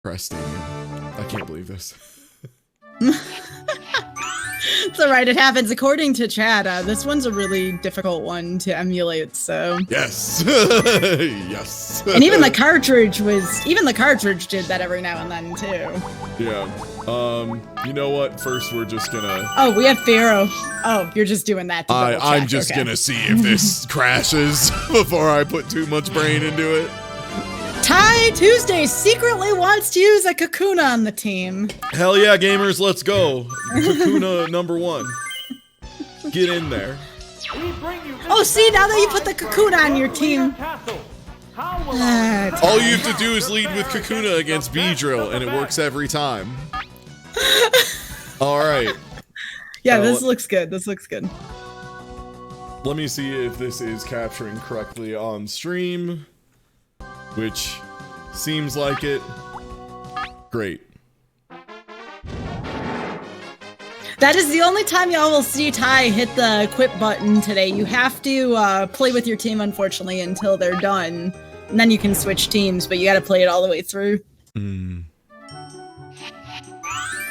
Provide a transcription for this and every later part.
Preston. I can't believe this. It's alright, it happens. According to chat, this one's a really difficult one to emulate, so. Yes. Yes. And even the cartridge did that every now and then, too. Yeah. You know what? First, we're just gonna... Oh, we have Pharaoh. Oh, you're just doing that to double check. I'm just gonna see if this crashes before I put too much brain into it. Ty Tuesday secretly wants to use a Kakuna on the team. Hell yeah, gamers, let's go. Kakuna #1. Get in there. Oh, see, now that you put the Kakuna on your team. All you have to do is lead with Kakuna against Beedrill, and it works every time. Alright. Yeah, this looks good. This looks good. Let me see if this is capturing correctly on stream. Which seems like it. Great. That is the only time y'all will see Ty hit the quit button today. You have to play with your team, unfortunately, until they're done. And then you can switch teams, but you gotta play it all the way through.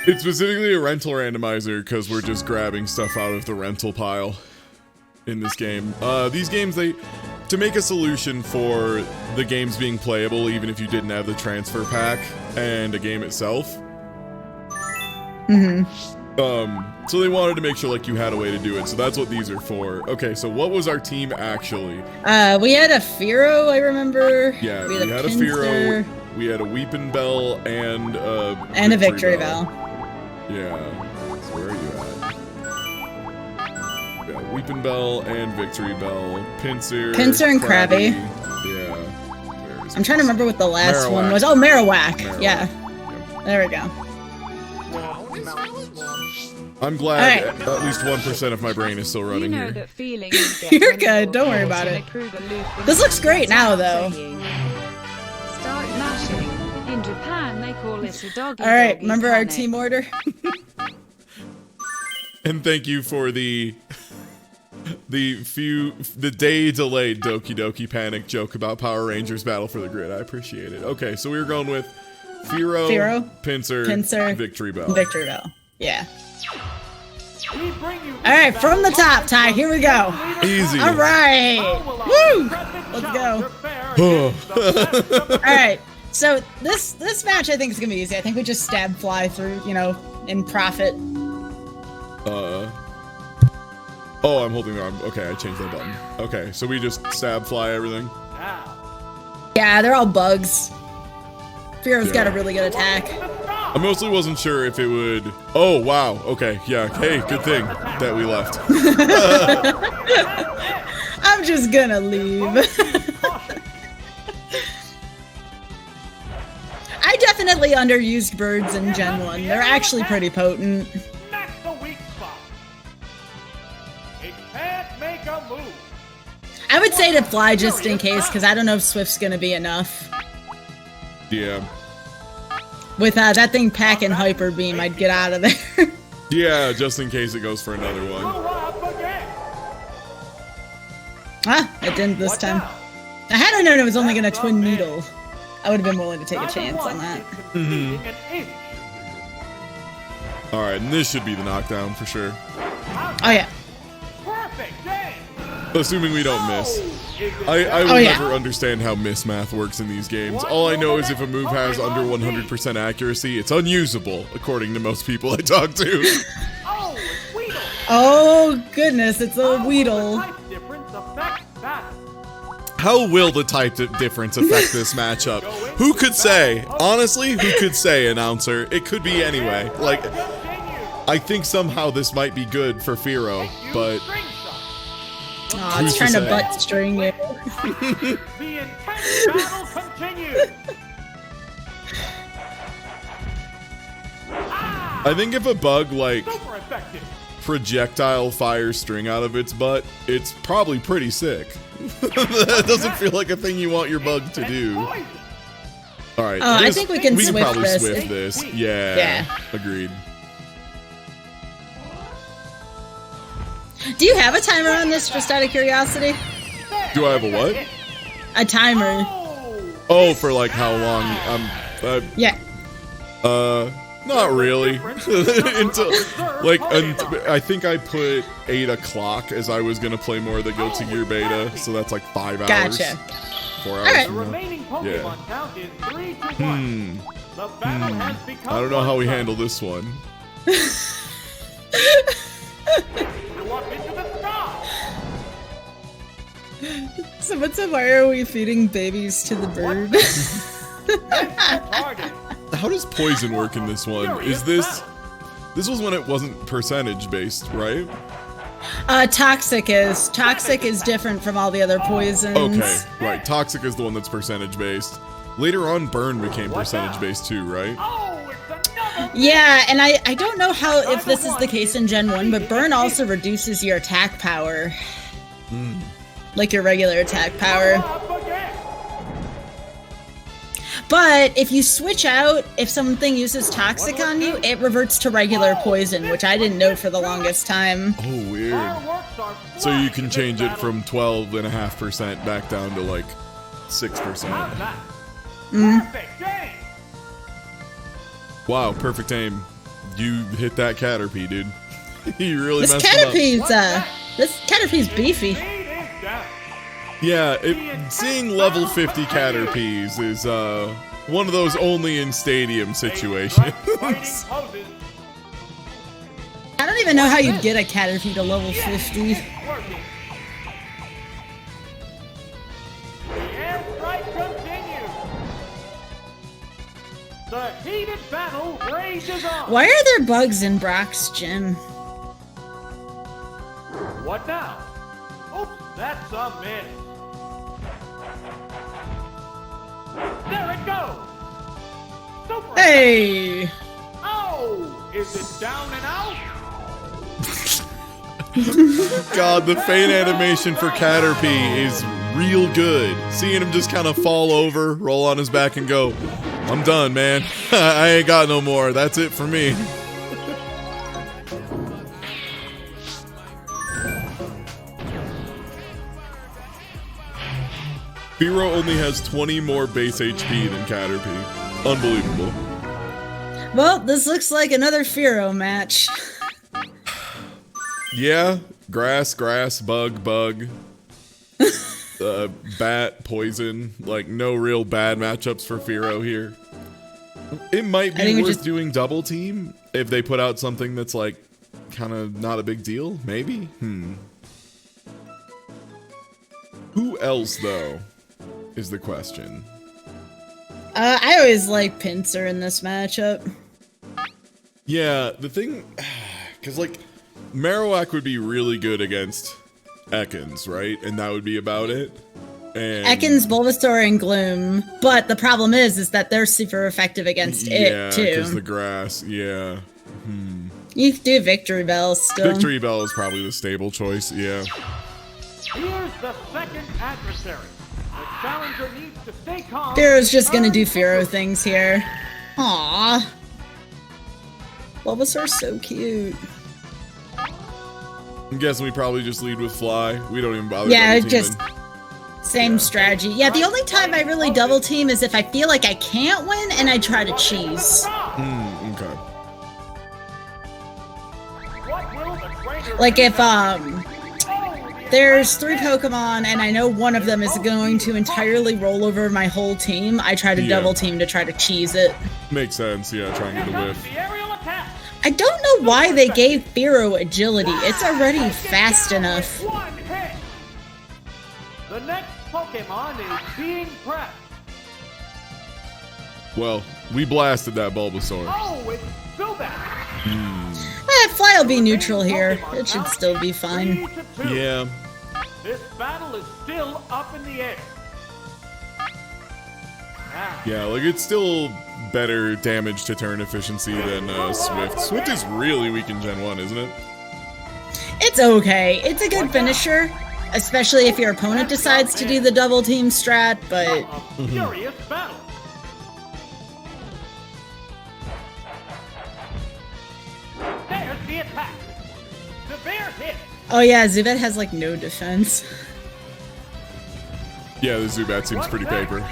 It's specifically a rental randomizer because we're just grabbing stuff out of the rental pile in this game. These games, to make a solution for the games being playable even if you didn't have the transfer pack and a game itself. So they wanted to make sure like you had a way to do it, so that's what these are for. Okay, so what was our team actually? We had a Firo, I remember. Yeah, we had a Firo, we had a Weepin' Bell, and a Victory Bell. Yeah, so where are you at? Yeah, Weepin' Bell and Victory Bell, Pinsir and Krabby. Yeah. I'm trying to remember what the last one was. Oh, Marowak. Yeah. There we go. I'm glad at least 1% of my brain is still running here. That feeling You're good. Don't worry about it. This looks great now, though. Start mashing. In Japan, they call it a doggy. All right, remember our team order? And thank you for the day delayed Doki Doki Panic joke about Power Rangers Battle for the Grid. I appreciate it. Okay, so we were going with Firo, Pinsir, Victory Bell. Victory Bell. Yeah. Alright, from the top, Ty, here we go. Easy. Alright. Woo! Let's go. Alright, so this match I think is gonna be easy. I think we just stab fly through, you know, in profit. Oh, I'm holding the arm. Okay, I changed that button. Okay, so we just stab fly everything? Yeah, they're all bugs. Firo's got a really good attack. I mostly wasn't sure if it would... Oh, wow. Okay, yeah. Hey, good thing that we left. I'm just gonna leave. I definitely underused birds in Gen 1. They're actually pretty potent. I would say to fly just in case, because I don't know if Swift's gonna be enough. Yeah. With that thing packing Hyper Beam, I'd get out of there. Yeah, just in case it goes for another one. Ah, it didn't this time. I had I known it was only gonna twin needle, I would have been willing to take a chance on that. Alright, and this should be the knockdown for sure. Oh yeah. Assuming we don't miss. I will never understand how miss math works in these games. All I know is if a move has under 100% accuracy, it's unusable, according to most people I talk to. Oh goodness, it's a Weedle. How will the type difference affect this matchup? Who could say? Honestly, who could say, announcer? It could be anyway. Like, I think somehow this might be good for Firo, but... Aw, it's trying to butt string you. The intense battle continues. I think if a bug, like, projectile fires string out of its butt, it's probably pretty sick. That doesn't feel like a thing you want your bug to do. Alright, I think we can Swift probably this. Swift this. Yeah, agreed. Do you have a timer on this, just out of curiosity? Do I have a what? A timer. Oh, for like how long? Yeah. Not really. Until, like, I think I put 8 o'clock as I was gonna play more of the Guilty Gear beta, so that's like 5 hours. Gotcha. 4 hours. Alright. The remaining Pokemon count is 3 to 1. The battle has become I don't know how we one-sided. handle this one. You up into the sky. So what's up? Why are we feeding babies to the bird? Target. How does poison work in this one? Is this was when it wasn't percentage based, right? Toxic is different from all the other poisons. Okay, right. Toxic is the one that's percentage based. Later on, burn became percentage based too, right? Oh, it's another. Yeah, and I don't know how if this is the case in Gen 1, but burn also reduces your attack power. Like your regular attack power. Up again. But if you switch out, if something uses toxic on you, it reverts to regular poison, which I didn't know for the longest time. Oh, weird. Fireworks are So you flying can in this change it battle. from 12.5% back down to like 6%. How's that? Mm. Perfect game. Wow, perfect aim. You hit that Caterpie, dude. You really This messed him up. Caterpie's beefy. Speed is down. Yeah, seeing level 50 Caterpies is one of those only in stadium situations. Fighting poses. I don't even know how you'd get a Caterpie to level 50. Working. The airstrike continues. The heated battle rages on. Why are there bugs in Brock's gym? What now? Oops, that's a miss. There it goes. Super. Hey! Oh, is it down and out? God, the faint animation for Caterpie is real good. Seeing him just kind of fall over, roll on his back, and go, I'm done, man. I ain't got no more. That's it for me. Firo only has 20 more base HP than Caterpie. Unbelievable. Well, this looks like another Firo match. Yeah, grass, bug, bat, poison. Like, no real bad matchups for Firo here. It might I be think we worth just- doing double team if they put out something that's like kind of not a big deal. Maybe. Who else though? Is the question. I always like Pinsir in this matchup. Yeah, the thing, because like Marowak would be really good against Ekans, right? And that would be about it. And Ekans, Bulbasaur, and Gloom. But the problem is that they're super effective against it too. because the grass. Yeah, You could do Victory Bell still. Victory Bell is probably the stable choice. Yeah. Here's the second adversary. The challenger needs to stay calm. Firo's just gonna do Firo things here. Aww. Bulbasaur's so cute. I'm guessing we probably just lead with Fly. We don't even bother. Yeah, double just teaming. same strategy. Yeah, the only time I really double team is if I feel like I can't win and I try to cheese. Okay. What will the trainer Like do if now? Oh, the there's attack 3 Pokemon and I know one of them is going to entirely roll over my whole team, I try to Yeah. double team to try to cheese it. Makes sense. Yeah, try and Here get a comes whiff. the aerial attack. I don't know why they gave Firo agility. It's already fast enough. One hit. The next Pokemon is being prepped. Well, we blasted that Bulbasaur. Oh, it's Zubat. Fly will be neutral here. It should still be fine. 3-2. Yeah. This battle is still up in the air. Now, Yeah, like it's still better damage to turn efficiency than Swift. Swift is really weak in Gen 1, isn't it? It's okay. It's a good finisher, especially if your opponent decides to do the double team strat, but a furious battle. There's the attack. Severe hit. oh yeah, Zubat has like no defense. Yeah, the Zubat seems pretty paper.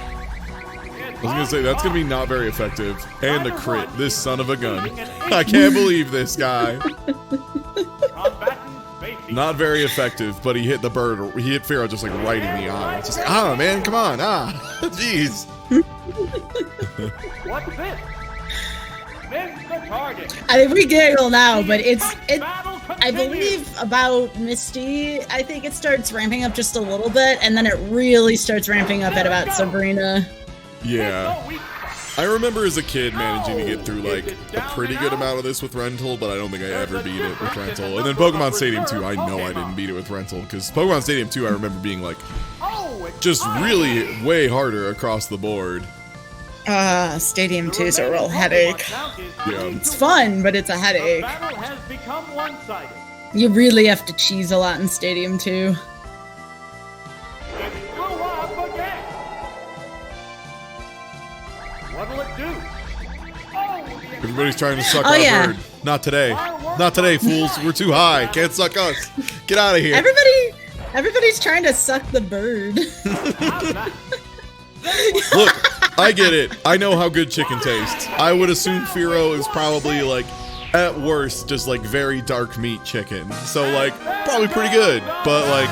It's I was gonna say, that's gonna be not very effective. And a crit. This son of a gun. I can't believe this guy. Not very effective, but he hit the bird. He hit Pharaoh just like right in the eye. It's just like, man, come on. Jeez. What's this? Miss the target. I mean, we giggle now, but I believe about Misty, I think it starts ramping up just a little bit, and then it really starts ramping up at about Sabrina. Yeah. I remember as a kid managing to get through like a pretty good amount of this with Rental, but I don't think I ever beat it with Rental. And then Pokemon Stadium 2, I know I didn't beat it with Rental, because Pokemon Stadium 2 I remember being like just really way harder across the board. Stadium 2 is a real headache. Yeah. It's fun, but it's a headache. You really have to cheese a lot in Stadium 2. What'll it do? Everybody's trying to suck our bird. Not today. Not today, fools. We're too high. Can't suck us. Get out of here. Everybody's trying to suck the bird. Look, I get it. I know how good chicken tastes. I would assume Firo is probably like, at worst, just like very dark meat chicken. So like, probably pretty good. But like,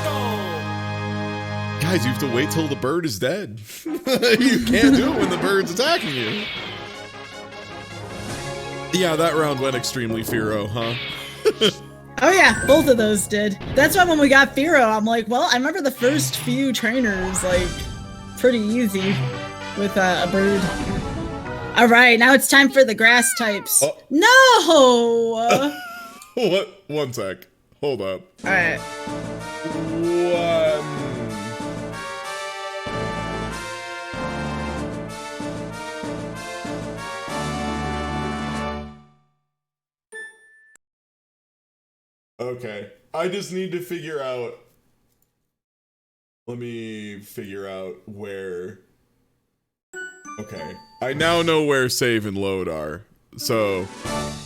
guys, you have to wait till the bird is dead. You can't do it when the bird's attacking you. Yeah, that round went extremely Firo, huh? Oh yeah, both of those did. That's why when we got Firo, I'm like, well, I remember the first few trainers, like, pretty easy with a bird. All right, now it's time for the grass types. Oh. No! What? One sec. Hold up. All right. Okay. I just need to figure out. Let me figure out where. Okay. I now know where save and load are. So,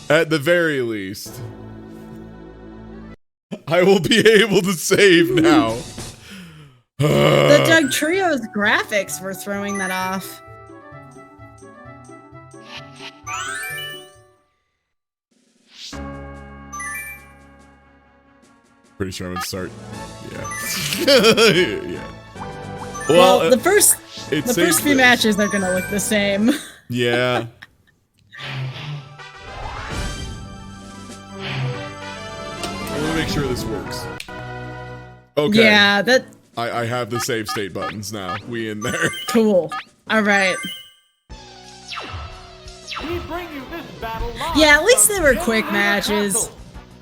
at the very least, I will be able to save now. The Doug Trio's graphics were throwing that off. Pretty sure I'm gonna start. Yeah. Yeah. Well, the first few this. matches are gonna look the same. Yeah. Let me make sure this works. Okay. Yeah, that. I have the save state buttons now. We in there. Cool. All right. We bring you this battle live. Yeah, at least they were quick matches.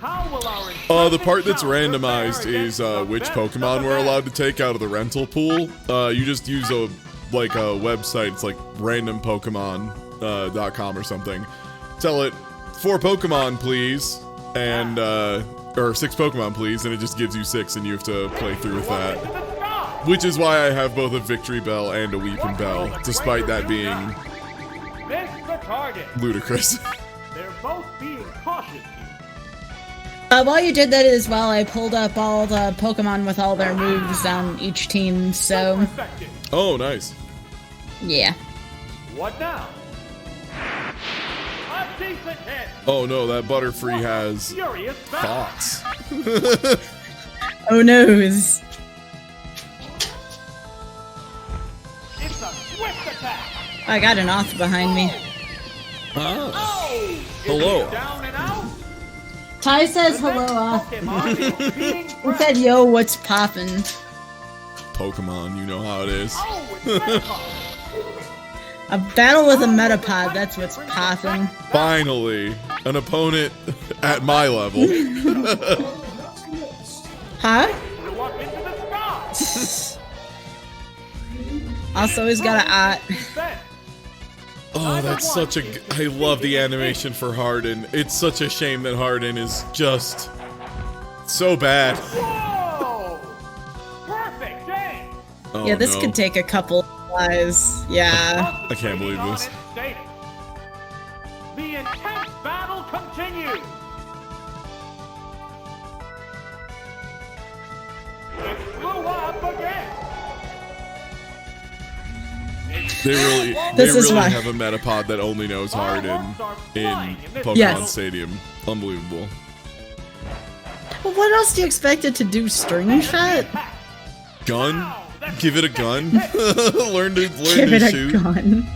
The part that's randomized is which Pokemon we're allowed to take out of the rental pool. You just use a website. It's like randompokemon.com or something. Tell it 4 Pokemon, please, and or 6 Pokemon, please, and it just gives you 6, and you have to play through with that. Which is why I have both a Victory Bell and a Weeping Bell, despite that being ludicrous. They're both being cautious. While you did that as well, I pulled up all the Pokemon with all their moves on each team, so... Oh, nice. Yeah. What now? A decent hit. Oh no, that Butterfree has thoughts. Oh noes. It's a swift attack. I got an off behind me. Ah. Oh! Hello. Down and out. Ty says hello off. He said, yo, what's poppin'? Pokemon, you know how it is. A battle with a Metapod, that's what's poppin'. Finally, an opponent at my level. Huh? Also, he's got a Oh, that's such a... I love the animation for Harden. It's such a shame that Harden is just so bad. Whoa! Perfect game. Oh, yeah, this no. could take a couple tries. Yeah. I can't believe this. The intense battle continues. It blew up again. It's They This is really why. have a metapod that only knows hard in Pokemon Yes. Stadium. Unbelievable. Well, what else do you expect it to do? String shot? Gun? Give it a gun? learn to Give it a shoot. gun.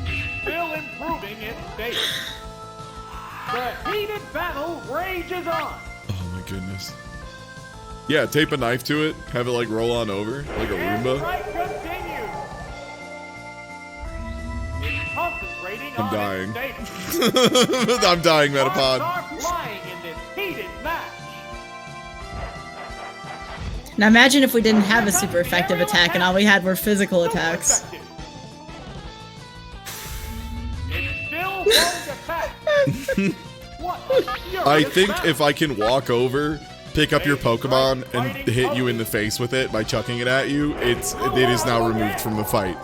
Still improving its state. The heated battle rages on. Oh my goodness. Yeah, tape a knife to it, have it like roll on over, like a Roomba. Strike continues. It's concentrating I'm on dying. its state. I'm dying, Sparks Metapod. are flying in this heated match. Now imagine if we didn't have a super effective attack and all we had were physical attacks. It's still going to pass. What a furious I think battle. if I can walk over, pick up your Pokemon, and hit you in the face with it by chucking it at you, it is now removed from the fight.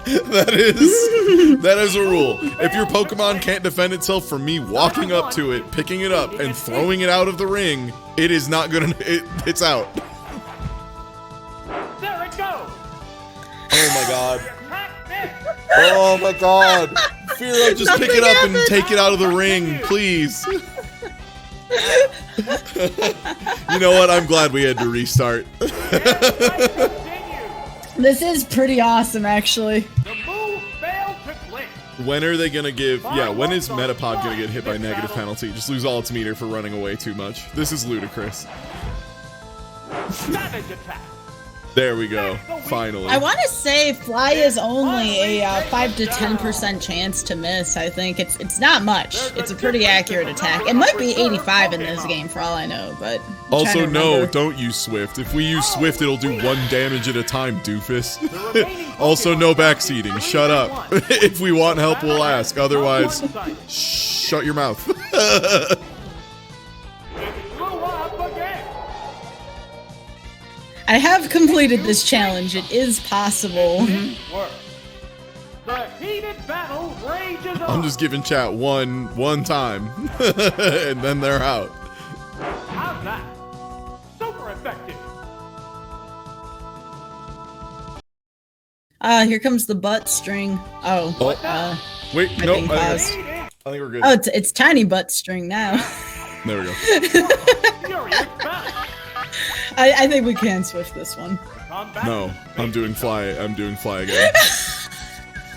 that is a rule. If your Pokemon can't defend itself from me walking up to it, picking it up, and throwing it out of the ring, it is not gonna. It's out. There it goes. Oh my god. Attack missed. Oh my god. Firo, just pick it up and happened. take it out of the ring, please. You know what? I'm glad we had to restart. Strike continues. This is pretty awesome, actually. The move failed to click. When are they gonna give? Yeah, when is Metapod gonna get hit by negative penalty? Just lose all its meter for running away too much. This is ludicrous. Savage attack. There we go. Finally. I want to say Fly is only a 5 to 10% chance to miss. I think it's not much. It's a pretty accurate attack. It might be 85 in this game for all I know, but I'm trying Also, to no, remember. don't use Swift. If we use Swift, it'll do 1 damage at a time, doofus. Also, no backseating. Shut up. If we want help, we'll ask. Otherwise, shut your mouth. It blew up again. I have completed this challenge. It is possible. Work. The heated battle rages on. I'm just giving chat one time, and then they're out. How's that? Super effective. Here comes the butt string. Oh, Oh. Wait, my no, being I paused. think we're good. Oh, it's tiny butt string now. There we go. Furious battle. I think we can swift this one. Combat. No, I'm doing fly again.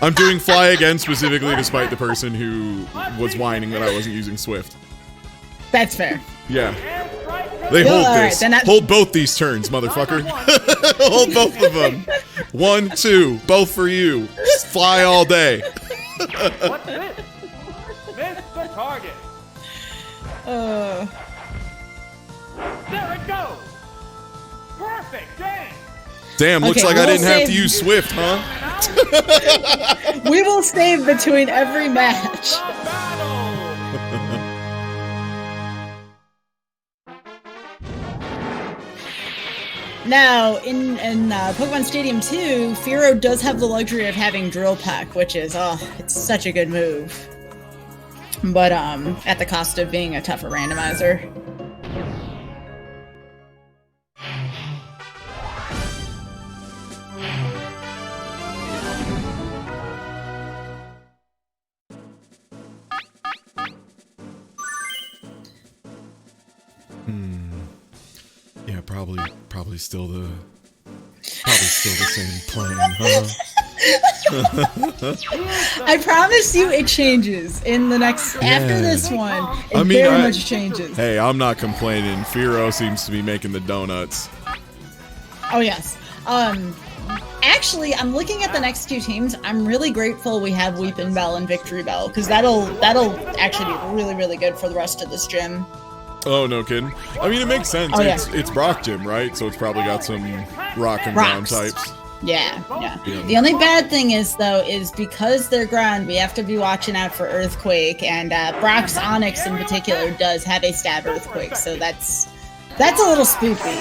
I'm doing fly again specifically despite the person who was whining that I wasn't using Swift. That's fair. Yeah. Airstrike They Well, hold alright, this. then that- Hold both these turns, motherfucker. Hold both of them. 1, 2, both for you. Fly all day. What's this? Missed the target. There it goes. Perfect game. Damn, looks Okay, like I we'll didn't have to save- use Swift, huh? We will save between every match. The battle. Now, in Pokemon Stadium 2, Firo does have the luxury of having Drill Peck, which is, it's such a good move. But, at the cost of being a tougher randomizer. Yeah, probably still the same plan, huh? I promise you it changes in the next, after this one. It I mean, very I- much changes. Hey, I'm not complaining. Firo seems to be making the donuts. Oh, yes. Actually, I'm looking at the next two teams. I'm really grateful we have Weepin' Bell and Victory Bell, because that'll actually be really, really good for the rest of this gym. Oh, no kidding. I mean, it makes sense. Oh, yeah. It's Brock Gym, right? So it's probably got some rock and ground Rocks. types. Yeah. Yeah. The only bad thing is, though, is because they're ground, we have to be watching out for Earthquake, and Brock's Onyx in particular does have a stab Earthquake, so that's a little spooky.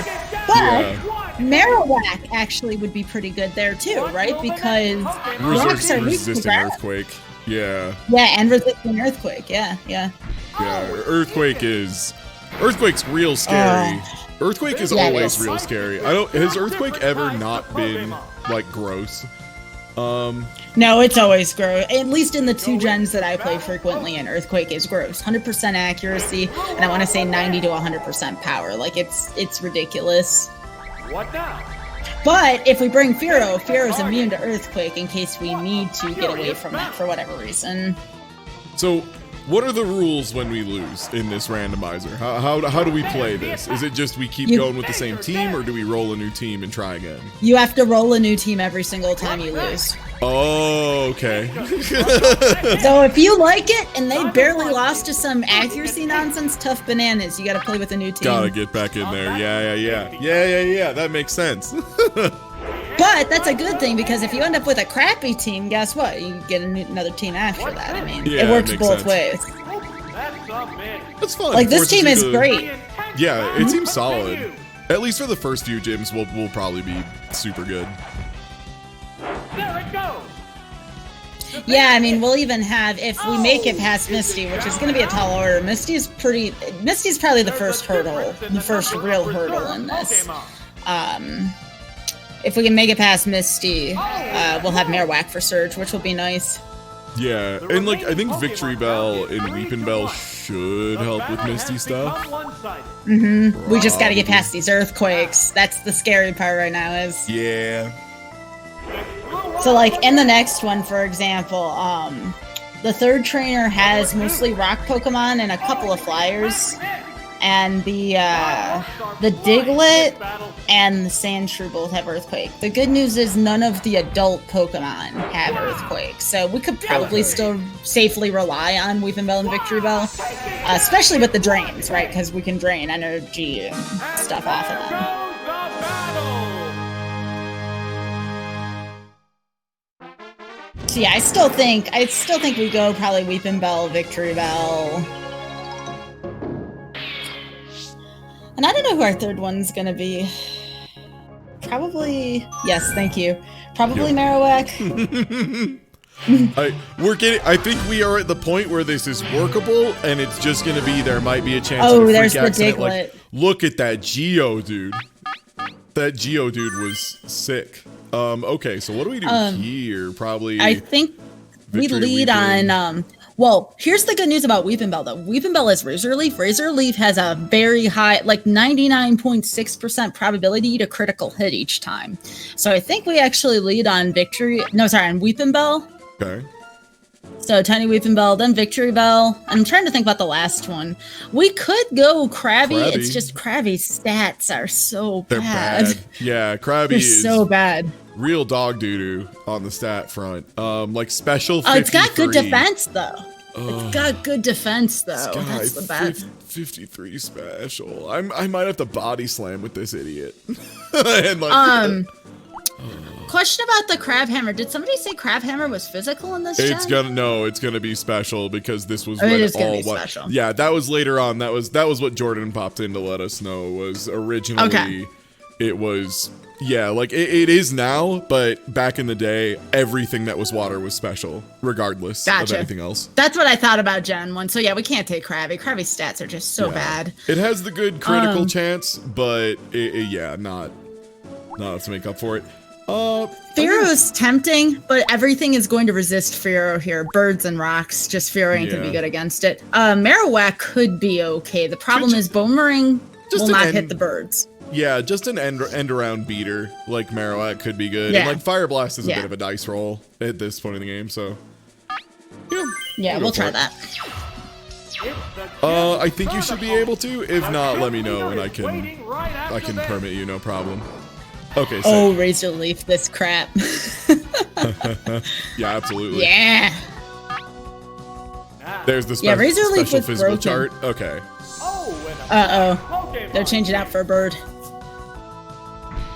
But Yeah. Marowak actually would be pretty good there too, right? Because rocks are weak to Resisting ground. Earthquake. Yeah. Yeah, and resisting Earthquake. Yeah. Earthquake's real scary. Earthquake is Yeah, it always is. real scary. Has Earthquake ever not been like gross? No, it's always gross. At least in the 2 gens that I play frequently, and Earthquake is gross. 100% accuracy, and I want to say 90 to 100% power. Like, it's ridiculous. What now? But if we bring Fearo's immune to Earthquake in case we need to get away from it for whatever reason. So, what are the rules when we lose in this randomizer? How do we play this? Is it just we keep going with the same team, or do we roll a new team and try again? You have to roll a new team every single time you lose. Oh, okay. So if you like it and they barely lost to some accuracy nonsense, tough bananas. You gotta play with a new team. Gotta get back in there. Yeah. That makes sense. But that's a good thing, because if you end up with a crappy team, guess what? You get another team after that. I mean, Yeah, it works makes both sense. ways. That's a bit. That's fun. Like, this Forces team you is to- great. Yeah, it seems solid. At least for the first few gyms, we'll probably be super good. There it goes. Yeah, I mean, we'll even have, if we make it past Misty, which is going to be a tall order, Misty's probably the first hurdle, the first real hurdle in this. If we can make it past Misty, we'll have Marowak for Surge, which will be nice. Yeah, and like I think Victory Bell and Weeping Bell should help with Misty stuff. We just got to get past these Earthquakes. That's the scary part right now is... Yeah. So, like, in the next one, for example, the 3rd trainer has mostly rock Pokemon and a couple of flyers. And the Diglett and the Sandshrew both have Earthquake. The good news is none of the adult Pokemon have Earthquake. So we could probably still safely rely on Weeping Bell and Victory Bell. Especially with the drains, right? Because we can drain energy and stuff off of them. So yeah, I still think we go probably Weeping Bell, Victory Bell. And I don't know who our 3rd one's gonna be. Probably, yes, thank you. Probably Marowak. I think we are at the point where this is workable, and it's just gonna be there might be a chance. Oh, of a there's freak the accident. Diglett. Like, look at that Geodude. That Geodude was sick. Okay, so what do we do here? Probably. I think we lead on. Well, here's the good news about Weeping Bell, though. Weeping Bell is Razor Leaf. Razor Leaf has a very high, like 99.6% probability to critical hit each time. So I think we actually lead on on Weeping Bell. Okay. So Tiny Weeping Bell, then Victory Bell. I'm trying to think about the last one. We could go Krabby. It's just Krabby's stats are so They're bad. Yeah, Krabby is so bad. Real dog doo-doo on the stat front. Like special 53. Oh, it's got good defense, though. It's got good defense, though. That's the best. 53 special. I might have to body slam with this idiot. And like, Question about the Crabhammer. Did somebody say Crabhammer was physical in this gen? it's gonna be special because this was it when is gonna all be special. Yeah, that was later on. That was what Jordan popped in to let us know was originally it was like it is now, but back in the day, everything that was water was special, regardless of anything else. That's what I thought about Gen 1. So yeah, we can't take Krabby. Krabby's stats are just so bad. It has the good critical chance, but not to make up for it. Fearo's tempting, but everything is going to resist Fearo here. Birds and rocks, just Fearo ain't gonna be good against it. Marowak could be okay. The problem is Boomerang will not hit the birds. Yeah, just an end around beater like Marowak could be good. Yeah. And like Fire Blast is a bit of a dice roll at this point in the game, so yeah, we'll try that. I think you should be able to. If not, let me know and I can permit you, no problem. Okay. Oh, Razor Leaf, this crap. Yeah, absolutely. Yeah. There's the Razor Leaf special was physical broken. chart. Okay. They're changing out for a bird.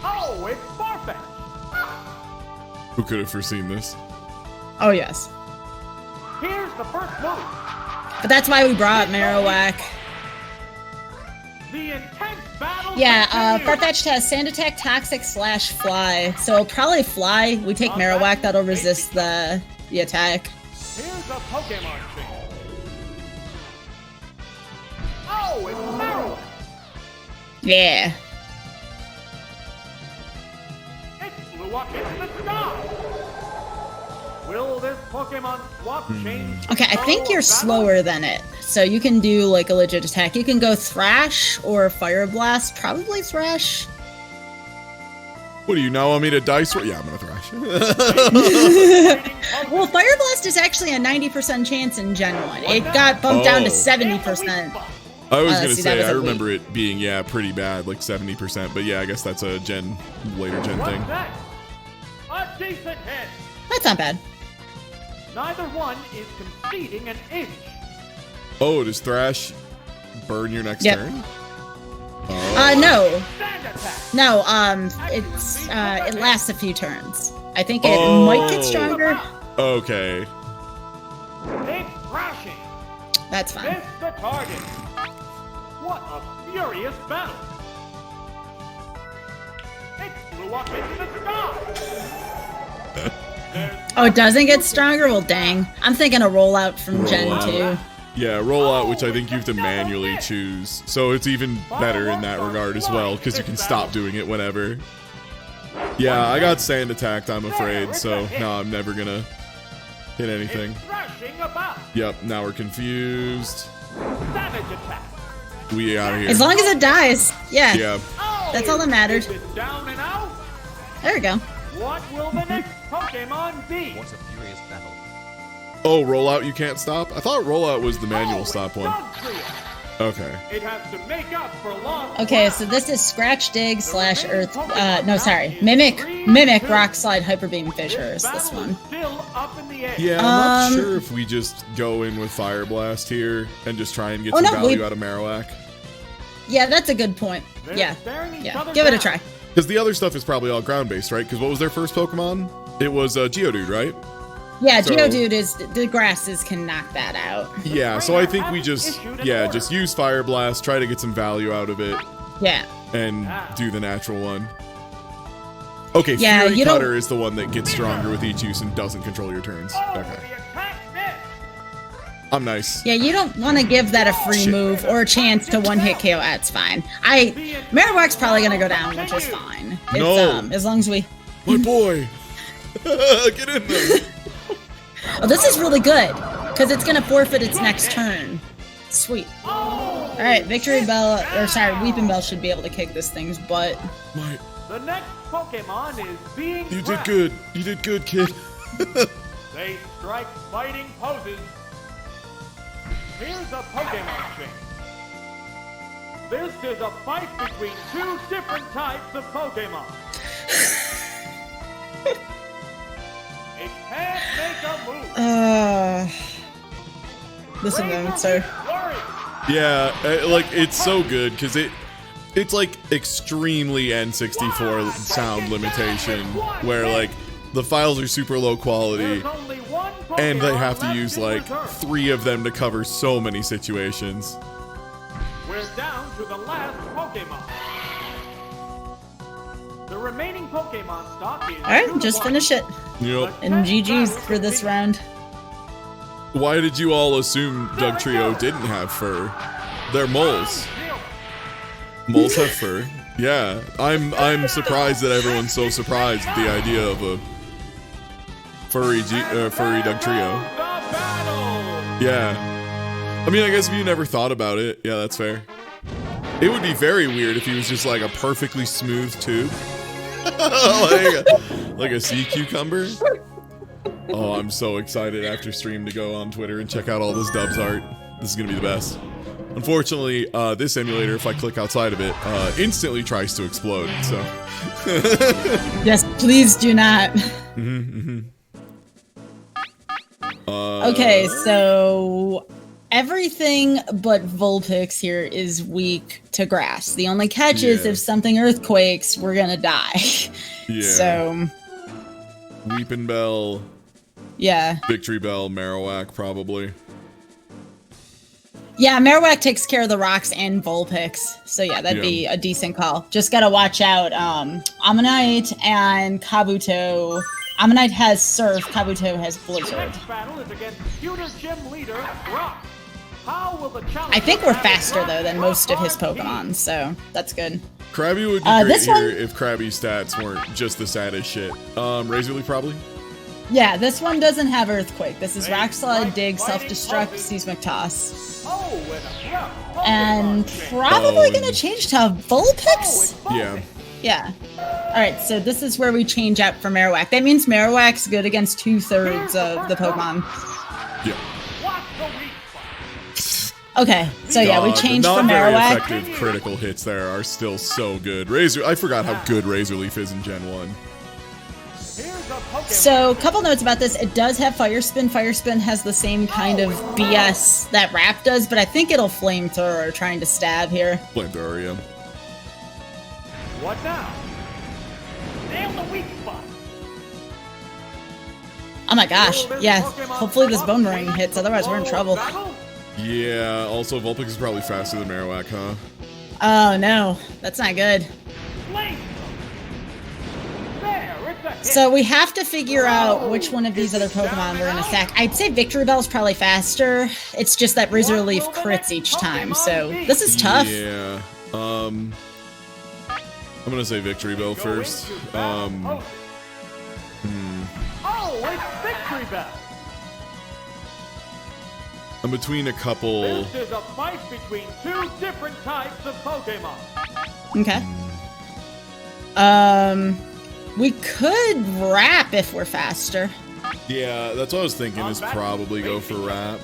Oh, it's Farfetch. Who could have foreseen this? Oh yes. Here's the first move. But that's why we brought Marowak. The intense battle. Yeah, Farfetch'd has Sand Attack, Toxic, / Fly. So it'll probably Fly. We take Marowak, that'll resist the attack. Here's a Pokemon thing. Oh, it's Marowak. Yeah. It flew up into the sky. Will this Pokemon swap change? Okay, I think you're battle? slower than it. So you can do like a legit attack. You can go Thrash or Fire Blast. Probably Thrash. What do you now want me to dice? Yeah, I'm gonna thrash. Well, Fire Blast is actually a 90% chance in Gen 1. It got bumped down to 70%. I was gonna see, that say, was I a remember it being, yeah, pretty bad, like 70%, but yeah, I guess that's a later gen What's thing. that? A decent hit. That's not bad. Neither one is conceding an inch. Oh, does Thrash burn your next Yep. turn? No. Stand attack. No, it lasts a few turns. I think it might get stronger. Okay. Big thrashing. That's fine. Miss the target. What a furious battle. It flew up into the sky. Oh, it doesn't get stronger? Well, dang. I'm thinking a rollout from Gen 2. Yeah, rollout, which I think you have to manually choose. So it's even better in that regard as well, because you can stop doing it whenever. Yeah, I got sand attacked, I'm afraid, so now I'm never gonna hit anything. It's thrashing about. Yep, now we're confused. Savage attack. We out of here. As long as it dies. Yeah. Yeah. Oh, That's all that matters. is it down and out? There we go. What will the next Pokemon be? What a furious battle. Oh, rollout you can't stop? I thought rollout was the manual stop one. Okay. It has to make up for lost Okay, so this is Scratch Dig / Earth. No, sorry. Mimic Rock Slide Hyper Beam Fissure is this one. Still up in the air. Yeah, I'm not sure if we just go in with Fire Blast here and just try and get some value out of Marowak. Yeah, that's a good point. They're Yeah. staring each Yeah. other Give it a down. try. Because the other stuff is probably all ground-based, right? Because what was their first Pokemon? It was Geodude, right? Yeah, So- Geodude is the grasses can knock that out. Yeah, so I think we just, just use Fire Blast, try to get some value out of it, Yeah. and do the natural one. Okay, Yeah, Fury you don't- Cutter is the one that gets stronger with each use and doesn't control your turns. Oh, Okay. the attack missed. I'm nice. Yeah, you don't want to give that a free move or a chance to one-hit KO. That's fine. Marowak's probably going to go down, which is fine. It's, No. As long as we... My boy! Get in there! Oh, this is really good, because it's going to forfeit its next turn. Sweet. Alright, Victory Bell, or sorry, Weeping Bell should be able to kick this thing's butt. My, The next Pokemon is being you did trapped. good. You did good, kid. They strike fighting poses. Here's a Pokemon chain. This is a fight between two different types of Pokemon. It can't make a move. Listen to him, sir. Worry. Yeah, like, it's so good, because it's like extremely N64 sound limitation, where like the files are super low quality, There's only one Pokemon and they have to left use in like reserve. 3 of them to cover so many situations. We're down to the last Pokemon. The remaining Pokemon stock is Alright, just 2-1. finish it. Yep. And GG's for this round. Why did you all assume Doug Trio didn't have fur? They're moles. Moles have fur. Yeah, I'm surprised that everyone's so surprised at the idea of a furry Doug Trio. Yeah. I mean, I guess if you never thought about it, yeah, that's fair. It would be very weird if he was just like a perfectly smooth tube. like a sea cucumber. Oh, I'm so excited after stream to go on Twitter and check out all this Dubs art. This is gonna be the best. Unfortunately, this emulator, if I click outside of it, instantly tries to explode, so. Yes, please do not. Okay, so everything but Vulpix here is weak to grass. The only catch is Yeah. if something earthquakes, we're gonna die. Yeah. So, Weeping Bell, yeah. Victory Bell, Marowak, probably. Yeah, Marowak takes care of the rocks and Vulpix. So yeah, that'd be a decent call. Just gotta watch out. Ammonite and Kabuto. Ammonite has Surf, Kabuto has Blizzard. Next battle is against Computer Gym leader Brock. How will the challenge? I think we're faster though than most of his Pokemon, so that's good. Krabby would be great this here one- if Krabby's stats weren't just the saddest shit. Razorleaf, probably? Yeah, this one doesn't have Earthquake. This is Rock Slide, Dig, Self-Destruct, Seismic Toss. And probably gonna change to Vulpix? Yeah. Yeah. Alright, so this is where we change out for Marowak. That means Marowak's good against 2/3 of the Pokemon. Yeah. Okay, so yeah, we changed the from not very Marowak. effective critical hits there are still so good. I forgot how good Razor Leaf is in Gen 1. So, a couple notes about this. It does have Fire Spin. Fire Spin has the same kind of BS that Wrap does, but I think it'll Flamethrower trying to stab here. Flamethrower, yeah. What now? Nail the weak spot. Oh my gosh, yeah. Hopefully this Bone Ring hits, otherwise we're in trouble. Yeah, also Vulpix is probably faster than Marowak, huh? Oh no, that's not good. So we have to figure out which one of these other Pokemon we're gonna sack. I'd say Victory Bell's probably faster. It's just that Razor Leaf crits each time, so this is tough. Yeah. I'm gonna say Victory Bell first. Oh, it's Victory Bell. I'm between a couple. This is a fight between two different types of Pokemon. Okay. We could Wrap if we're faster. Yeah, that's what I was thinking. Is probably go for Wrap.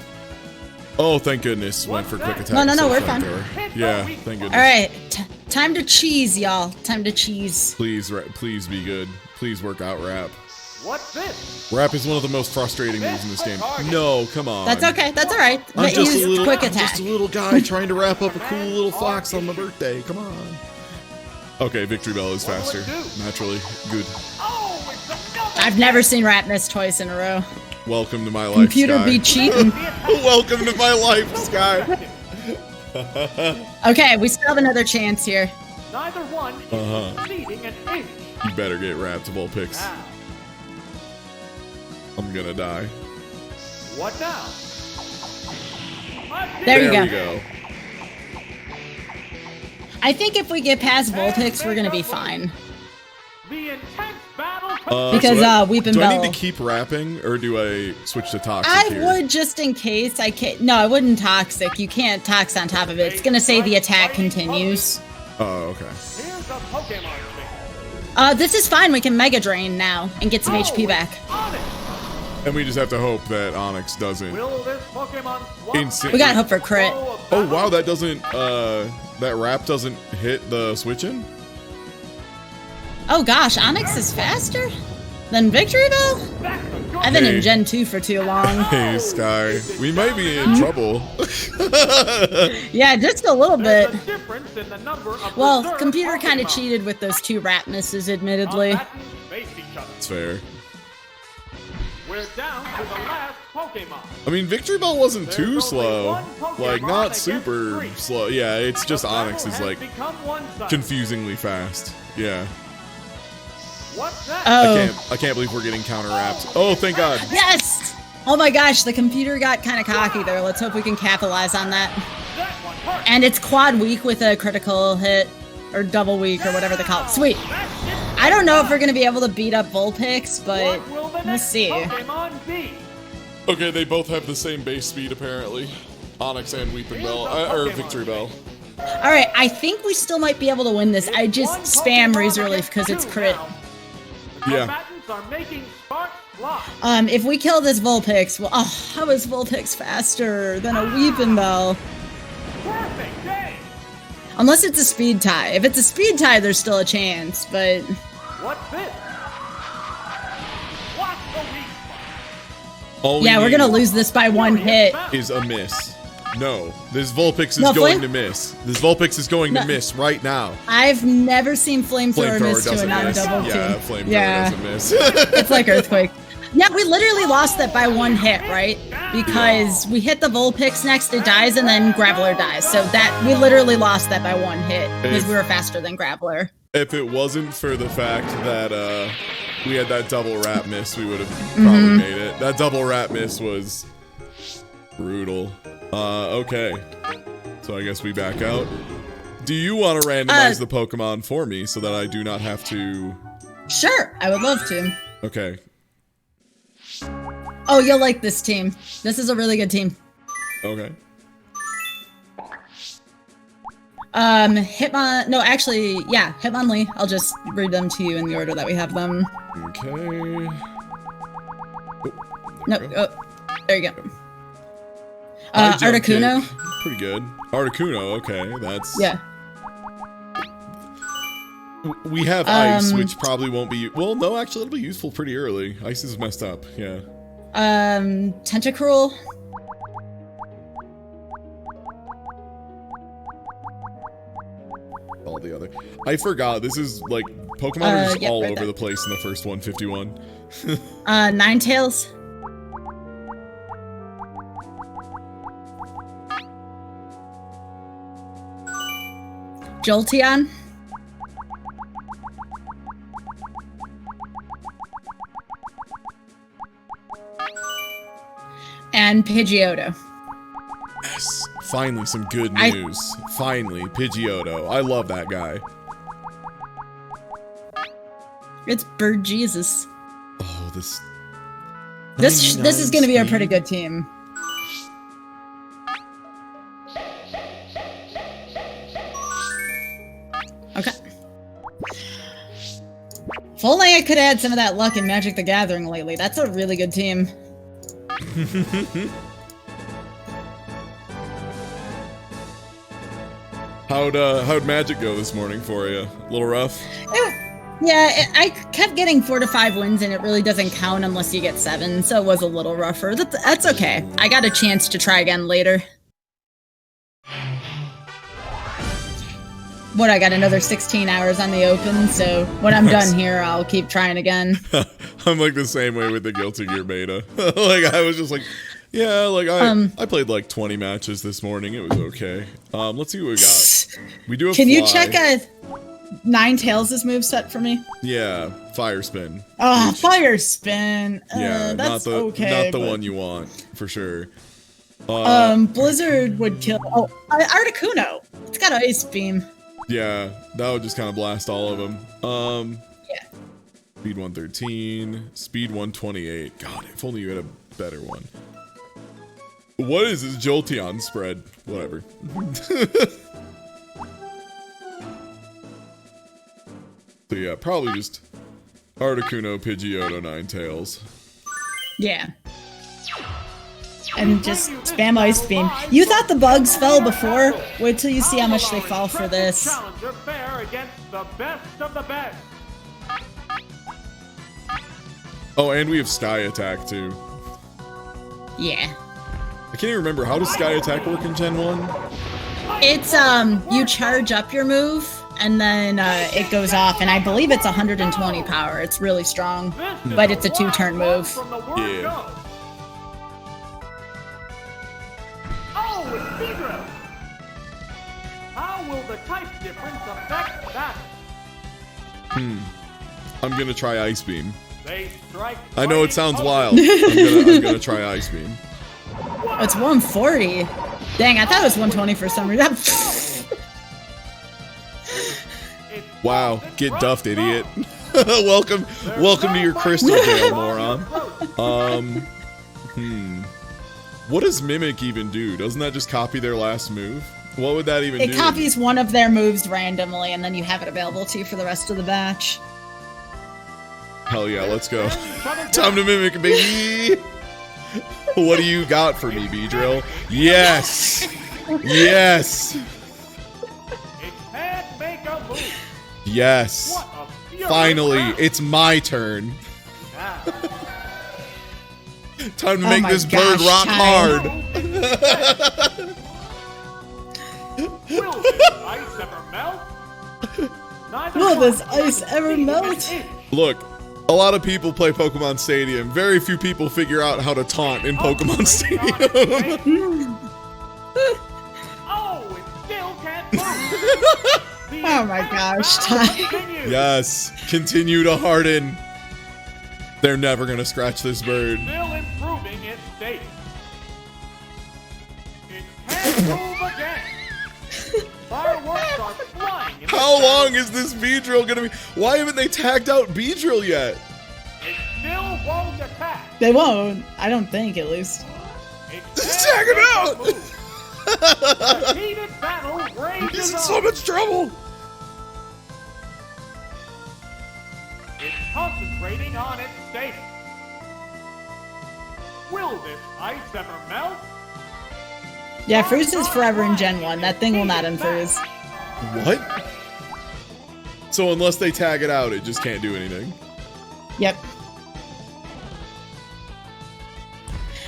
Oh, thank goodness, went for quick attack. No, we're fine. Yeah, thank goodness. All right, time to cheese, y'all. Time to cheese. Please be good. Please work out Wrap. What's this? Wrap is one of the most frustrating moves in this game. No, come on. That's okay. That's all right. I'm But just, use quick attack. just a little guy trying to wrap up a cool little fox on my birthday. Come on. Okay, Victory Bell is faster. Naturally. Good. I've never seen Wrap miss twice in a row. Welcome to my life, Computer Sky. be cheating. Welcome to my life, Sky. Okay, we still have another chance here. Neither one is exceeding an inch. You better get wrapped, Vulpix. Now, I'm gonna die. what now? There you we go. go. I think if we get past Vulpix, we're gonna be fine. The intense battle Because, Weepin' Do I Bell- need to keep rapping, or do I switch to Toxic I here? would just in case. I can't. No, I wouldn't Toxic. You can't Tox on top of it. It's gonna say the attack continues. Oh, okay. Here's a Pokemon thing. This is fine. We can Mega Drain now and get some HP back. Onyx. And we just have to hope that Onyx doesn't Will this Pokemon swap instantly. We got hope for crit. Oh wow, that doesn't that wrap doesn't hit the switch in? Oh gosh, Onyx is faster than Victory Bell? I've been in Gen 2 for too long. Hey Sky, we might be in trouble. Yeah, just a little bit. There's a difference in the number of Well, reserve computer kind of Pokemon. cheated with those 2 Wrap misses, admittedly. Combatants face each other. It's fair. We're down to the last Pokemon. I mean, Victory Bell wasn't There's too only slow. one Pokemon Like, not against super 3. slow. Yeah, it's just The Onyx battle is has like become one-sided. confusingly fast. Yeah. What's that? Oh. I can't believe we're getting counter wrapped. Oh, thank God. Yes! Oh my gosh, the computer got kind of cocky there. Let's hope we can capitalize on that. That one hurt. And it's quad weak with a critical hit, or double weak, or whatever they call it. Sweet. I don't know if we're going to be able to beat up Vulpix, but What will the we'll next see. Pokemon be? Okay, they both have the same base speed, apparently. Onyx and Weepin' Bell, or Victory Bell. Alright, I think we still might be able to win this. I just One spam Pokemon Razor Leaf against because it's 2 crit. now. The Yeah. combatants are making sparks fly. If we kill this Vulpix, well, oh, how is Vulpix faster than a Weepin' Bell? Perfect day. Unless it's a speed tie. If it's a speed tie, there's still a chance, but... What's this? What's the weak spot? All we Yeah, we're gonna need lose this by 1 hit. is a miss. No, this Vulpix is No, going Flame- to miss. This Vulpix is going to No. miss right now. I've never seen Flamethrower Flamethrower miss to a doesn't miss. non-double Yeah, team. Flamethrower Yeah, doesn't miss. it's like Earthquake. Yeah, we literally lost that by 1 hit, right? Because we hit the Vulpix next, it dies, and then Graveler dies. So that we literally lost that by 1 hit because we were faster than Graveler. If it wasn't for the fact that we had that double wrap miss, we would have probably made it. That double wrap miss was brutal. Okay. So I guess we back out. Do you want to randomize the Pokemon for me so that I do not have to... Sure, I would love to. Okay. Oh, you'll like this team. This is a really good team. Okay. Hitmon. No, actually, yeah, Hitmonlee. I'll just read them to you in the order that we have them. Okay. No, go. there you go. High jump Articuno. kick. Pretty good. Articuno, okay, that's... Yeah. We have ice, which probably won't be... Well, no, actually, it'll be useful pretty early. Ice is messed up, yeah. Tentacruel. All the other... I forgot, this is, like, Pokemon are just yeah, all right over there. the place in the first 151. Ninetales. Jolteon. And Pidgeotto. Yes, finally some good news. Finally, Pidgeotto. I love that guy. It's Bird Jesus. Oh, this... This is going to be a pretty good team. Okay. If only I could add some of that luck in Magic the Gathering lately. That's a really good team. How'd Magic go this morning for you? A little rough? I kept getting 4 to 5 wins, and it really doesn't count unless you get 7, so it was a little rougher. That's okay. I got a chance to try again later. What, I got another 16 hours on the open, so when I'm done here, I'll keep trying again. I'm like the same way with the Guilty Gear beta. Like, I was just like, yeah, like, I played like 20 matches this morning. It was okay. Let's see what we got. We do have Can you Fly. check Ninetales' moveset for me? Yeah, Fire Spin. Oh, Fire Spin. Yeah, that's not the okay, but one you want, for sure. Blizzard would kill... Oh, Articuno. It's got Ice Beam. Yeah, that would just kind of blast all of them. Yeah. Speed 113, speed 128. God, if only you had a better one. What is this Jolteon spread? Whatever. So yeah, probably just Articuno, Pidgeotto, Ninetales. Yeah. And just spam Ice Beam. You thought the bugs fell before? Wait till you see how much they fall for this. Challenger fair against the best of the best. Oh, and we have Sky Attack too. Yeah. I can't even remember, how does Sky Attack work in Gen 1? It's, you charge up your move, and then it goes off, and I believe it's 120 power. It's really strong, but it's a 2-turn move. Yeah. Oh, it's Beedrill. How will the type difference affect that? I'm gonna try Ice Beam. They strike I know it twice sounds over. wild. I'm gonna try Ice Beam. It's 140. Dang, I thought it was 120 for some reason. Wow, get duffed, idiot. welcome to your crystal jail, moron. What does Mimic even do? Doesn't that just copy their last move? What would that even do? It copies one of their moves randomly, and then you have it available to you for the rest of the batch. Hell yeah, let's go. Time to Mimic, baby! What do you got for me, Beedrill? Yes! Yes! It can't make a move. Yes! What a furious Finally, round. it's my turn. Now, Time to Oh make my this bird gosh, rock Ty. hard. will this ice ever melt? Neither Will one this can ice ever conceive melt? an inch Look, a lot of people play Pokemon Stadium. Very few people figure out how to taunt in Pokemon Stadium. Oh, it still can't move. Oh my gosh, Ty. Yes, continue to harden. They're never gonna scratch this bird. Still improving its state. It can't move again. Fireworks are flying. in the How sky. long is this Beedrill gonna be? Why haven't they tagged out Beedrill yet? It still won't attack. They won't. I don't think, at least. Just check it out! The heated battle rages He's in on. so much trouble! It's concentrating on its status. Will this ice ever melt? Yeah, freezes forever in Gen 1. That thing will not unfreeze. What? So unless they tag it out, it just can't do anything. Yep.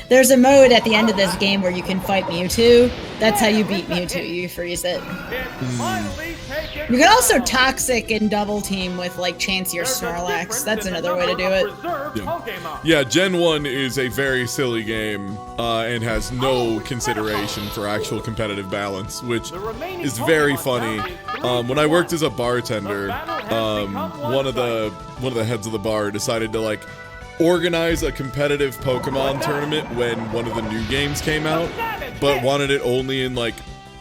There's a mode at the end of this game where you can fight Mewtwo. That's how you beat Mewtwo. You freeze it. It's finally taken You can also down. toxic and double team with like Chansey or There's a Snorlax. difference That's in the another way to do number it. of reserved Yeah. Pokemon. Yeah, Gen 1 is a very silly game and has no consideration for actual competitive balance, which The remaining is very Pokemon funny. count is 3 When I worked to as a bartender, The battle has become one of the heads of the bar decided to like organize a competitive Pokemon tournament when one of the new games came out, but wanted it only in like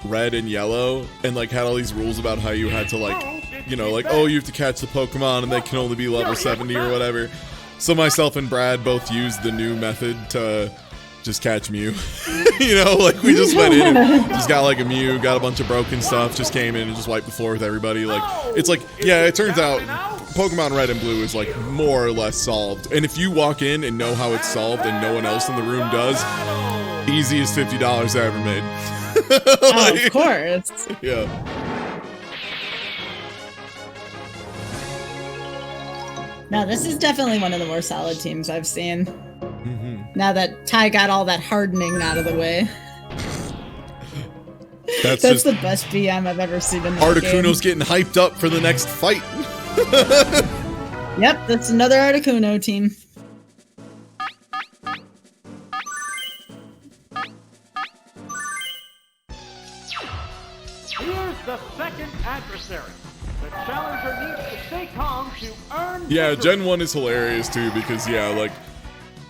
red and yellow, and like had all these rules about how you had to like, you know, like, oh, you have to catch the Pokemon and they can only be level 70 or whatever. So myself and Brad both used the new method to just catch Mew. You know, like we just went in and just got like a Mew, got a bunch of broken stuff, just came in and just wiped the floor with everybody. Like, it's like, yeah, it turns out Pokemon Red and Blue is like more or less solved. And if you walk in and know how it's solved and no one else in the room does, easiest $50 I ever made. Oh, of course. Yeah. No, this is definitely one of the more solid teams I've seen. Now that Ty got all that hardening out of the way. That's That's just the best BM I've ever seen in this Articuno's getting hyped up for the next fight. game. Yep, that's another Articuno team. Here's the second adversary. The challenger needs to stay calm to earn Yeah, victory. Gen 1 is hilarious too because, yeah, like,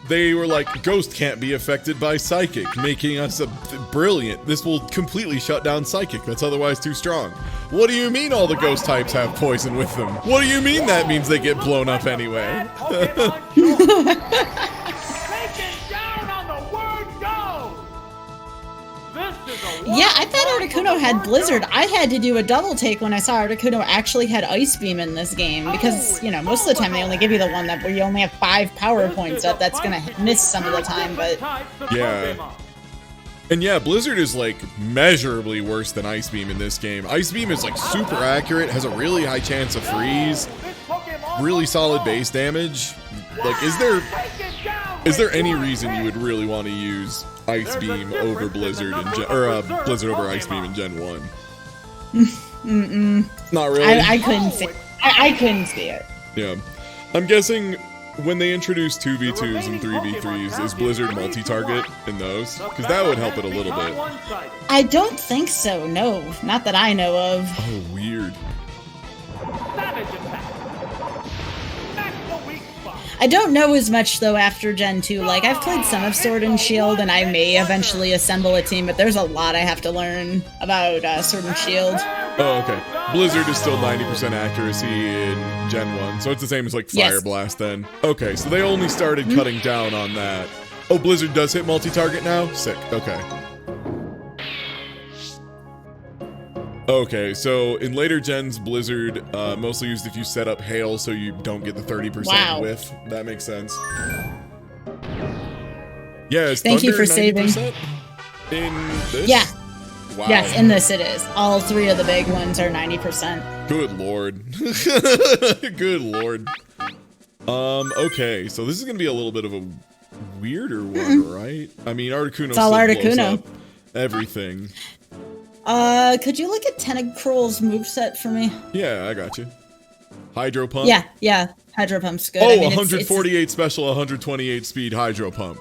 they were like, Ghost can't be affected by Psychic, making us brilliant. This will completely shut down Psychic that's otherwise too strong. What do you mean all the Ghost types have poison with them? What do you mean that means they get blown up anyway? Pokemon choice. Taken down on the word go. This is a Yeah, I thought Articuno had Blizzard. I had to do a double take when I saw Articuno actually had Ice Beam in this game because, you know, most of the time they only give you the one that where you only have 5 power points up. That's gonna miss some of the time, but Yeah. And yeah, Blizzard is like measurably worse than Ice Beam in this game. Ice Beam is like super accurate, has a really high chance of freeze, really solid base damage. Like, is there any reason you would really want to use Ice Beam over Blizzard in Blizzard over Ice Beam in Gen 1? Not really. I couldn't see. I couldn't see it. Yeah. I'm guessing when they introduce 2v2s and 3v3s, is Blizzard multi-target in those? Because that would help it a little bit. I don't think so. No, not that I know of. Oh, weird. Savage attack. Smack the weak spot. I don't know as much though after Gen 2. Like I've played some of Sword and Shield, and I may eventually assemble a team, but there's a lot I have to learn about Sword and Shield. Oh, okay. Blizzard is still 90% accuracy in Gen 1, so it's the same as like Fire Yes. Blast then. Okay, so they only started cutting down on that. Oh, Blizzard does hit multi-target now? Sick, okay. Okay, so in later gens, Blizzard mostly used if you set up Hail so you don't get the 30% Wow. whiff. That makes sense. Yeah, is Thank you Thunder for saving. 90% in this? Yeah. Wow. Yes, in this it is. All 3 of the big ones are 90%. Good lord. Good lord. Okay, so this is gonna be a little bit of a weirder one, right? I mean, Articuno It's all still blows Articuno. up everything. Could you look at Tentacruel's moveset for me? Yeah, I got you. Hydro Pump? Yeah. Hydro Pump's good. Oh, I mean, it's- 148 special, 128 speed Hydro Pump.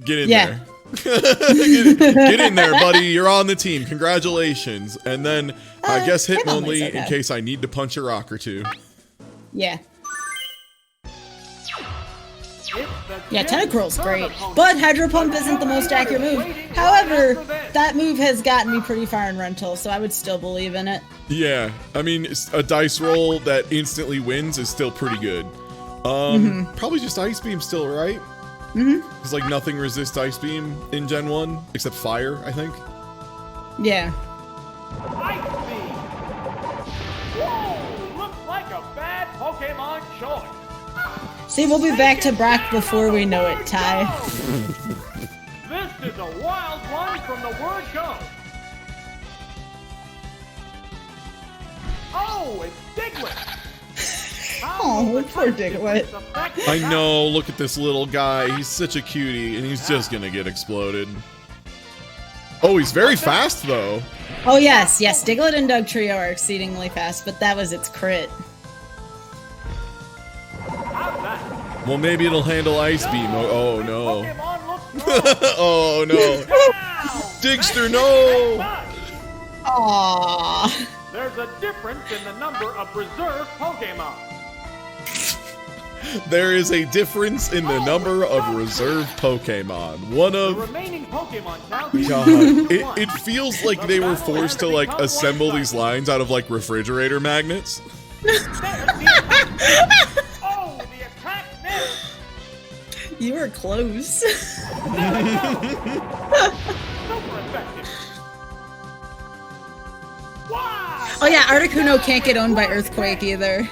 Get in Yeah. there. Get in there, buddy. You're on the team. Congratulations. And then I guess hit hit only's only okay. in case I need to punch a rock or two. Yeah. It's the Yeah, Gen Tentacruel's third great, opponent. but Hydro Pump isn't the most accurate move. However, that move has gotten me pretty far in Rental, so I would still believe in it. Yeah, I mean, a dice roll that instantly wins is still pretty good. Probably just Ice Beam still, right? Because like nothing resists Ice Beam in Gen 1 except fire, I think. Yeah. Ice Beam! Whoa! Looks like a bad Pokemon choice. See, we'll be back to Brock before we know it, Ty. This is a wild one from the word go. Oh, it's Diglett! Oh, poor Diglett. I know, look at this little guy. He's such a cutie, and he's just gonna get exploded. Oh, he's very fast, though. Oh, yes, yes. Diglett and Dugtrio are exceedingly fast, but that was its crit. Well, maybe it'll handle Ice Beam. Oh no. Pokemon looks strong. Oh no. Digster, no! Aww. There's a difference in the number of reserve Pokemon. There is a difference in the number of reserve Pokemon. One The of... remaining Pokemon count is God, 1. it feels like they were forced to like assemble these lines out of like refrigerator magnets. There's the attack. Oh, the attack missed. You were close. There we go. Super effective. Wow. Oh yeah, Articuno can't get owned by Earthquake either.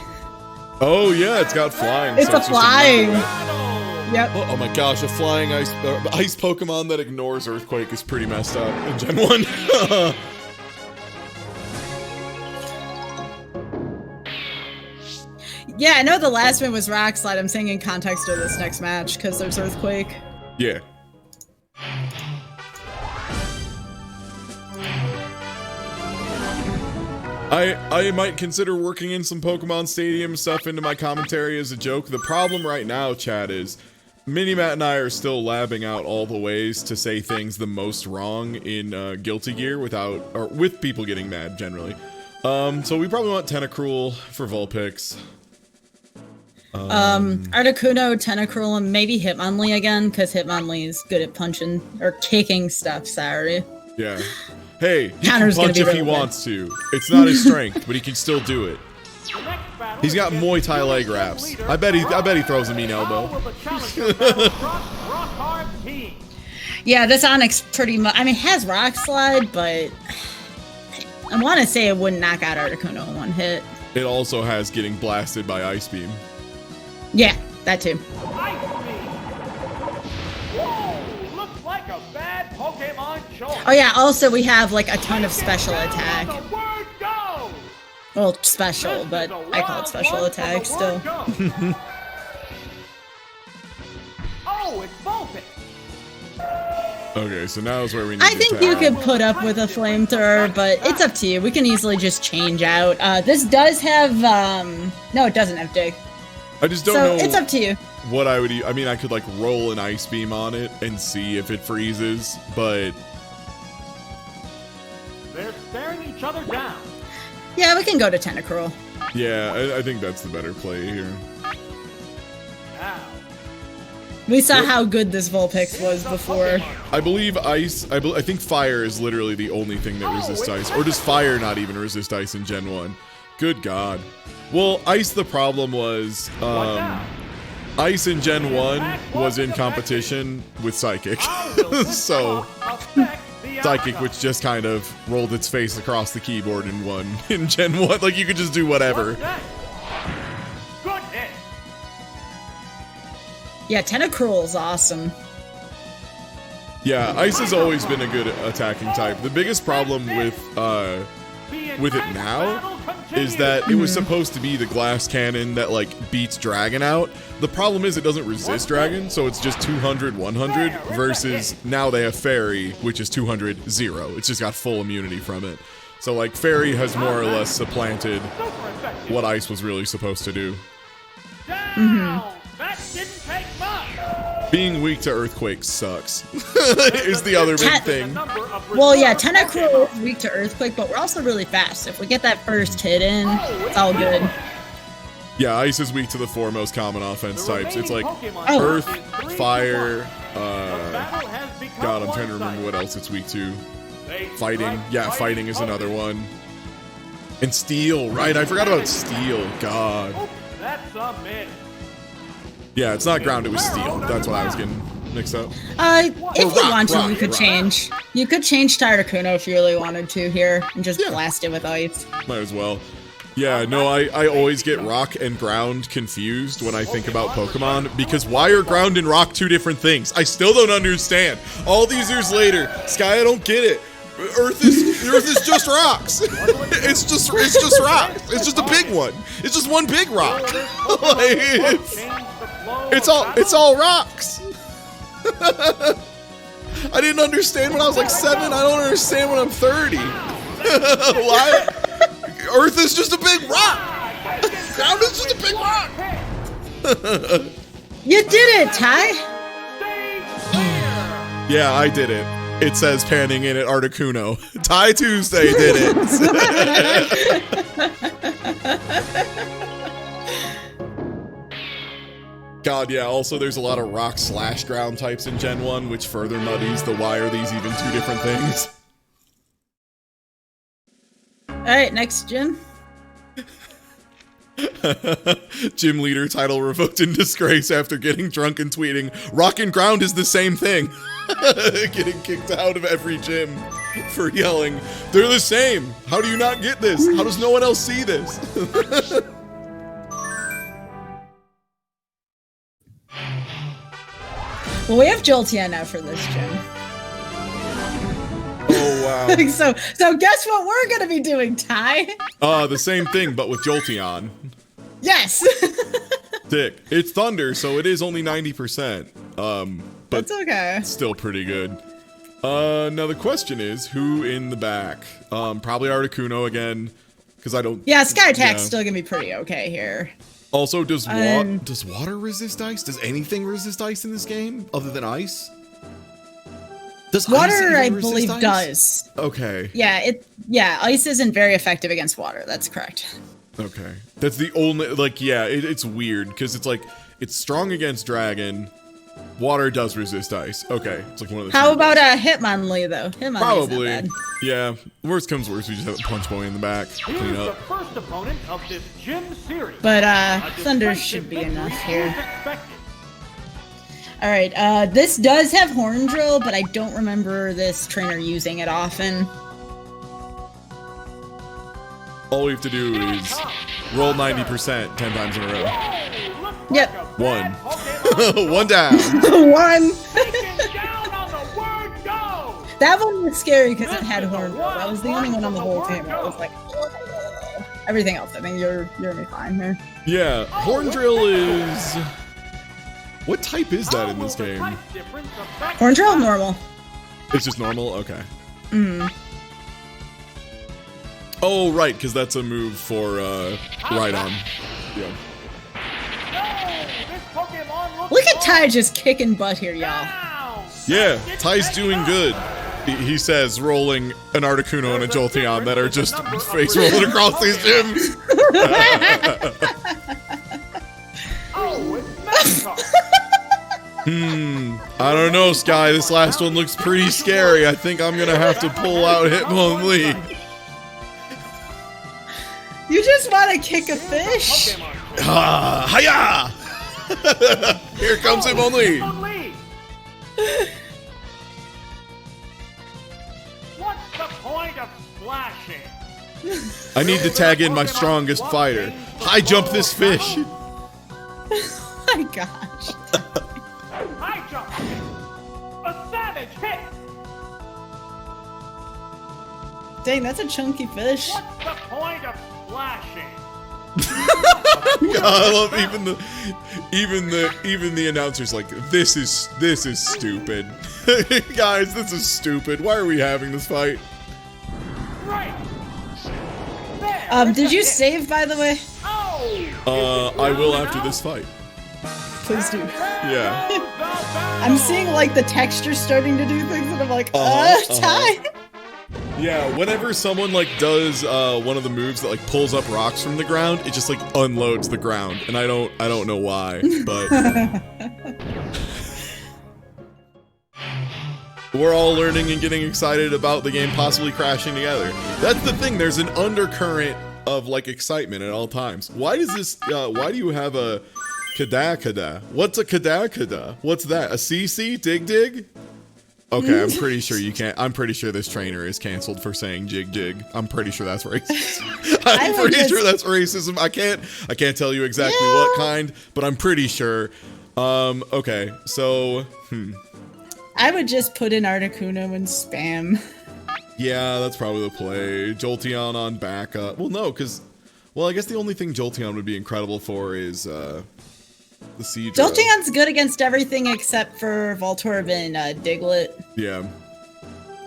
Oh yeah, it's got flying. It's so a just flying. Battle. Yep. Oh my gosh, a flying ice Pokemon that ignores Earthquake is pretty messed up in Gen 1. Yeah, I know the last one was Rock Slide. I'm saying in context of this next match because there's Earthquake. Yeah. I might consider working in some Pokemon Stadium stuff into my commentary as a joke. The problem right now, chat, is Minimat and I are still labbing out all the ways to say things the most wrong in Guilty Gear with people getting mad generally. So we probably want Tentacruel for Vulpix. Articuno, Tentacruel, and maybe Hitmonlee again, because Hitmonlee is good at punching or kicking stuff, sorry. Yeah. Hey, he Counter's can gonna punch be if he really good. wants to. It's not his strength, but he can still do it. The next battle He's got is Muay against Thai the leg gym wraps. leader, I bet he throws a mean How elbow. will the challenger battle Rock Hard Team? Yeah, this Onyx pretty much. I mean, it has Rock Slide, but I want to say it wouldn't knock out Articuno in one hit. It also has getting blasted by Ice Beam. Yeah, that too. Ice Beam. Whoa, looks like a bad Pokemon choice. Oh yeah, also we have like a ton of special attack. The word go. Well, special, but I call it special attack still. Oh, it's Vulpix. Okay, so now is where we need I to think tap. you could put up with a flamethrower, but it's up to you. We can easily just change out. This does have, no, it doesn't have dig. I just don't So know it's up to you. what I would I mean, I could like roll an Ice Beam on it and see if it freezes, but They're staring each other down. Yeah, we can go to Tentacruel. yeah, I think that's the better play here. Now, We saw how good this Vulpix was before. I believe Ice, I think Fire is literally the only thing that resists Ice. Or does Fire not even resist Ice in Gen 1? Good God. Well, Ice, the problem was, Ice in Gen 1 was in competition with Psychic. So, Psychic, which just kind of rolled its face across the keyboard and won in Gen 1. Like, you could just do whatever. good hit. Yeah, Tentacruel is awesome. Yeah, Ice has always been a good attacking type. The biggest problem with it now is that it was supposed to be the glass cannon that like beats Dragon out. The problem is it doesn't resist Dragon, so it's just 200 100 versus now they have Fairy, which is 200 0. It's just got full immunity from it. So like Fairy has more or less supplanted what Ice was really supposed to do. Down. That didn't take much. Being weak to Earthquake sucks. Is the other big thing. Well, yeah, Tentacruel is weak to Earthquake, but we're also really fast. If we get that first hit in, it's all good. Yeah, Ice is weak to the four most common offense types. It's like Oh. Earth, Fire, God, I'm trying to remember what else it's weak to. Fighting. Yeah, Fighting is another one. And Steel, right? I forgot about Steel. God. That's a miss. Yeah, it's not ground, it was Steel. That's what I was getting. mixed up? If you rock, want to, rock, you could rock. change. You could change to Articuno if you really wanted to here, and just Yeah. blast it with ice. Might as well. Yeah, no, I always get rock and ground confused when I think about Pokemon, because why are ground and rock two different things? I still don't understand. All these years later, Sky, I don't get it. Earth is just rocks. It's just rocks. It's just a big one. It's just one big rock. Like, it's all rocks. I didn't understand when I was like 7. I don't understand when I'm 30. Why? Earth is just a big rock. Ground is just a big rock. You did it, Ty. Yeah, I did it. It says panning in at Articuno. Ty Tuesday did it. God, yeah, also there's a lot of rock / ground types in Gen 1, which further muddies the why are these even two different things. Alright, next gym. Gym leader title revoked in disgrace after getting drunk and tweeting, "Rock and ground is the same thing." Getting kicked out of every gym for yelling, "They're the same. How do you not get this? How does no one else see this?" Well, we have Jolteon now for this gym. Oh, wow. So guess what we're gonna be doing, Ty? The same thing, but with Jolteon. Yes. Sick. It's Thunder, so it is only 90%. But That's okay. still pretty good. Now the question is, who in the back? Probably Articuno again, because I don't... Yeah, Sky Attack's yeah. still gonna be pretty okay here. Also, does water resist ice? Does anything resist ice in this game, other than ice? Does ice Water, even I resist believe, ice? does. Okay. Yeah, ice isn't very effective against water. That's correct. Okay. That's the only, like, yeah, it's weird, because it's like, it's strong against dragon, water does resist ice. Okay, it's like one of the How two. about Hitmonlee, though? Hitmonlee Probably. isn't bad. Yeah. Worst comes worst, we just have a punch boy in the back. Clean Here's the up. first opponent of this gym series. But, A Thunder decisive should be victory enough is here. expected. Alright, this does have Horn Drill, but I don't remember this trainer using it often. All we have to do is roll 90% 10 times in a row. Looks Yep. like a One. bad Pokemon. One down. One! Taken down on the word go. That one was scary because it had Horn Drill. That was the only one on the whole team. I was like, everything else, I think you're gonna be fine here. Yeah, Horn Drill is... What type is that in this How will the game? type difference affect Horn Drill, the normal. It's just normal? Okay. Mm. Oh, right, because that's a move for, Rhydon. Yeah. No, this Pokemon looks Look at Ty lost. just kicking butt here, y'all. Down. Yeah, It's Ty's taken doing up. good. He says, rolling an Articuno and a Jolteon that are just face rolling across these gyms. Oh, it's Magikarp. I don't know, Sky. This last one looks pretty scary. I think I'm gonna have to pull out Hitmonlee. You just want to kick a fish? Pokemon. Ah, hiya! Here comes Hitmonlee. Hitmonlee. What's the point of splashing? I need to tag in my strongest fighter. High jump this fish. Oh my gosh. High jump. A savage hit. Dang, that's a chunky fish. What's the point of splashing? I love even the announcers like this is stupid. Guys, this is stupid. Why are we having this fight? Right. There, Did it's a you hit. save, by the way? Oh. I will after this fight. Please do. Yeah. I'm seeing like the texture starting to do things, and I'm like, Ty. Yeah, whenever someone like does one of the moves that like pulls up rocks from the ground, it just like unloads the ground, and I don't know why, but we're all learning and getting excited about the game possibly crashing together. That's the thing. There's an undercurrent of like excitement at all times. Why does this? Why do you have a Kada. What's a kada? What's that? A CC? Dig? Okay, I'm pretty sure you can't. I'm pretty sure this trainer is canceled for saying jig. I'm pretty sure that's racist. I'm pretty sure that's racism. I can't tell you exactly what kind, but I'm pretty sure. Okay, so I would just put in Articuno and spam. Yeah, that's probably the play. Jolteon on backup. Well, no, because I guess the only thing Jolteon would be incredible for is the Seadra. Jolteon's good against everything except for Voltorb and Diglett. Yeah.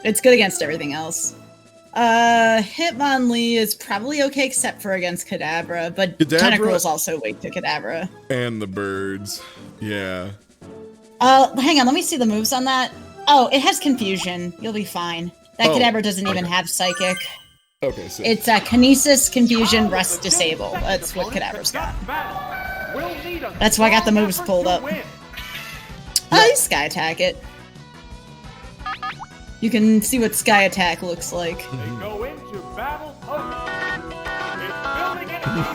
It's good against everything else. Hitmonlee is probably okay except for against Kadabra, but Tentacruel's also weak to Kadabra. And the birds. Yeah. Hang on, let me see the moves on that. Oh, it has Confusion. You'll be fine. That Kadabra doesn't even have Psychic. Okay, so it's Kinesis, Confusion, Rust, Disable. That's what Kadabra's got. That's why I got the moves pulled up. Oh, you Sky Attack it. You can see what Sky Attack looks like. They go into battle post.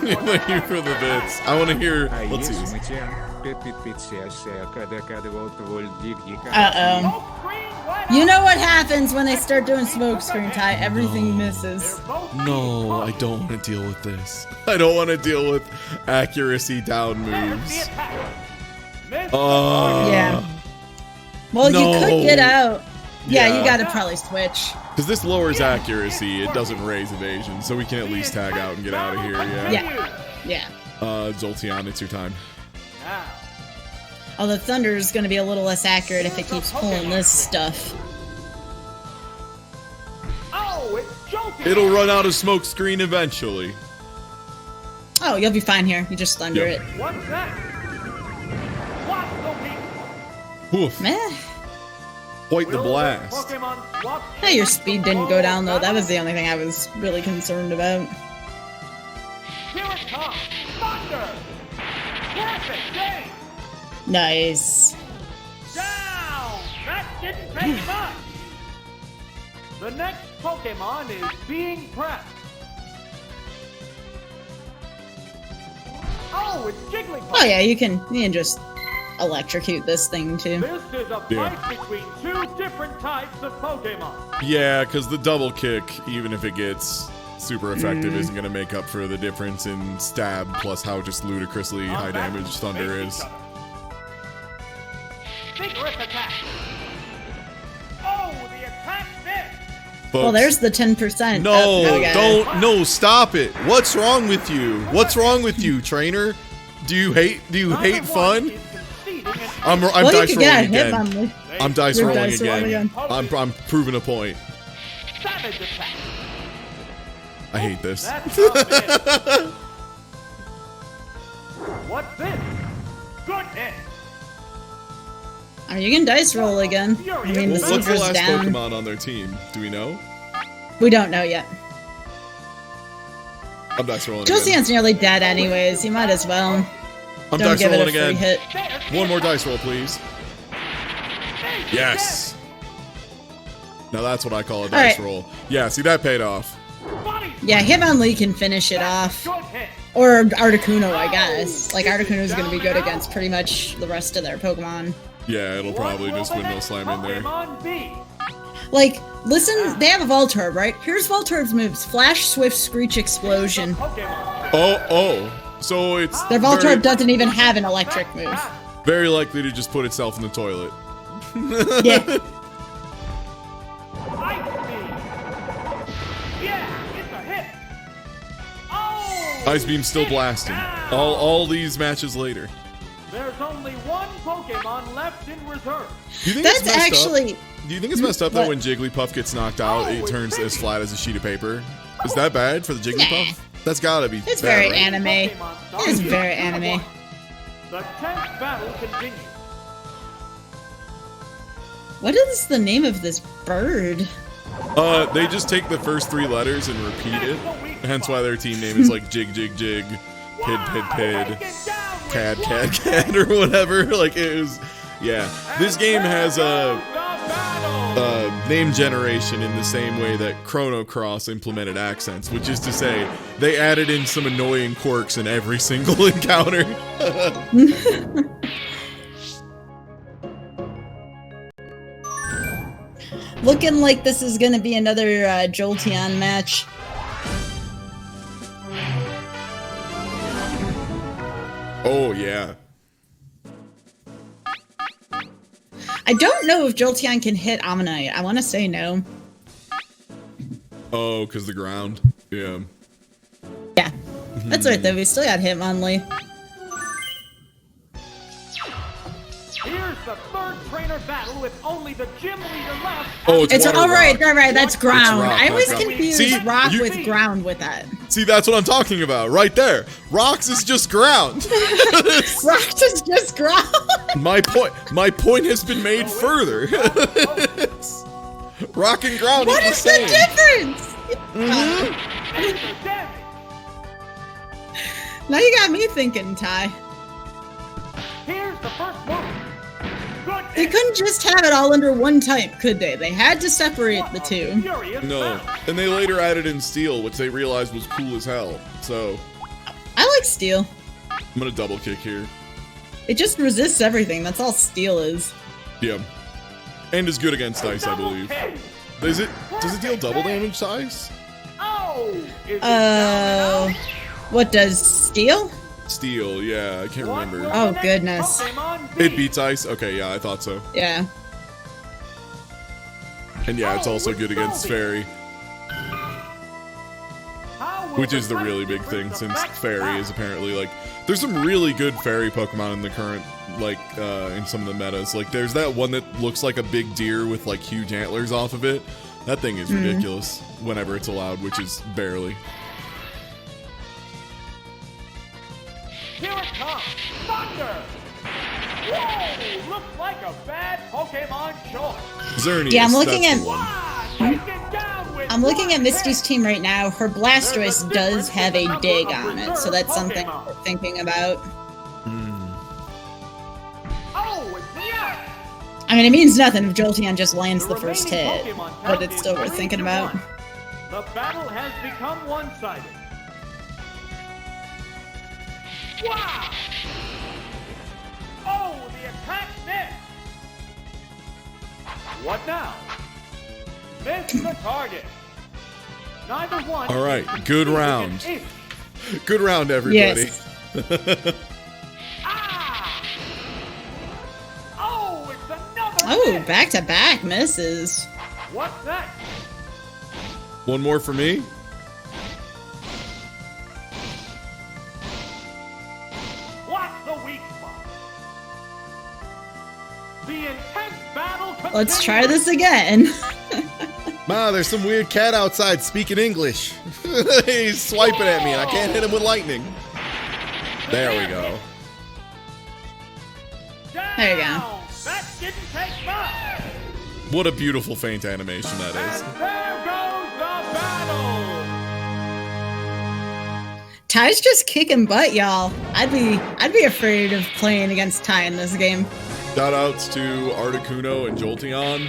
Thank you for the bits. I want to hear. Let's see. Uh-oh. You know what happens when they start doing smoke screen, Ty? Everything misses. No, I don't want to deal with this. I don't want to deal with accuracy down moves. Yeah. Well, you could get out. Yeah, you gotta probably switch. Because this lowers accuracy, it doesn't raise evasion, so we can at least tag out and get out of here, Yeah. Jolteon, it's your time. Although Thunder is going to be a little less accurate if it keeps pulling this stuff. It'll run out of smoke screen eventually. Oh, you'll be fine here. You just Thunder it. What's that? What's the Oof. Meh. Quite the blast. Hey, your speed didn't go down, though. That was the only thing I was really concerned about. Here it comes! Thunder! Perfect game! Nice. Down! That didn't take much! The next Pokemon is being pressed. Oh, it's Jigglypuff! Oh yeah, you can just electrocute this thing too. This is a fight between two different types of Pokemon. Yeah, because the double kick, even if it gets super effective, isn't going to make up for the difference in stab plus how just ludicrously high damage Thunder is. Vigorous attack. Oh, the attack missed. Well, there's the 10%. No, stop it. What's wrong with you? What's wrong with you, trainer? Do you hate fun? I'm dice rolling again. I'm dice rolling again. I'm proving a point. Savage attack. I hate this. What's this? Good hit. I mean, you can dice roll again. I mean, the What's the last down. Pokemon on their team? Do we know? We don't know yet. I'm dice rolling again. Jolteon's nearly dead anyways. You might as well. I'm Don't dice give it rolling a free again. hit. One more dice roll, please. Yes. Now that's what I call a dice roll. Yeah, see, that paid off. Yeah, Hitmonlee can finish it off. Or Articuno, I guess. Like, Articuno's gonna be good against pretty much the rest of their Pokemon. Yeah, it'll probably just windmill slam in there. Like, listen, they have a Voltorb, right? Here's Voltorb's moves. Flash, Swift, Screech, Explosion. Oh. So it's... Their Voltorb doesn't even have an electric move. Very likely to just put itself in the toilet. Yeah. Ice Beam still blasting. All these matches later. There's only one Pokemon left in reserve. Do you think That's it's messed actually... up? Do you think it's messed up that when Jigglypuff gets knocked out, it turns as flat as a sheet of paper? Is that bad for the Jigglypuff? Nah. That's gotta be It's bad, very right? anime. It is very anime. The 10th battle continues. What is the name of this bird? They just take the first 3 letters and repeat it. Hence why their team name is like Jig, Jig, Jig, Pid, Pid, Pid, Cad, Cad, Cad, or whatever. Like, it was... Yeah. This game has a... name generation in the same way that Chrono Cross implemented accents, which is to say, they added in some annoying quirks in every single encounter. Looking like this is gonna be another Jolteon match. Oh, yeah. I don't know if Jolteon can hit Ammonite. I want to say no. Oh, because the ground. Yeah. Yeah. That's right, though. We still got Hitmonlee. Here's the third trainer battle with only the gym leader left. Oh, It's water all right, rock. right. That's ground. rock, I always not ground. confuse See, rock you- with ground with that. See, that's what I'm talking about, right there. Rocks is just ground. Rock is just ground. My point has been made further. Rock and ground What is is the the same. difference? Extra damage. Now you got me thinking, Ty. Here's the first move. Good They hit. couldn't just have it all under one type, could they? They had to separate What the a two. furious No, battle. and they later added in steel, which they realized was cool as hell. So I like steel. I'm gonna double kick here. It just resists everything. That's all steel is. Yeah, and is good against ice, I believe. Double kick. Does it deal double damage to ice? Oh! Is it down and out? What does steel? Steel, yeah, I can't What remember. will Oh, the next goodness. Pokemon be? It beats ice. Okay, yeah, I thought so. Yeah. And yeah, it's Oh, also with good against Sylvie. fairy, How will which the is the next really big thing difference since affect fairy that? is apparently like there's some really good fairy Pokemon in the current in some of the metas. Like there's that one that looks like a big deer with like huge antlers off of it. That thing is ridiculous whenever it's allowed, which is barely. Here it comes! Thunder! Whoa! Looks like a bad Pokemon choice. Xerneas, Yeah, I'm looking that's at- the one. Wow! Taken down with I'm looking at one Misty's hit. team right now. Her Blastoise does have a dig on it, so that's something Pokemon. we're thinking about. Oh, it's the out! I mean, it means nothing if Jolteon just lands the The first remaining hit, Pokemon but count it's is still worth 3 thinking to about. 1. The battle has become one-sided. Wow! Oh, the attack missed! What now? Missed the target. Neither one. All right, can good succeed round. against it. Good round, everybody. Yes. Ah! Oh, it's another Oh, miss. back to back misses. What's next? One more for me. What's the weak spot? The intense battle continues. Let's try this again. Ma, there's some weird cat outside speaking English. He's swiping at me and I can't hit him with lightning. There we go. There you go. Down. That didn't take much. What a beautiful faint animation that is. And there goes the battle. Ty's just kicking butt, y'all. I'd be afraid of playing against Ty in this game. Shout outs to Articuno and Jolteon.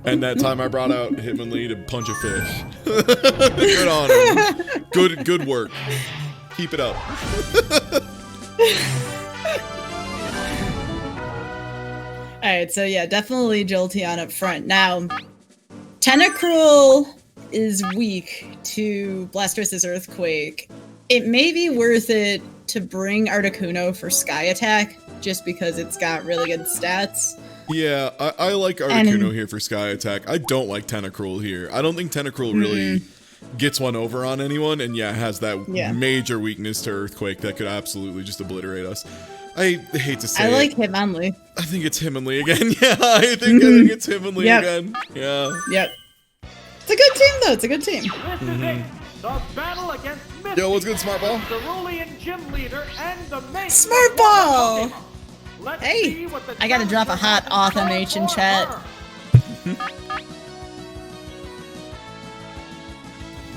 And that time I brought out Hitmonlee to punch a fish. Good on him. Good work. Keep it up. Alright, so yeah, definitely Jolteon up front. Now, Tentacruel is weak to Blastoise's Earthquake. It may be worth it to bring Articuno for Sky Attack, just because it's got really good stats. Yeah, I like Articuno here for Sky Attack. I don't like Tentacruel here. I don't think Tentacruel really gets one over on anyone, and yeah, has that major weakness to Earthquake that could absolutely just obliterate us. I hate to say I like it. Hitmonlee. I think it's Hitmonlee again. Yeah, I think it's Hitmonlee Yep. again. Yeah. Yep. It's a good team, though. It's a good team. This is it. The battle against Misty. Yo, what's good, Smart Ball? The Cerulean gym leader and the main Smart Ball! Pokemon. Let's Hey, see what the I gotta drop a hot auth MH in chat. Here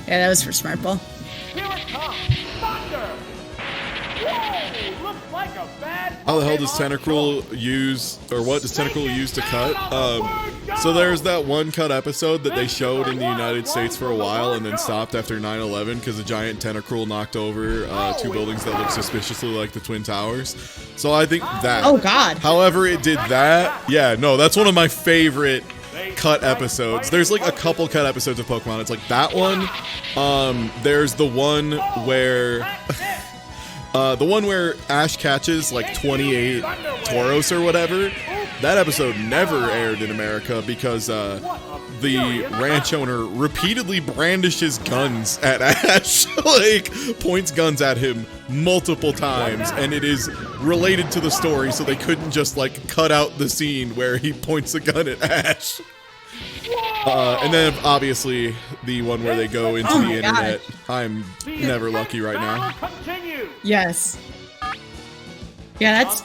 Yeah, that was for Smart Ball. it comes. Thunder. Whoa, looks like a bad How the hell does Pokemon Tentacruel use, or what does Tentacruel use to cut? So there's that one cut episode that they showed in the United States for a while and then stopped after 9/11 because a giant Tentacruel knocked over 2 buildings that look suspiciously like the Twin Towers. So I think that. Oh God. However, it did that. Yeah, no, that's one of my favorite cut episodes. There's like a couple cut episodes of Pokemon. It's like that one. There's the one where Ash catches like 28 Tauros or whatever. That episode never aired in America because the ranch owner repeatedly brandishes guns at Ash, like points guns at him multiple times, and it is related to the story, so they couldn't just like cut out the scene where he points a gun at Ash. And then obviously the one where they go into the internet. I'm never lucky right now. Yes. Yeah, that's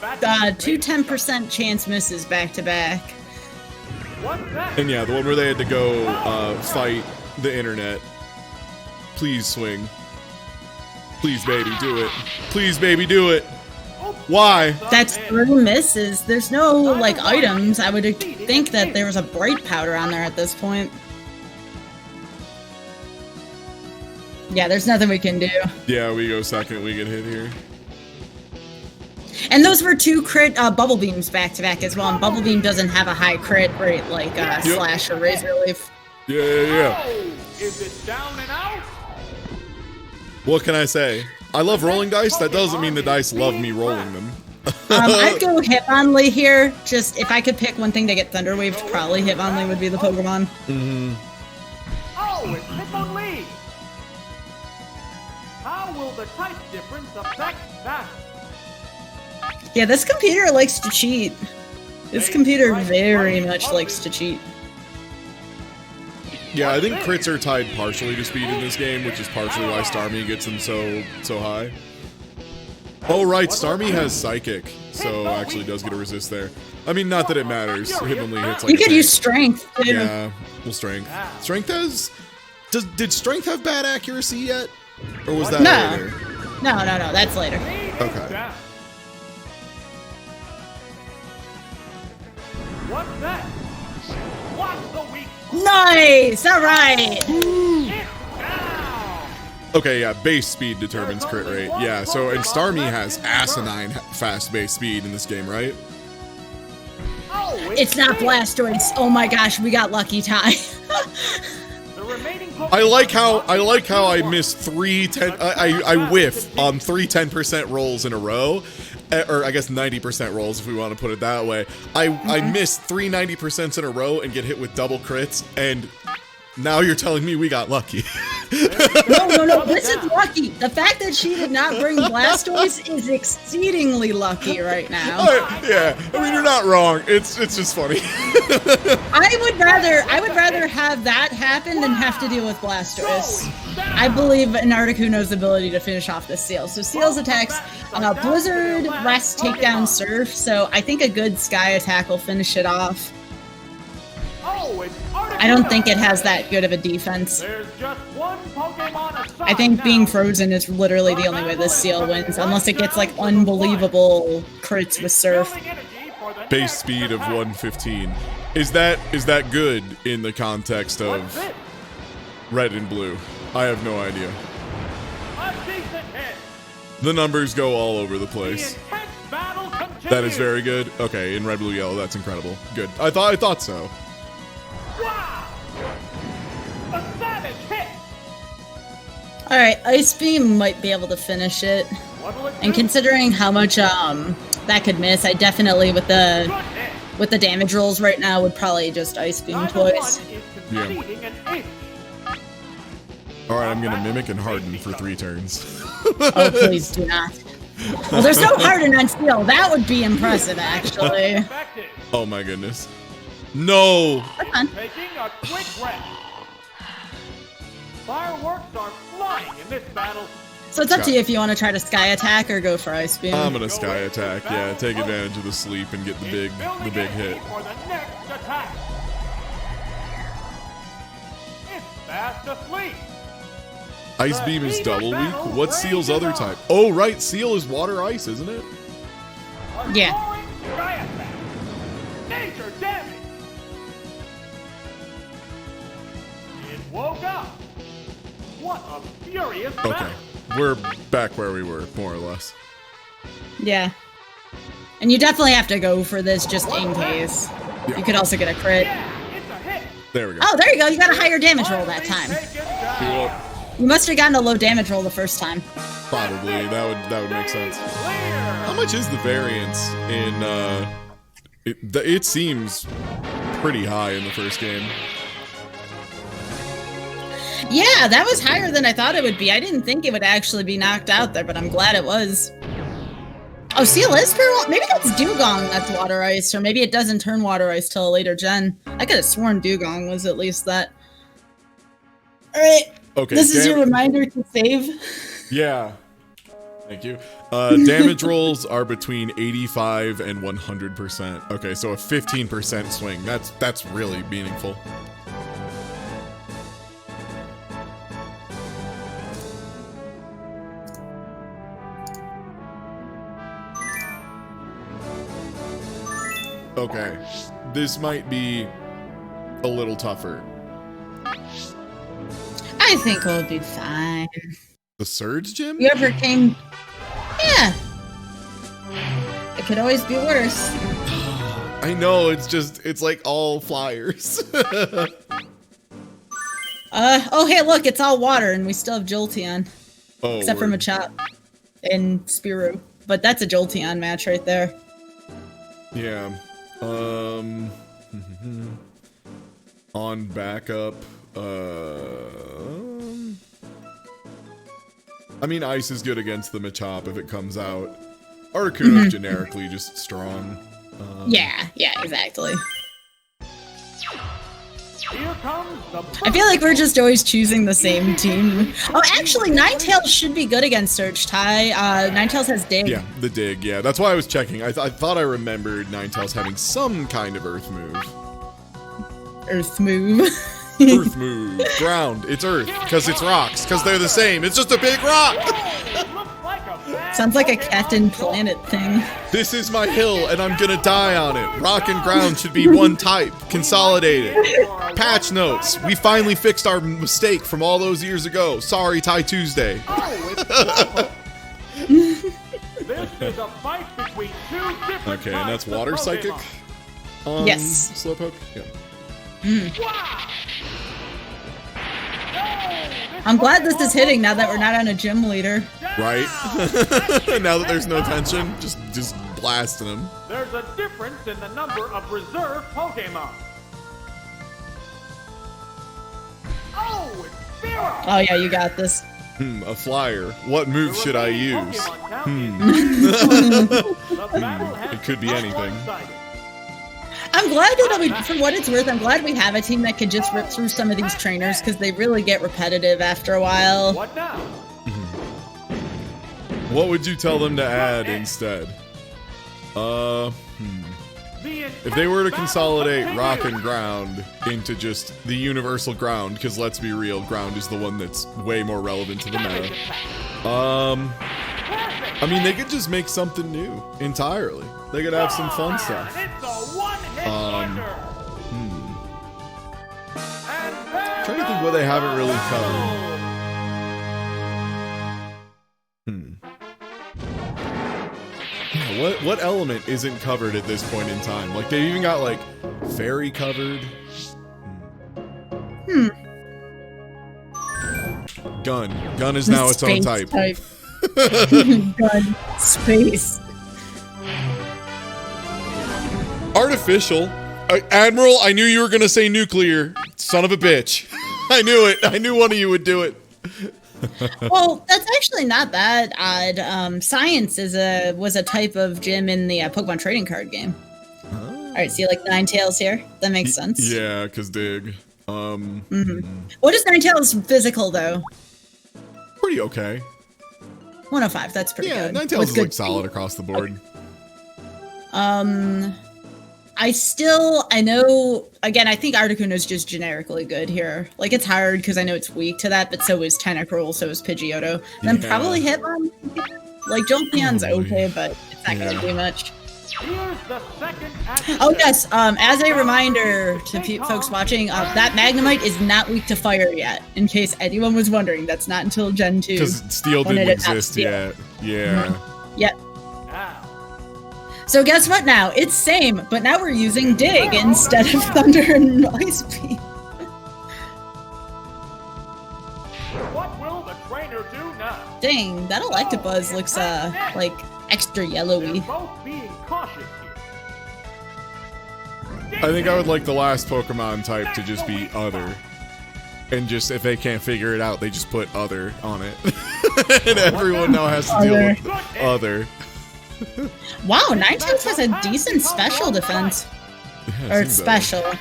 2 10% chance misses back to back. And yeah, the one where they had to go fight the internet. Please swing. Please, baby, do it. Please, baby, do it. Why? That's 3 misses. There's no, like, items. I would think that there was a bright powder on there at this point. Yeah, there's nothing we can do. Yeah, we go second, we get hit here. And those were 2 crit bubble beams back to back as well. And bubble beam doesn't have a high crit rate like Slash or Razor Leaf. Yeah. Is it down and out? What can I say? I love rolling dice. That doesn't mean the dice love me rolling them. I'd go Hitmonlee here. Just if I could pick one thing to get Thunder Waved, probably Hitmonlee would be the Pokemon. Oh, it's Hitmonlee. How will the type difference affect that? Yeah, this computer likes to cheat. This computer very much likes to cheat. Yeah, I think crits are tied partially to speed in this game, which is partially why Starmie gets them so high. Oh right, Starmie has Psychic, so actually does get a resist there. I mean, not that it matters. Hitmonlee hits like you could use Strength too. Yeah, well, Strength. Strength has. Did Strength have bad accuracy yet, or was that later? No. That's later. Okay. What's that? What's the weak? Nice! Alright! Okay, yeah, base speed determines crit rate. Yeah, so, and Starmie has asinine fast base speed in this game, right? It's not Blastoise. Oh my gosh, we got lucky, Ty. I like how I missed 3 10. I whiff on 3 10% rolls in a row, or I guess 90% rolls if we want to put it that way. I missed 3 90% in a row and get hit with double crits, and now you're telling me we got lucky. No. This is lucky. The fact that she did not bring Blastoise is exceedingly lucky right now. Yeah, I mean you're not wrong. It's just funny. I would rather have that happen than have to deal with Blastoise. I believe in Articuno's ability to finish off this Seal. So Seal's attacks Blizzard, Rest, Takedown, Surf. So I think a good Sky attack will finish it off. I don't think it has that good of a defense. I think being frozen is literally the only way this Seal wins, unless it gets like unbelievable crits with Surf. Base speed of 115. Is that good in the context of red and blue? I have no idea. The numbers go all over the place. That is very good. Okay, in red, blue, yellow, that's incredible. Good. I thought so. Wow! A savage hit! Alright, Ice Beam might be able to finish it. And considering how much that could miss, I definitely with the damage rolls right now would probably just Ice Beam twice. Yeah. Alright, I'm gonna Mimic and Harden for 3 turns. Oh, please do not. Well, there's no Harden on Steel. That would be impressive, actually. Oh my goodness. No! Taking a quick rest. Fireworks are flying in this battle. So it's up to you if you want to try to Sky Attack or go for Ice Beam. I'm gonna Sky Attack, yeah. Take advantage of the sleep and get the big hit. For the next attack. It's fast asleep. Ice Beam is double weak? What's Seal's other type? Oh, right. Seal is water ice, isn't it? Yeah. Nature damage. It woke up. What a furious Okay. battle. We're back where we were, more or less. Yeah. And you definitely have to go for this just in case. Yeah. You could also get a crit. Yeah, it's a hit. There we go. Oh, there you go. You got a higher damage roll that time. Taken down. Cool. You must have gotten a low damage roll the first time. Probably. That would make sense. Clear. How much is the variance in, it seems pretty high in the first game. Yeah, that was higher than I thought it would be. I didn't think it would actually be knocked out there, but I'm glad it was. Oh, Seal is pure water? Maybe that's Dugong that's water ice, or maybe it doesn't turn water ice till a later gen. I could have sworn Dugong was at least that. Alright. Okay. This is your reminder to save. Yeah. Thank you. Damage rolls are between 85 and 100%. Okay, so a 15% swing. That's really meaningful. Okay, this might be a little tougher. I think we'll be fine. The Surge Gym? You ever came... Yeah. It could always be worse. I know, it's like all flyers. Oh hey, look, it's all water, and we still have Jolteon. Oh, Except for word. Machop and Spearow. But that's a Jolteon match right there. Yeah. On backup, I mean, Ice is good against the Machop if it comes out. Articuno's generically just strong. Yeah, exactly. Here comes the I feel like we're just always choosing the same team. Oh, actually, Ninetales should be good against Surge Ty. Ninetales has Dig. Yeah, the dig, yeah. That's why I was checking. I thought I remembered Ninetales having some kind of Earth move. Earth move. Earth move. Ground. It's Earth. Because it's rocks. Because they're the same. It's just a big rock! looks like a bad Sounds like a Pokemon Captain duel. Planet thing. This is my hill, and I'm gonna die on it. Rock and ground should be one type. Consolidated. Patch notes. We finally fixed our mistake from all those years ago. Sorry, Ty Tuesday. Oh, it's Slowpoke. This is a fight between two different Okay, and that's types of Water Psychic? Pokemon. Yes. Slowpoke? Yeah. Wow. I'm glad this is hitting now that we're not on a gym leader. Right? Now that there's no tension, just blasting them. There's a difference in the number of reserve Pokemon. Oh, it's Spearow. Oh yeah, you got this. A flyer. What move should I use? It could be anything. I'm glad that for what it's worth, I'm glad we have a team that could just rip through some of these trainers because they really get repetitive after a while. What now? What would you tell them to add instead? If they were to consolidate rock and ground into just the universal ground, because let's be real, ground is the one that's way more relevant to the meta. I mean, they could just make something new entirely. They could have some fun stuff. It's a one-hit wonder. And Trying to think what they haven't really covered. Yeah, what element isn't covered at this point in time? Like, they even got, like, fairy covered. Gun. Gun is now its own Space type. Gun. Space. Artificial. Admiral, I knew you were gonna say nuclear. Son of a bitch. I knew it. I knew one of you would do it. Well, that's actually not that odd. Science was a type of gym in the Pokemon trading card game. All right, see, like Ninetales here. That makes sense. Yeah, cause dig. What is Ninetales physical though? Pretty okay. 105. That's pretty Yeah, good. Ninetales With is good like solid across the board. I I know, again, I think Articuno is just generically good here. Like, it's hard because I know it's weak to that, but so is Tentacruel, so is Pidgeotto. And then probably Hitmon. Like, Jolteon's okay, but it's not going to do much. Here's the second action. Oh, yes, as a reminder to folks watching, that Magnemite is not weak to fire yet, in case anyone was wondering. That's not until Gen 2. Because Steel when didn't it attacks exist Steel. yet. Yeah. Yep. Now, So guess what now? It's same, but now we're using Dig instead of Thunder and Ice Beam. what will the trainer do now? Dang, that Electabuzz looks, like, extra They're yellowy. both being cautious here. I think I would like the last Pokemon type to just be Other. And just, if they can't figure it out, they just put Other on it. And everyone now has to deal with Other. Wow, Ninetales has a decent special defense. Yeah, Or it it's seems that special.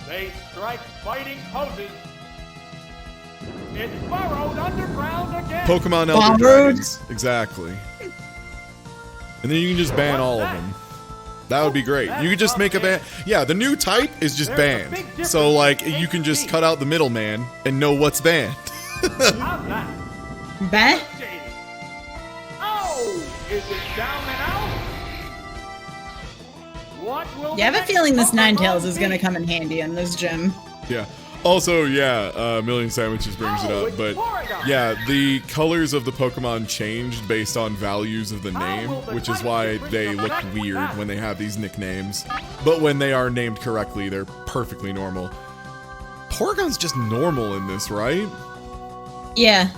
They strike fighting poses. It's burrowed underground again. way. Pokemon Elder Bombard. Dragons. Exactly. And then you can just ban all of them. That would be great. You could just make a ban. Yeah, the new type is just banned. So, like, you can just cut out the middleman and know what's banned. How's that? Bah? Oh, is it down and out? What will Yeah, I have a the feeling this next Ninetales Pokemon is gonna be? come in handy in this gym. Yeah. Also, yeah, Million Sandwiches brings it up, but yeah, the colors of the Pokemon changed based on values of the name, which is why they look weird when they have these nicknames. But when they are named correctly, they're perfectly normal. Porygon's just normal in this, right? Yeah.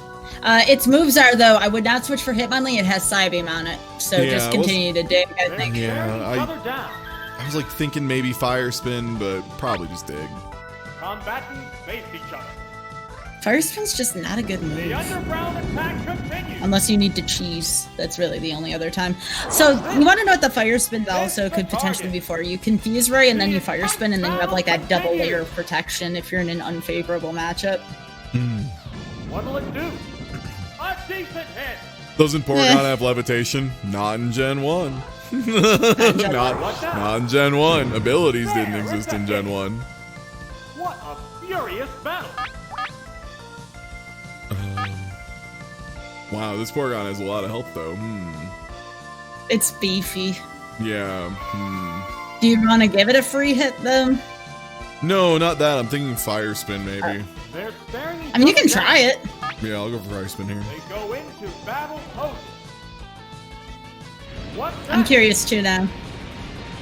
Its moves are, though, I would not switch for Hitmonlee. It has Psybeam on it. So Yeah, just I was- continue to dig, I think. Yeah, Each other down. I was like thinking maybe Fire Spin, but probably just Dig. Combatants face each other. Fire Spin's just not a good The move. underground attack continues. Unless you need to cheese. That's really the only other time. So, you want to know what the Fire Spin also could potentially be for? You confuse Ray, and then you Fire Spin, and then you have like that double layer of protection if you're in an unfavorable matchup. What'll it do? A decent hit. Doesn't Porygon Eh. have levitation? Not in Gen 1. not in Gen 1. Abilities didn't exist in Gen 1. What a furious battle. Wow, this Porygon has a lot of health though. It's beefy. Yeah. Do you want to give it a free hit, though? No, not that. I'm thinking Fire Spin maybe. They're staring each I mean, you other can down. try it. Yeah, I'll go for Fire Spin here. They go into battle poses. What's I'm that? curious too now.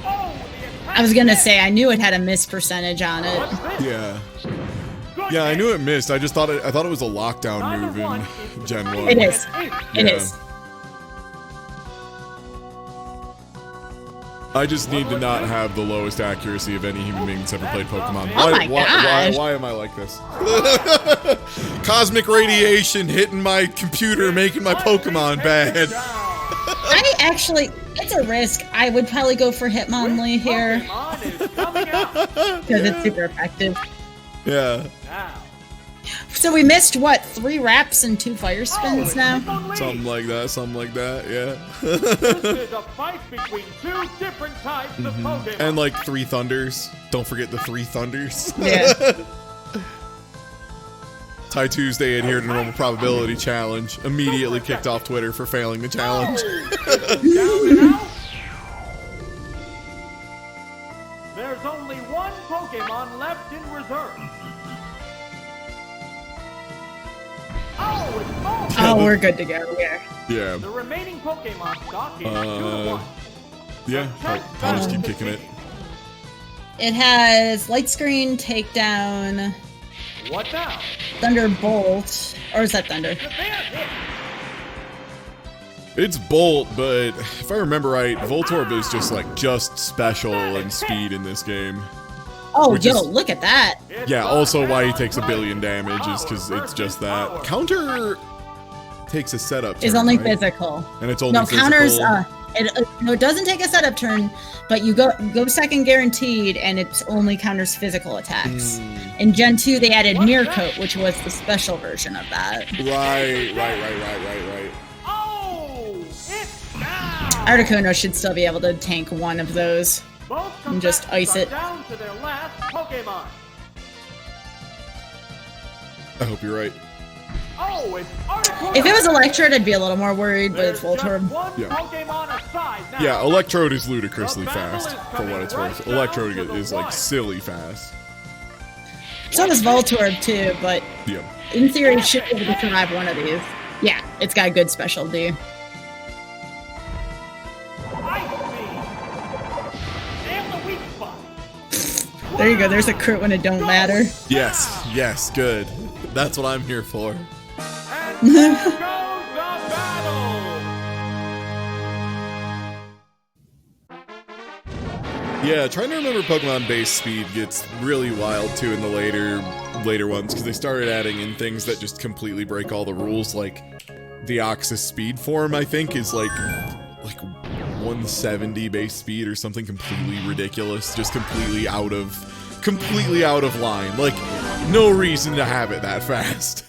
Oh, the attack I was gonna hit. say, I knew it had a miss percentage on it. What's this? Yeah. Good Yeah, I hit. knew it missed. I just thought I thought it was a lockdown Neither move one in is Gen 1. It is. It Yeah. is. I just need to not have the lowest accuracy of any human being that's ever played Pokemon. Oh my gosh. Why am I like this? Cosmic radiation hitting my computer, making my Pokemon bad. I actually, it's a risk. I would probably go for Hitmonlee here Pokemon is coming out. because it's super effective. Yeah. Now. So we missed what, 3 wraps and 2 fire spins now? Something like that, yeah. This is a fight between 2 different types of Pokemon. And like 3 Thunders. Don't forget the 3 Thunders. Yeah. Ty Tuesday adhered to normal probability challenge. Immediately kicked off Twitter for failing the challenge. Down and out. There's only one Pokemon left in reserve. Oh, it's full. Oh, we're good to go here. Yeah. The remaining Pokemon stock is 2-1. Yeah. I'll just keep kicking it. It has Light Screen, Takedown, What now? Thunderbolt, or is that Thunder? The bear hit. It's Bolt, but if I remember right, Voltorb is just special and speed in this game. Oh, Which yo, is- look at that. It's Yeah, a also why he battle takes a of billion damage is because it's just that. Counter takes a setup turn, Is only right? physical. And it's only No, physical. counters, no, it doesn't take a setup turn, but you go second guaranteed, and it's only counters physical attacks. In Gen 2, they added Mirror Coat, which was the special version of that. Right. Oh, it's down. Articuno should still be able to tank one of those. Both And just ice contestants it. are down to their last Pokemon. I hope you're right. Oh, it's Articuno. If it was Electrode, I'd be a little more worried, but it's There's just Voltorb. one Yeah. Pokemon aside now. Yeah, Electrode is ludicrously The battle fast, is for coming what it's right worth. down Electrode to the is like wire. silly fast. So does Voltorb too, but Yeah. in theory, it should be able to survive one of these. Yeah, it's got good specialty. Ice Beam. And the weak spot. There you go. There's a crit when it don't matter. Yes, yes, good. That's what I'm here for. And there goes the battle. Yeah, trying to remember Pokemon base speed gets really wild too in the later ones because they started adding in things that just completely break all the rules. Like the Oxus speed form, I think, is like 170 base speed or something completely ridiculous, just completely out of line. Like no reason to have it that fast.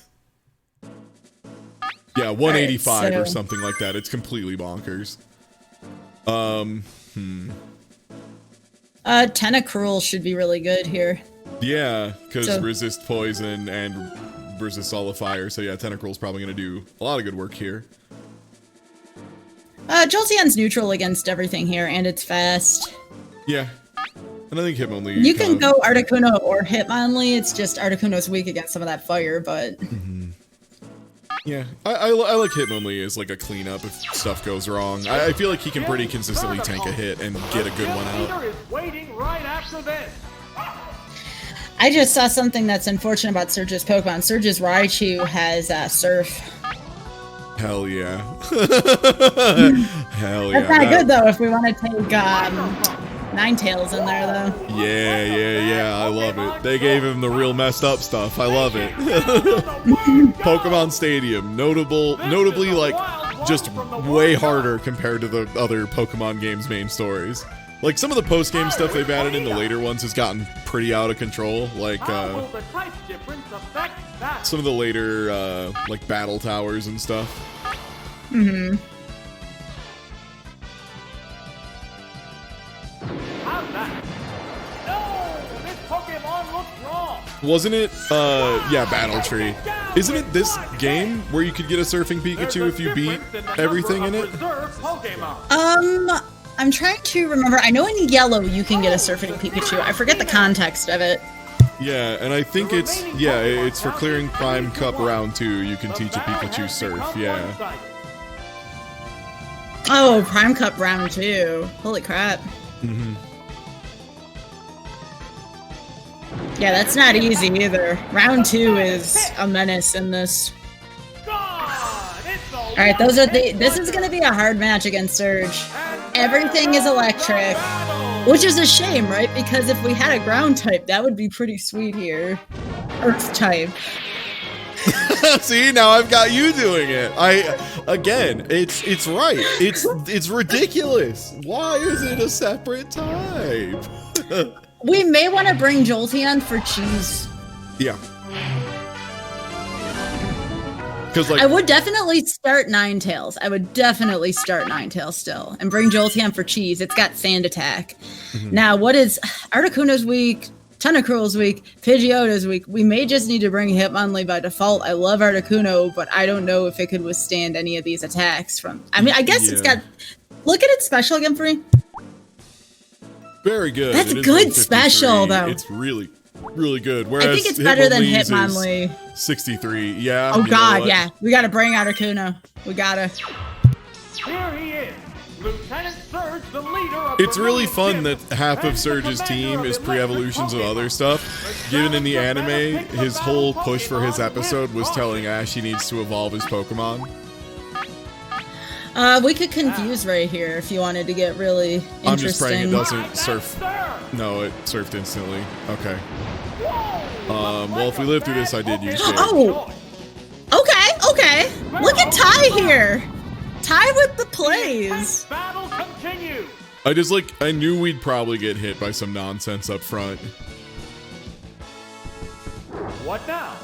Yeah, 185 or so- something like that. It's completely bonkers. Tentacruel should be really good here. Yeah, because So- resist poison and resist all the fire. So yeah, Tentacruel's probably going to do a lot of good work here. Jolteon's neutral against everything here, and it's fast. Yeah. And I think Hitmonlee... You can go Articuno or Hitmonlee. It's just Articuno's weak against some of that fire, but... Yeah, I like Hitmonlee as like a cleanup if stuff goes wrong. I feel like he can pretty consistently tank a hit and get a good one out. Leader is waiting right after this. I just saw something that's unfortunate about Surge's Pokemon. Surge's Raichu has Surf. Hell yeah. Hell yeah. That's not good, though, if we want to take Ninetales in there, though. Yeah, I love it. They gave him the real messed up stuff. I love it. Pokemon Stadium, notably like just way harder compared to the other Pokemon games' main stories. Like some of the post-game stuff they've added in the later ones has gotten pretty out of control. Like How will the type difference affect that? some of the later like battle towers and stuff. How's that? No, this Pokemon looks wrong. Wasn't it yeah, Battle Tree. Isn't it this game where you could get a surfing Pikachu if you beat everything in it? I'm trying to remember. I know in Yellow you can get a Surfing Pikachu. I forget the context of it. Yeah, and I think it's for clearing Prime Cup round 2, you can teach a Pikachu surf, yeah. Oh, Prime Cup round 2. Holy crap. Yeah, that's not easy either. Round 2 is a menace in this. Alright, this is gonna be a hard match against Surge. Everything is electric. Which is a shame, right? Because if we had a ground type, that would be pretty sweet here. Earth type. See, now I've got you doing it. It's right. It's ridiculous. Why is it a separate type? We may want to bring Jolteon for cheese. Yeah. Because like I would definitely start Ninetales. I would definitely start Ninetales still. And bring Jolteon for cheese. It's got Sand Attack. Now, what is... Articuno's weak. Tentacruel's weak. Pidgeotto's weak. We may just need to bring Hitmonlee by default. I love Articuno, but I don't know if it could withstand any of these attacks from... I mean, I guess it's got... Look at its special again for me. very good. That's It is good 153. special, though. It's really good. Whereas I think it's better than Hitmonlee's is Hitmonlee. 63. Yeah. Oh you know god, what? yeah. We gotta bring Articuno. We gotta. Here he is, Lieutenant Surge, the leader of It's really Brilliant fun that Gym, half and of the Surge's commander team of is electric pre-evolutions of Pokemon. other stuff. Given in the anime, his whole push for his episode was telling Ash he needs to evolve his Pokemon. We could confuse right here if you wanted to get really interesting. I'm just praying it doesn't surf. No, it surfed instantly. Okay. Well, if we live through this, I did use it. Oh! Okay. Look at Ty here. Ty with the plays. Battle continues. I knew we'd probably get hit by some nonsense up front. What now?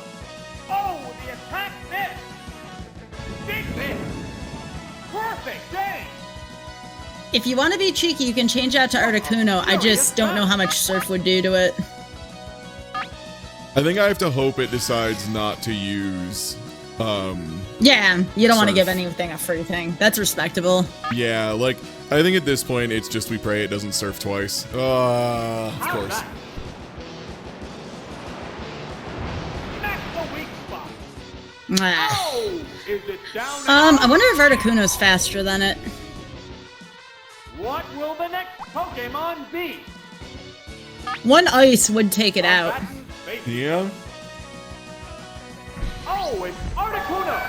Oh, the attack missed. Big miss. Perfect, dang. If you want to be cheeky, you can change out to Articuno. I just don't know how much Surf would do to it. I think I have to hope it decides not to use, Yeah, you don't want to Surf. give anything a free thing. That's respectable. yeah, like, I think at this point, it's just we pray it doesn't surf twice. Of course. That's the weak spot. Ah. Oh, is it down? I wonder if Articuno's faster than it. What will the next Pokemon be? One ice would take it out. Yeah? Oh, it's Articuno.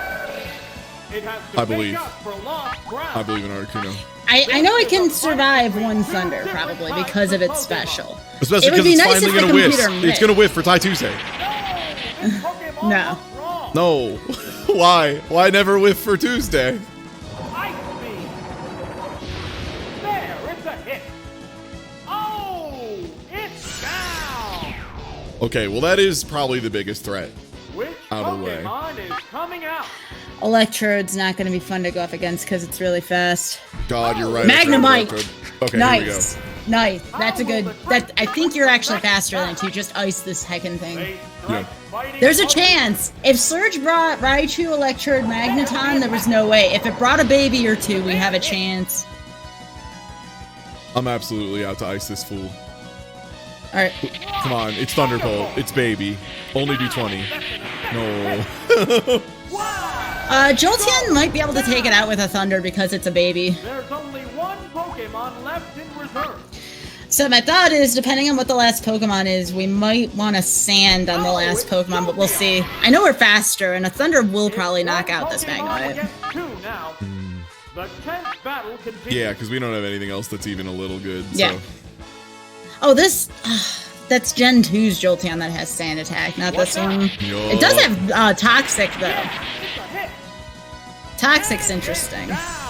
It has to I believe. make up for lost ground. I believe in Articuno. I know it can survive one Thunder, probably, because of its special. Especially It would because be it's nice finally if the gonna whiff. computer It's gonna whiff for Tai Tuesday. This Pokemon No. looks wrong. No. Why? Why never whiff for Tuesday? Ice Beam. There, it's a hit. Oh, it's down. Okay, well that is probably the biggest threat. Which Out of the way. Pokemon is coming out? Electrode's not going to be fun to go up against because it's really fast. God, you're right. Magnemite. Okay, Nice. Nice. That's a good... I think you're actually faster than it too. Just ice this heckin' thing. They strike fighting There's a Pokemon. chance. If Surge brought Raichu, Electrode, Magneton, there was no way. If it brought a baby or two, we have a chance. I'm absolutely out to ice this fool. Alright. Come on, it's Thunderbolt. It's baby. Only do 20. No. Jolteon might be able to take it out with a Thunder because it's a baby. There's only one Pokemon left in reserve. So my thought is, depending on what the last Pokemon is, we might want to Sand on the last Pokemon, but we'll see. I know we're faster, and a Thunder will probably knock out this Pokemon Magnemite. against two now. The 10th battle continues. Yeah, because we don't have anything else that's even a little good. Yeah. So. Oh, this... that's Gen 2's Jolteon that has Sand Attack, not this one. Yo. It does have Toxic, though. It's a hit. Toxic's interesting. Down.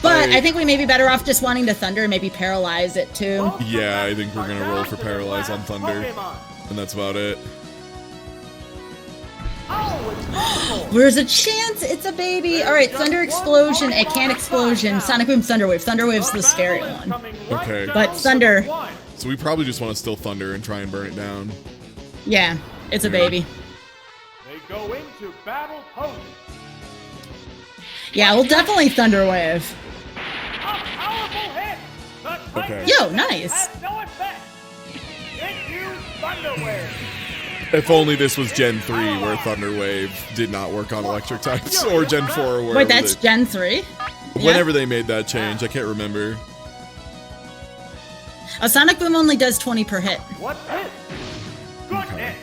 But I think we may be better off just wanting to Thunder and maybe paralyze it, too. Yeah, I think we're gonna roll for Down to the Paralyze on last Thunder. Pokemon. And that's about it. Oh, it's Thunderbolt. There's a chance it's a baby. Alright, Thunder Explosion. It can't Explosion. Sonic Boom, Thunder Wave. Thunder Wave's the scary battle is one. coming right Okay. down But to Thunder- the wire. So we probably just want to still Thunder and try and burn it down. Yeah, it's a baby. They go into battle poses. Yeah, we'll definitely Thunder Wave. A powerful hit. The Okay. Titan Yo, nice. has no effect. It used Thunder Wave. If only this was Gen 3 where Thunder Wave did not work on electric types, or Gen 4 or wherever. Wait, that's they, Gen 3? whenever they made that change, I can't remember. A Sonic Boom only does 20 per hit. What hit? Good hit.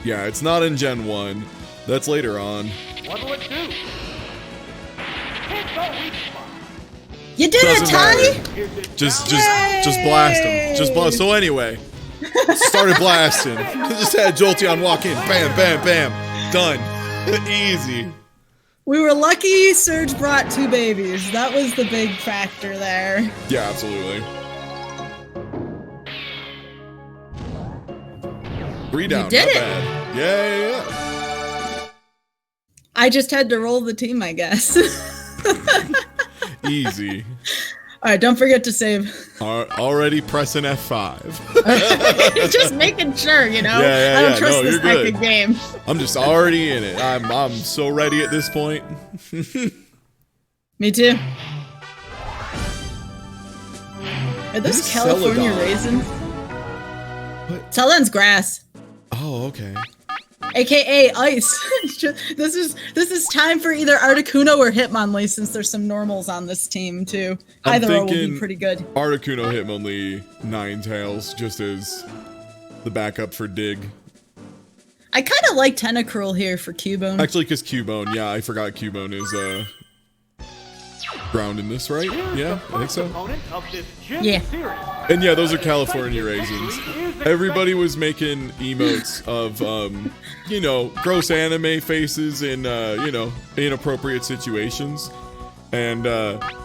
Yeah, it's not in Gen 1. That's later on. What will it do? Hit the weak spot. You did it, Doesn't Ty! matter. Is it Just down? blast him. Just blast. So anyway, started blasting. Just had Jolteon walk in. Bam, bam, bam. Done. Easy. We were lucky Surge brought 2 babies. That was the big factor there. Yeah, absolutely. 3 down. did not it. bad. Yeah. I just had to roll the team, I guess. Easy. Alright, don't forget to save. Already pressing F5. Just making sure, you know? Yeah, I don't yeah. trust No, this you're good. heckin' game. I'm just already in it. I'm so ready at this point. Me too. Are those What is California Celadon? raisins? What? Celadon's grass. Oh, okay. AKA ice. This is time for either Articuno or Hitmonlee since there's some normals on this team too. I'm Either or will be thinking pretty good. Articuno Hitmonlee Ninetales just as the backup for Dig. I kind of like Tentacruel here for Cubone. Actually, because Cubone, yeah, I forgot Cubone is ground in this, right? Yeah, I think so. Opponent of this gym Yeah. series. And yeah, those are California raisins. Everybody was making emotes of, you know, gross anime faces in, you know, inappropriate situations. And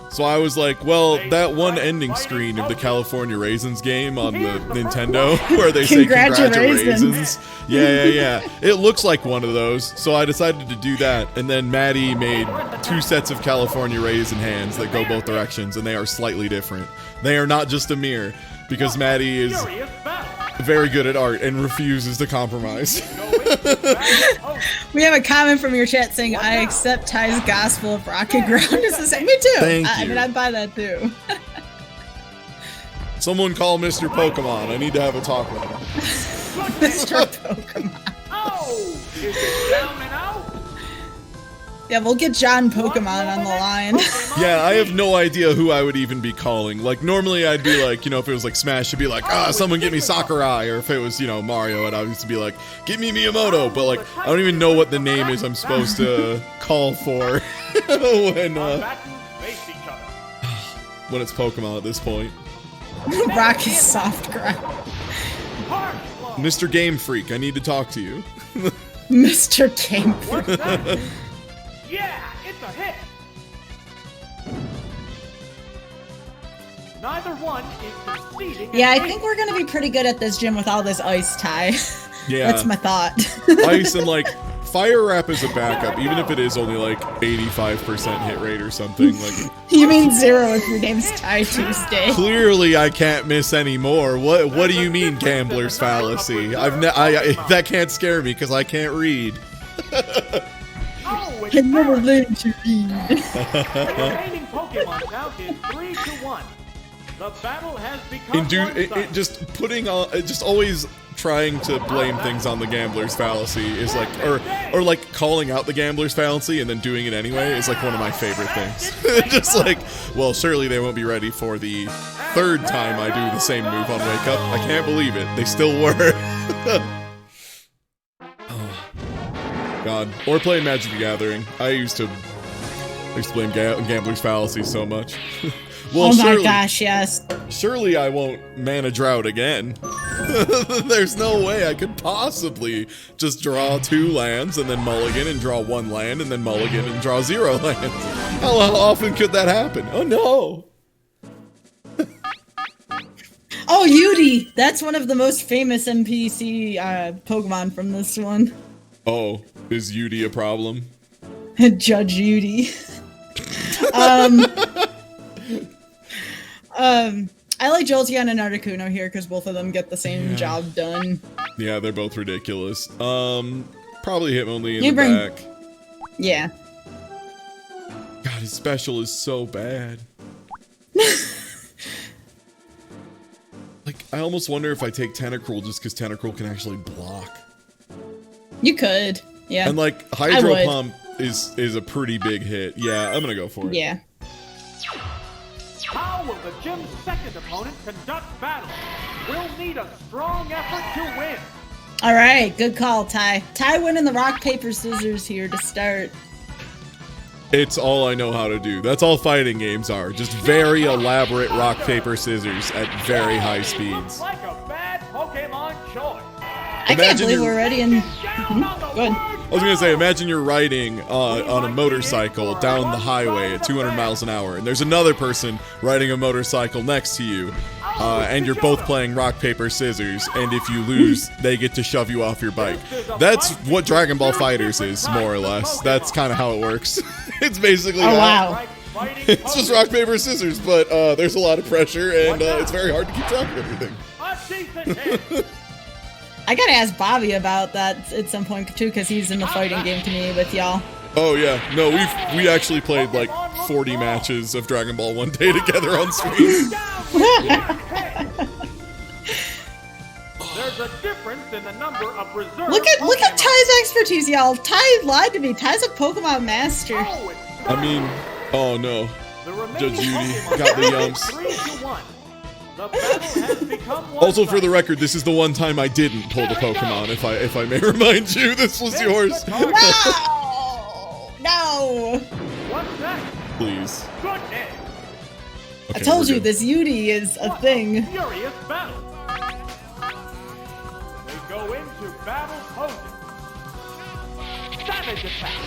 So I was like, well, that one ending screen of the California Raisins game on the Nintendo where they say congratulations. Yeah. It looks like one of those. So I decided to do that. And then Maddie made 2 sets of California Raisin hands that go both directions, and they are slightly different. They are not just a mirror, because Maddie is very good at art and refuses to compromise. We have a comment from your chat saying, I accept Ty's gospel of rocket ground. Is the same. Me too. Thank you. I mean, I'd buy that too. Someone call Mr. Pokemon. I need to have a talk with him. Mr. Pokemon. Oh, is it down and out? Yeah, we'll get John Pokemon on the line. Yeah, I have no idea who I would even be calling. Like, normally I'd be like, you know, if it was like Smash, I'd be like, someone get me Sakurai. Or if it was, you know, Mario, I'd obviously be like, get me Miyamoto. But, like, I don't even know what the name is I'm supposed to call for when it's Pokemon at this point. Rock is soft ground. Mr. Game Freak, I need to talk to you. Mr. Game Freak. What's that? Yeah, it's a hit. Neither one is conceding. Yeah, I think we're gonna be pretty good at this gym with all this ice, Ty. Yeah. That's my thought. Ice and, like, Fire Wrap is a backup, even if it is only, like, 85% hit rate or something. Like, You mean 0 if your name's Ty Tuesday. clearly I can't miss any more. What do you mean, gambler's fallacy? That can't scare me because I can't read. Oh, I never learned to read. the remaining Pokemon count is 3-1. The battle has become Just putting on, just always trying to blame things on the gambler's fallacy is like, or like calling out the gambler's fallacy and then doing it anyway is like one of my favorite things. Just like, well, surely they won't be ready for the 3rd time I do the same move on Wake Up. I can't believe it. They still were. God. Or playing Magic the Gathering. I used to blame gambler's fallacy so much. Well, oh my gosh, yes. Surely I won't mana drought again. There's no way I could possibly just draw 2 lands and then mulligan and draw 1 land and then mulligan and draw 0 lands. How often could that happen? Oh no! Oh, Yudi! That's one of the most famous NPC Pokemon from this one. Oh, is Yudi a problem? Judge Yudi. I like Jolteon and Articuno here because both of them get the same job done. Yeah, they're both ridiculous. Probably Hitmonlee in the back. Yeah. God, his special is so bad. Like, I almost wonder if I take Tentacruel just because Tentacruel can actually block. You could, yeah. And like, Hydro Pump is a pretty big hit. Yeah, I'm gonna go for it. Yeah. How will the gym's second opponent conduct battle? We'll need a strong effort to win. All right, good call, Ty. Ty winning the rock, paper, scissors here to start. It's all I know how to do. That's all fighting games are. Just very elaborate rock, paper, scissors at very high speeds. Looks like a bad Pokemon choice. I can't believe we're ready and... Good. I was gonna say, imagine you're riding on a motorcycle down the highway at 200 miles an hour, and there's another person riding a motorcycle next to you, and you're both playing rock, paper, scissors, and if you lose, they get to shove you off your bike. That's what Dragon Ball FighterZ is, more or less. That's kind of how it works. It's basically that. Wow. It's just rock, paper, scissors, but there's a lot of pressure, and it's very hard to keep track of everything. I gotta ask Bobby about that at some point too, because he's in the fighting game community with y'all. Oh yeah, no, we actually played like 40 matches of Dragon Ball one day together on stream. There's a difference in the number of reserve. Look at Ty's expertise, y'all. Ty lied to me. Ty's a Pokemon master. I mean, oh no, Judge Judy got the yumps. Also, for the record, this is the one time I didn't pull the Pokemon. If I may remind you, this was yours. No, no. What's that? Please. Goodness. I told you this Yudi is a thing. Furious battle. They go into battle posing. Savage attack.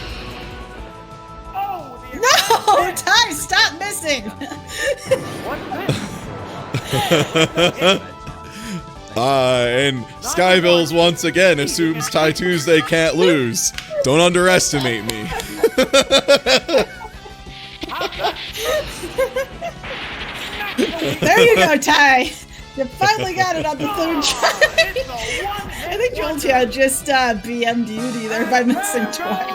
Oh, the Oh, Ty, stop missing. What's this? And Skybilz once again assumes Ty Tuesday can't lose. Don't underestimate me. There you go, Ty. You finally got it on the third try. I think Jolteon just BM'd Beauty there by missing twice.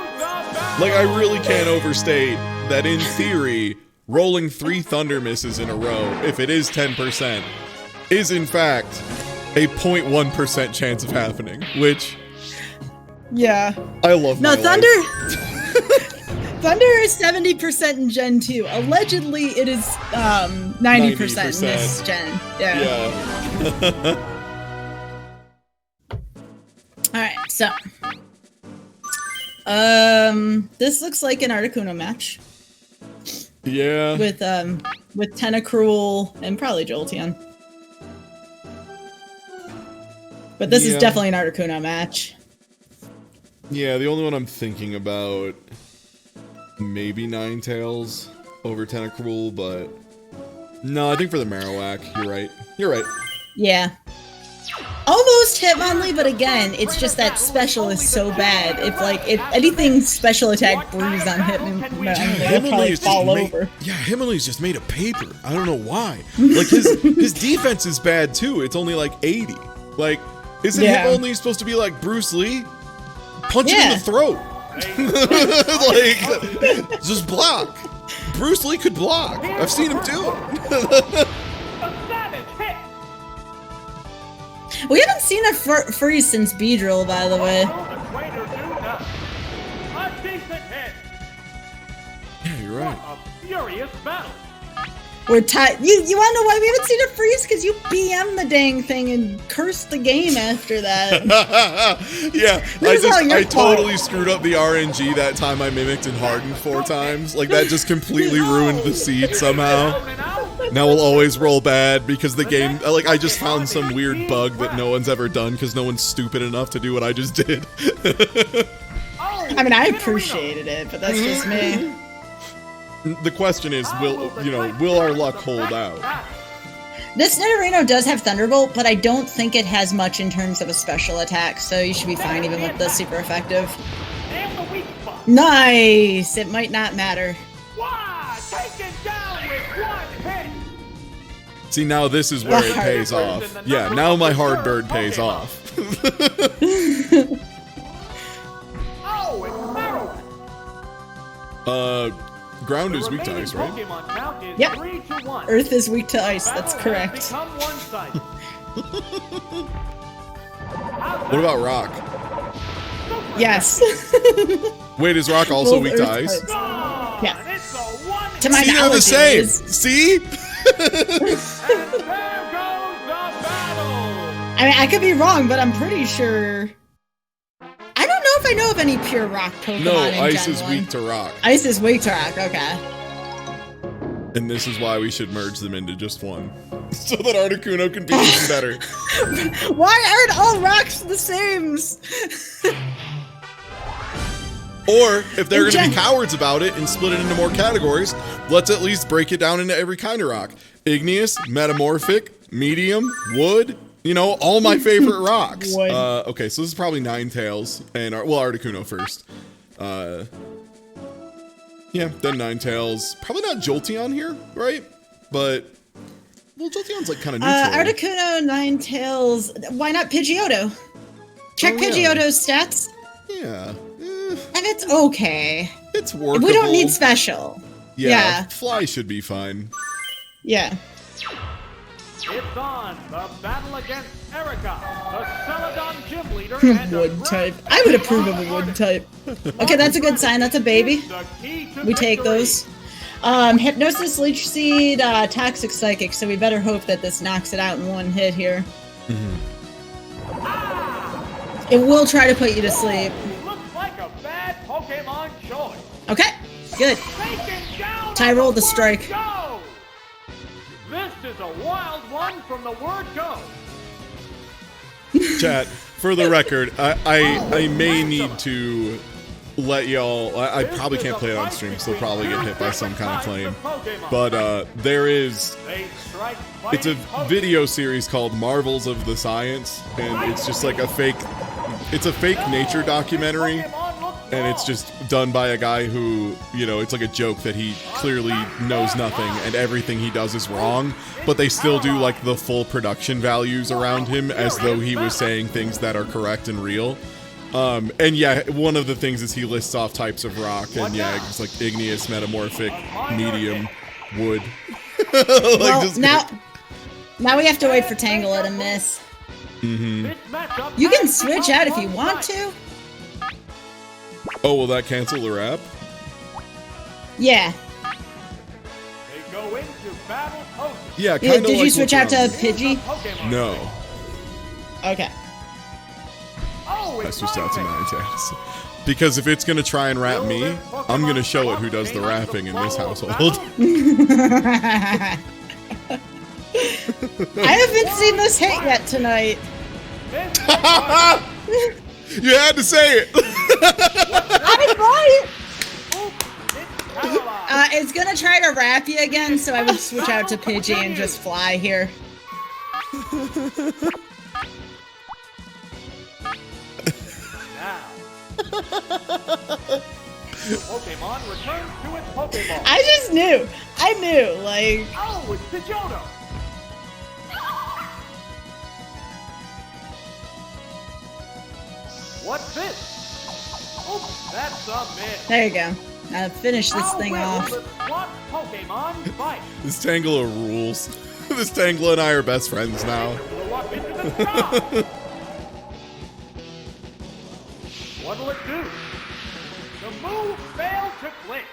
Like, I really can't overstate that in theory, rolling 3 Thunder misses in a row, if it is 10%, is in fact a 0.1% chance of happening, which... Yeah. I love No, my Thunder... life. Thunder is 70% in Gen 2. Allegedly, it is 90% in this gen. Yeah. Alright, so... this looks like an Articuno match. Yeah. With Tentacruel and probably Jolteon. But this is definitely an Articuno match. Yeah, the only one I'm thinking about, maybe Ninetales over Tentacruel, but no, I think for the Marowak, you're right. You're right. Yeah. Almost Hitmonlee, but again, it's just that special is so bad. If anything special attack breathes on Hitmonlee, it'll probably fall over. Yeah, Hitmonlee's just made of paper. I don't know why. Like his defense is bad too. It's only like 80. Like, isn't Hitmonlee supposed to be like Bruce Lee? Punch him in the throat. Like, just block. Bruce Lee could block. I've seen him do it. We haven't seen a freeze since Beedrill, by the way. Yeah, you're right. A furious battle. We're tied. You want to know why we haven't seen a freeze? Because you BM the dang thing and cursed the game after that. Yeah, I totally screwed up the RNG that time I mimicked and hardened 4 times. Like, that just completely ruined the seed somehow. Now we'll always roll bad because the game, like, I just found some weird bug that no one's ever done because no one's stupid enough to do what I just did. I mean, I appreciated it, but that's just me. The question is, will our luck hold out? This Nidorino does have Thunderbolt, but I don't think it has much in terms of a special attack, so you should be fine even with the super effective. Nice! It might not matter. See, now this is where it pays off. Yeah, now my hard bird pays off. Ground is weak to ice, right? Yep. Earth is weak to ice, that's correct. What about rock? Yes. Wait, is rock also weak to ice? Yeah. To my See, knowledge, they're the same. it is. See? I mean, I could be wrong, but I'm pretty sure. I don't know if I know of any pure rock Pokemon. No, in ice Gen is 1. weak to rock. Ice is weak to rock. Okay. And this is why we should merge them into just one, so that Articuno can be even better. Why aren't all rocks the same? Or, if they're going to be cowards about it and split it into more categories, let's at least break it down into every kind of rock. Igneous, metamorphic, medium, wood, all my favorite rocks. Okay, so this is probably Ninetales, and, Articuno first. Yeah, then Ninetales. Probably not Jolteon here, right? But, Jolteon's like kind of neutral. Articuno, Ninetales. Why not Pidgeotto? Check Pidgeotto's stats. Yeah. And it's okay. It's workable. We don't need special. Yeah. Fly should be fine. Yeah. It's on. The battle against Erica, the Celadon gym leader. And Wood type. I would approve of a wood type. Okay, that's a good sign. That's a baby. We take those. Hypnosis, Leech Seed, Toxic Psychic, so we better hope that this knocks it out in one hit here. It will try to put you to sleep. Looks like a bad Pokemon choice. Okay, good. Ty rolled the strike. Go! This is a wild one from the word go. Chat, for the record, I may need to let y'all. I probably can't play it on stream, so they'll probably get hit by some kind of flame. But there is. It's a video series called Marvels of the Science, and it's just like a fake. It's a fake nature documentary, and it's just done by a guy who, you know, it's like a joke that he clearly knows nothing and everything he does is wrong, but they still do like the full production values around him as though he was saying things that are correct and real. And yeah, one of the things is he lists off types of rock, and yeah, it's like igneous, metamorphic, medium, wood. Like, well, now we have to wait for Tangela to miss. Mm-hmm. You can switch out if you want to. Oh, will that cancel the wrap? Yeah. They go into battle post. Yeah, kind of. Did you switch out to Pidgey? No. Okay. I switched out to Ninetales. Because if it's gonna try and rap me, I'm gonna show it who does the rapping in this household. I haven't seen this hit yet tonight. You had to say it. I might. It's gonna try to wrap you again, so I would switch out to Pidgey and just fly here. Pokemon returns to its Pokeball. I just knew. I knew, like... Oh, it's Pidgeotto. What's this? Oh, that's a miss. There you go. Now finish this thing off. Pokemon fight? This Tangela rules. This Tangela and I are best friends now. What'll it do? The move failed to click.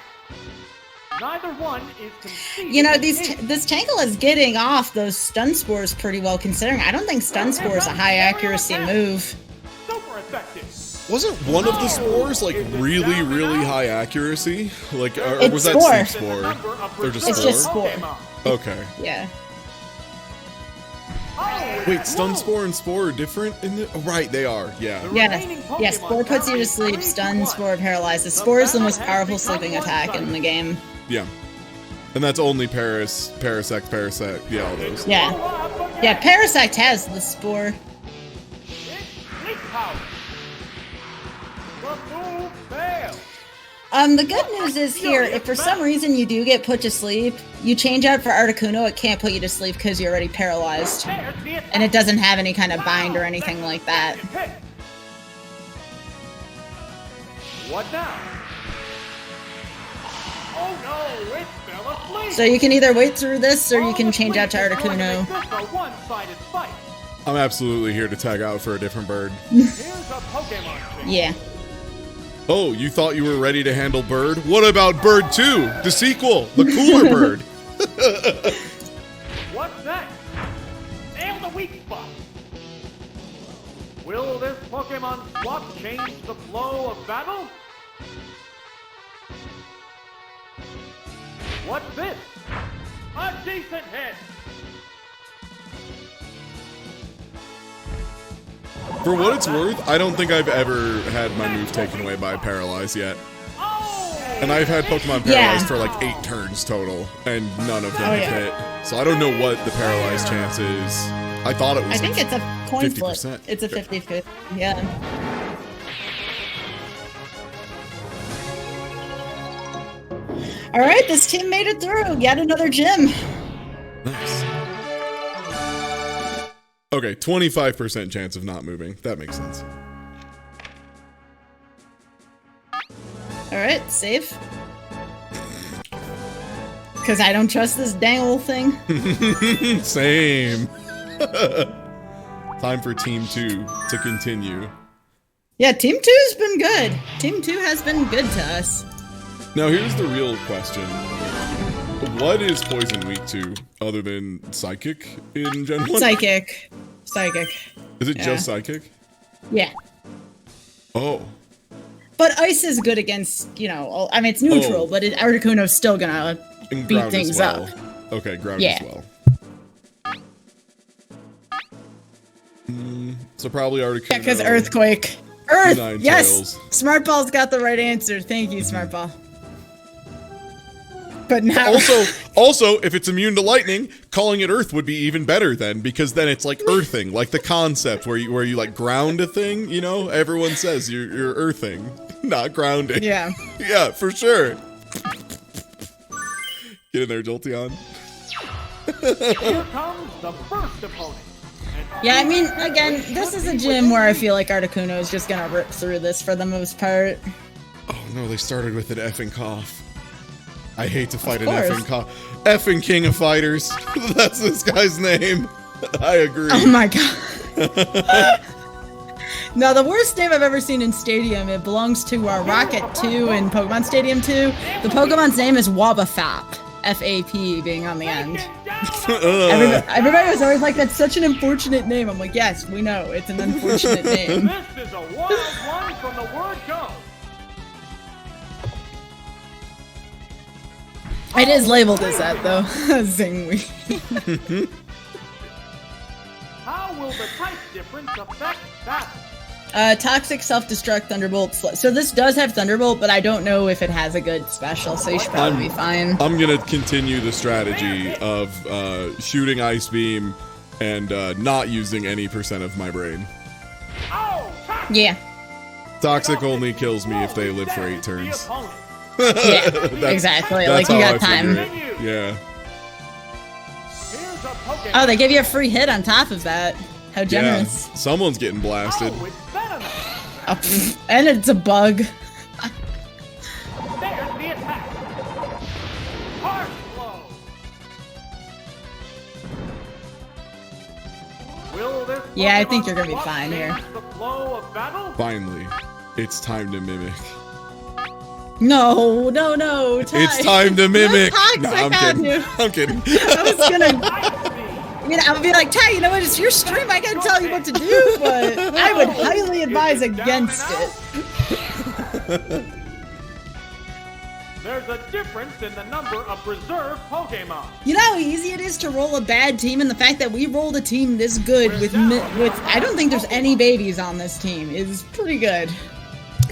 Neither one is conceding. You know, this Tangela is getting off those stun spores pretty well, considering I don't think stun spore is a high accuracy move. Super effective. Wasn't one of the spores like really, really high accuracy? Like, or It's was spore. that Seed Spore? Or just It's Spore? just spore. Okay. Yeah. Wait, Stun Spore and Spore are different in the... Oh, right, they are. Yeah. Yeah, Spore puts you to sleep, Stun, Spore paralyzes. Spore is the most powerful sleeping attack in the game. Yeah. And that's only Parasect, yeah, all those. Yeah. Yeah, Parasect has the Spore. The good news is here, if for some reason you do get put to sleep, you change out for Articuno, it can't put you to sleep because you're already paralyzed. And it doesn't have any kind of bind or anything like that. What now? Oh no, it fell asleep. So you can either wait through this or you can change out to Articuno. I'm absolutely here to tag out for a different bird. Here's a Pokemon. Yeah. Oh, you thought you were ready to handle Bird? What about Bird 2, the sequel, the cooler Bird? What's next? Nail the weak spot. Will this Pokemon swap change the flow of battle? What's this? A decent hit. For what it's worth, I don't think I've ever had my move taken away by Paralyze yet. And I've had Pokemon Paralyzed for like 8 turns total, and none of them have hit. So I don't know what the Paralyzed chance is. I thought it was I think it's a coin flip. 50%. It's a 50-50. Yeah. All right, this team made it through. Yet another gym. Nice. Okay, 25% chance of not moving. That makes sense. All right, save. Because I don't trust this dang old thing. Same. Time for Team 2 to continue. Yeah, Team 2's been good. Team 2 has been good to us. Now here's the real question. What is Poison weak to, other than Psychic in Gen 1? Psychic. Is it just Psychic? Yeah. Oh. But Ice is good against, you know, I mean, it's neutral, but Articuno's still gonna And beat ground things as well. up. Okay, ground Yeah. as well. So probably Articuno. Yeah, because Earthquake Earth. Ninetales. Yes. Smart Ball's got the right answer. Thank you, Smart Ball. But now, Also, if it's immune to lightning, calling it Earth would be even better then, because then it's like earthing, like the concept where you like ground a thing. You know, everyone says you're earthing, not grounding. yeah. Yeah, for sure. Get in there, Jolteon. Here comes the first opponent. Yeah, I mean, again, this is a gym where I feel like Articuno is just gonna rip through this for the most part. Oh no, they started with an effing cough. I hate to fight an course. effing cough. Effing King of Fighters. That's this guy's name. I agree. Oh my god. No, the worst name I've ever seen in Stadium, it belongs to Rocket 2 in Pokemon Stadium 2. The Pokemon's name is Wabafap. F-A-P being on the end. Everybody was always like, that's such an unfortunate name. I'm like, yes, we know, it's an unfortunate name. This is a wild one from the word go. It is labeled as that, though. Zingweed. How will the type difference affect that? Toxic, Self-Destruct, Thunderbolt. So this does have Thunderbolt, but I don't know if it has a good special, so you should probably be fine. I'm gonna continue the strategy of shooting Ice Beam and not using any percent of my brain. Oh, Yeah. Toxic only kills me if they live for 8 turns. Yeah, exactly. Like, you got time. Yeah. Here's a Pokemon. Oh, they give you a free hit on top of that. How generous. Yeah. Someone's getting blasted. Oh, it's venomous. Oh, pfft, and it's a bug. There's the attack. Harsh blow. Will this Yeah, I think Pokemon you're gonna be swap fine here. change the flow of battle? Finally, it's time to mimic. No. Ty. It's time to mimic. Toxic No, I'm on kidding. you. I'm kidding. I was gonna. I see. I would be like, Ty, you know what? It's your stream. I can't tell you what to do, but I would highly advise against it. There's a difference in the number of reserve Pokemon. You know how easy it is to roll a bad team, and the fact that we rolled a team this good with I don't think there's any babies on this team is pretty good.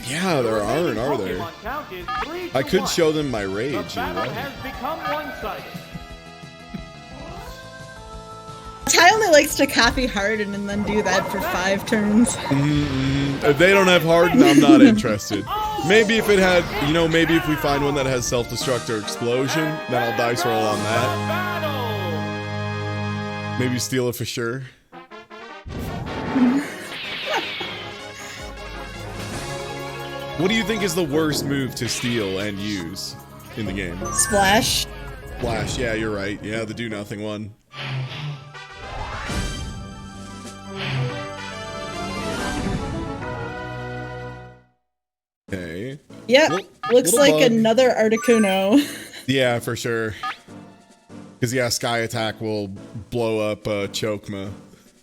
Yeah, there aren't, are there? Pokemon count is 3 I to could 1. show them my rage. The You're battle right. has become one-sided. Ty only likes to copy Harden and then do that for 5 turns. If they don't have Harden, I'm not interested. Maybe if it had, maybe if we find one that has self-destruct or explosion, then I'll dice roll on that. Battle. Maybe steal it for sure. What do you think is the worst move to steal and use in the game? Splash. Flash, yeah, you're right. Yeah, the do nothing one. Okay. Yep. Looks little like bug. another Articuno. Yeah, for sure. Because, yeah, Sky Attack will blow up Chokma.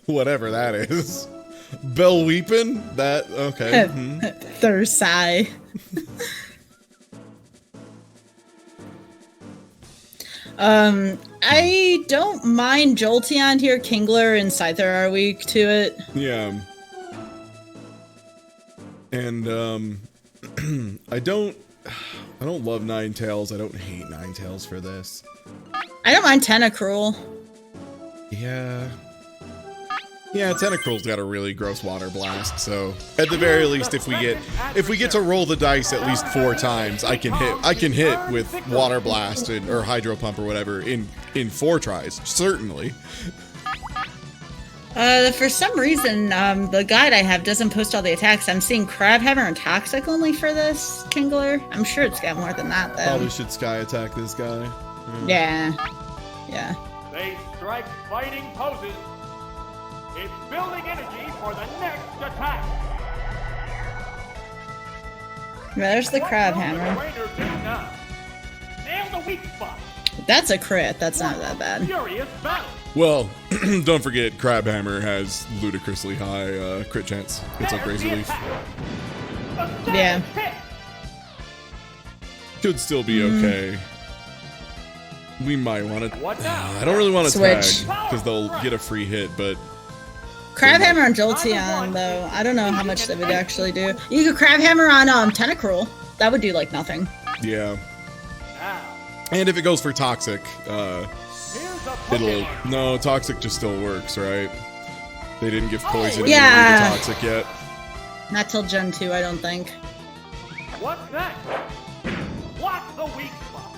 Whatever that is. Bell Weepin? That, okay. Thursai. I don't mind Jolteon here. Kingler and Scyther are weak to it. Yeah. And, I don't love Ninetales. I don't hate Ninetales for this. I don't mind Tentacruel. Yeah. Yeah, Tentacruel's got a really gross water blast, so at the very least if we get to roll the dice at least 4 times, I can hit with water blast or hydro pump or whatever in 4 tries, certainly. For some reason, the guide I have doesn't post all the attacks. I'm seeing Crabhammer and Toxic only for this Kingler. I'm sure it's got more than that, though. Probably should Sky Attack this guy. Yeah. Yeah. They strike fighting poses. It's building energy for the next attack. There's the What will Crabhammer. the trainer do now? Nail the weak spot. That's a crit. That's not that bad. Furious battle. Well, don't forget Crabhammer has ludicrously high crit chance. It's like There's Razor the Leaf. attack. A Yeah. savage hit. Could still be okay. We might want to. What now? I don't really want to tag Switch. because they'll get a free hit, but Crab Hammer on Jolteon, though. I don't know how much that would actually do. You could Crab Hammer on Tentacruel. That would do like nothing. Yeah. Now, And if it goes for Toxic, here's a it'll... Pokemon. No, Toxic just still works, right? They didn't give Poison Yeah. immunity to Toxic yet. Not till Gen 2, I don't think. What's next? What's the weak spot?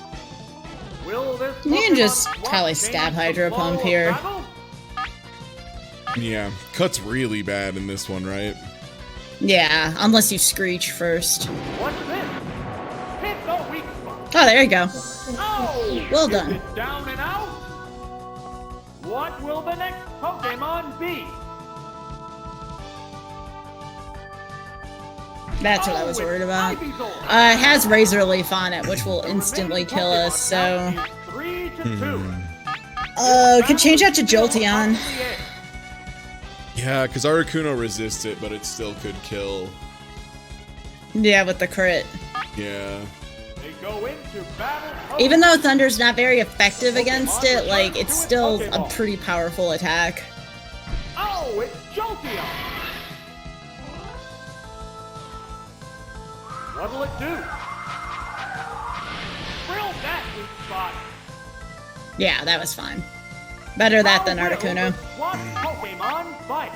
Will this You can Pokemon just swap probably change stab the Hydro flow Pump of here. battle? Yeah, Cut's really bad in this one, right? Yeah, unless you Screech first. What's this? Hit the weak spot. Oh, there you go. Oh! Well Is done. it down and out? What will the next Pokemon be? That's what I was worried about. Ivysaur. It has Razor Leaf on it, which will instantly kill us, so... 3 to 2. Could change that to Jolteon. Yeah, because Articuno resists it, but it still could kill. Yeah, with the crit. Yeah. They go into battle. Even though Thunder's not very effective against it, like, it's still a pretty powerful attack. Oh, it's Jolteon. What'll it do? Drill that weak spot. Yeah, that was fine. Better that than Articuno. What Pokemon fight?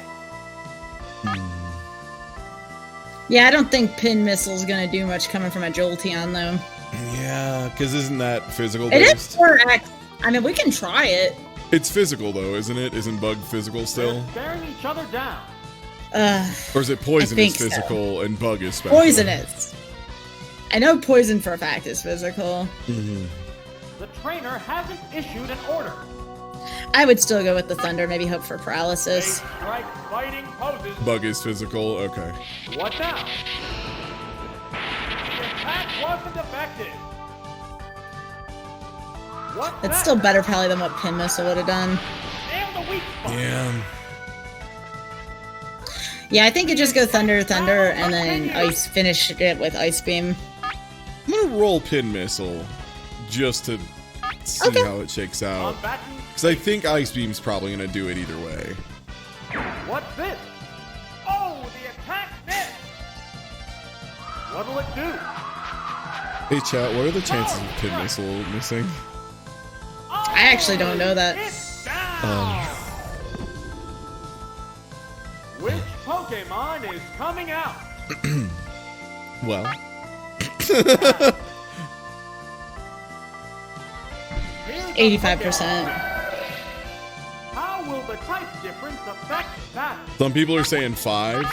Yeah, I don't think Pin Missile's gonna do much coming from a Jolteon, though. Yeah, because isn't that physical It is based? 4X. I mean, we can try it. It's physical though, isn't it? Isn't Bug physical still? They're staring each other down. Or is it Poison think is so. physical and Bug is special? Poisonous. I know Poison for a fact is physical. The trainer hasn't issued an order. I would still go with the Thunder, maybe hope for They paralysis. strike fighting poses. Bug is physical, okay. What now? The attack wasn't effective. What's That's that? still better probably than what Pin Missile would have done. And the weak spot. Yeah. Yeah, I think you just go Thunder, and then finish it with Ice Beam. I'm gonna roll Pin Missile just to see Okay. how it shakes out. Combatant. Because I think Ice Beam's probably gonna do it either way. What's this? Oh, the attack missed. What'll it do? Hey chat, what are the chances of Pin Missile missing? I actually don't know that. It's down. Which Pokemon is coming out? Well. Here's a 85%. Pokemon. How will the type difference affect that? Some people are saying 5.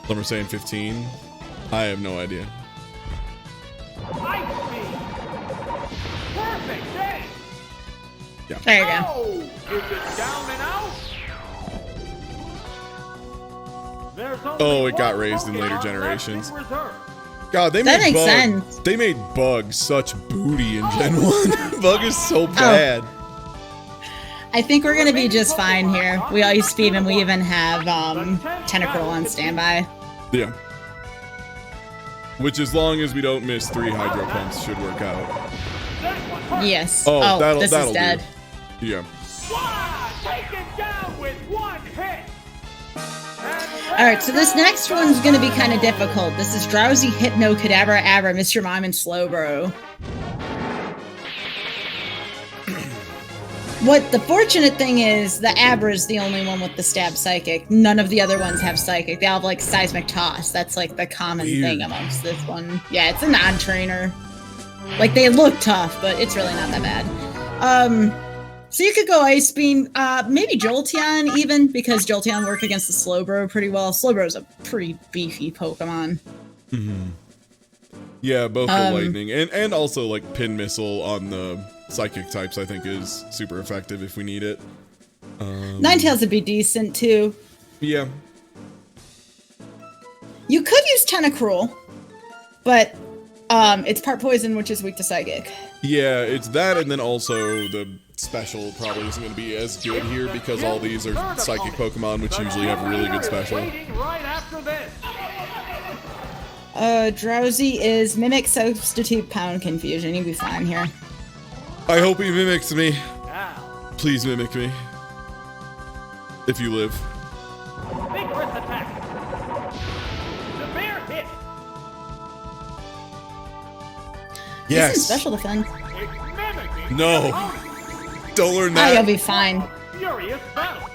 Some are saying 15. I have no idea. Ice Beam. Perfect day. There you go. Oh, is it down and out? There's only Oh, it got one raised in later Pokemon left generations. in reserve. God, they That made makes Bug. sense. They made Bug such booty in Gen 1. Bug is so bad. I think we're gonna be just fine here. We Ice Beam and we even have Tentacruel on standby. Yeah. Which, as long as we don't miss 3 Hydro Pumps, should work out. That one hurt. Yes. Oh, that'll this that'll is dead. do. Yeah. Wow, take it down with one hit. Alright, so this next one's gonna be kind of difficult. This is Drowsy, Hypno, Kadabra, Abra, Mr. Mime, and Slowbro. What the fortunate thing is, the Abra is the only one with the Stab Psychic. None of the other ones have Psychic. They all have like Seismic Toss. That's like the common Weird. thing amongst this one. Yeah, it's a non-trainer. Like, they look tough, but it's really not that bad. So you could go Ice Beam, maybe Jolteon even, because Jolteon work against the Slowbro pretty well. Slowbro's a pretty beefy Pokemon. Yeah, both the lightning and also like Pin Missile on the psychic types I think is super effective if we need it. Ninetales would be decent too. Yeah. You could use Tentacruel, but it's part poison, which is weak to psychic. Yeah, it's that, and then also the special probably isn't going to be as good here because all these are psychic Pokemon, which usually have a really good special. Waiting right after this. Drowsy is Mimic, Substitute, Pound, Confusion. You'll be fine here. I hope he mimics me. Now, Please mimic me. If you live. Vigorous attack. Severe hit. Yes. Isn't special defense. It's mimicking No. the opponent. Don't learn Oh, you'll that. be fine. Furious battle.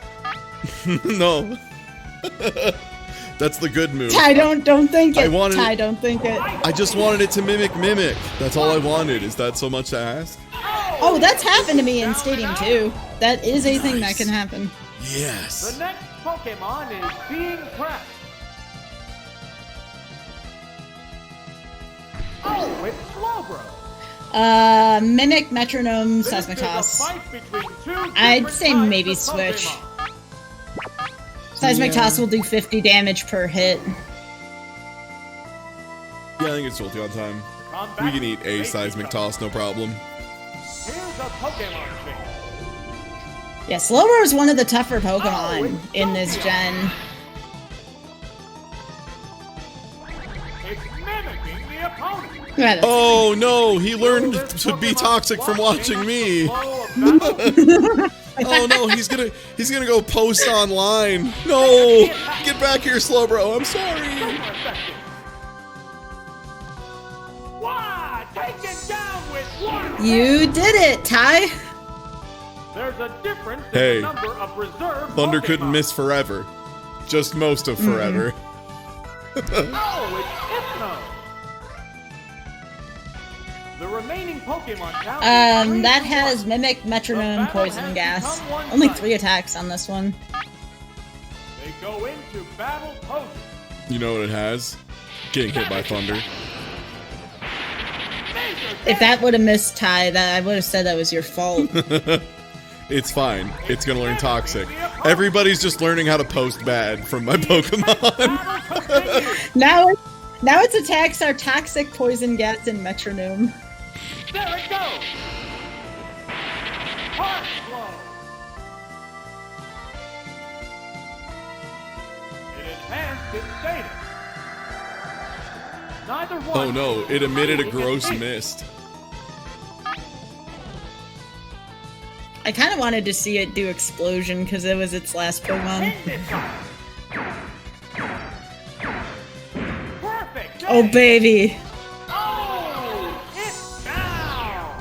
No. That's the good move. Ty, don't think it. I wanted Ty, it- don't think it. I just wanted it to mimic Mimic. That's all I wanted. Is that so much to ask? Oh, that's happened to me in Stadium 2. That is a thing that can happen. The Yes. next Pokemon is being pressed. Oh, it's Slowbro. Mimic, Metronome, This is Seismic a Toss. fight between two I'd different say types maybe of switch. Pokemon. Seismic Yeah. Toss will do 50 damage per hit. Yeah, I think it's Jolteon time. Combat We can eat a Safety seismic Toss. toss, no problem. Here's a Pokemon change. Yeah, Slowbro is one of the tougher Oh, Pokemon it's in this Jolteon. gen. It's mimicking the opponent. Yeah, that's- Oh no, he learned to be toxic from watching me. Oh no, he's gonna go post online. No, get back here, Slowbro. I'm sorry. Why? Taken down with one. You did it, Ty. There's a difference in Hey, the number of reserve Thunder Pokemon. couldn't miss forever. Just most of forever. Oh, it's Hypno. The remaining Pokemon count is 3 That to has 1. Mimic, Metronome, The battle Poison has Gas. become one-sided. Only 3 attacks on this one. They go into battle poses. You know what it has? Getting hit by thunder. If that would have missed Ty, that I would have said that was your fault. It's fine. It's gonna learn toxic. Everybody's just learning how to post bad from my Pokemon. Battle continues. Now its attacks are Toxic, Poison Gas, and Metronome. There it goes. Heart blow. It enhanced its status. Neither one. Oh no, it emitted a gross mist. I kind of wanted to see it do Explosion because it was its last Pokemon. Perfect. Oh, baby. Oh, it's down.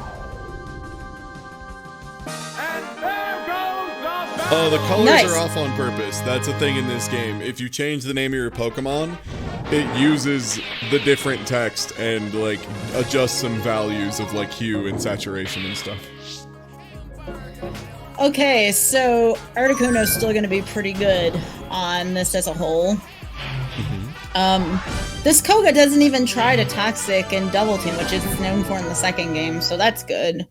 And there goes the battle. Oh, the colors Nice. are off on purpose. That's a thing in this game. If you change the name of your Pokemon, it uses the different text and like adjusts some values of like hue and saturation and stuff. Okay, so Articuno's still going to be pretty good on this as a whole. This Koga doesn't even try to Toxic and Double Team, which it's known for in the second game, so that's good.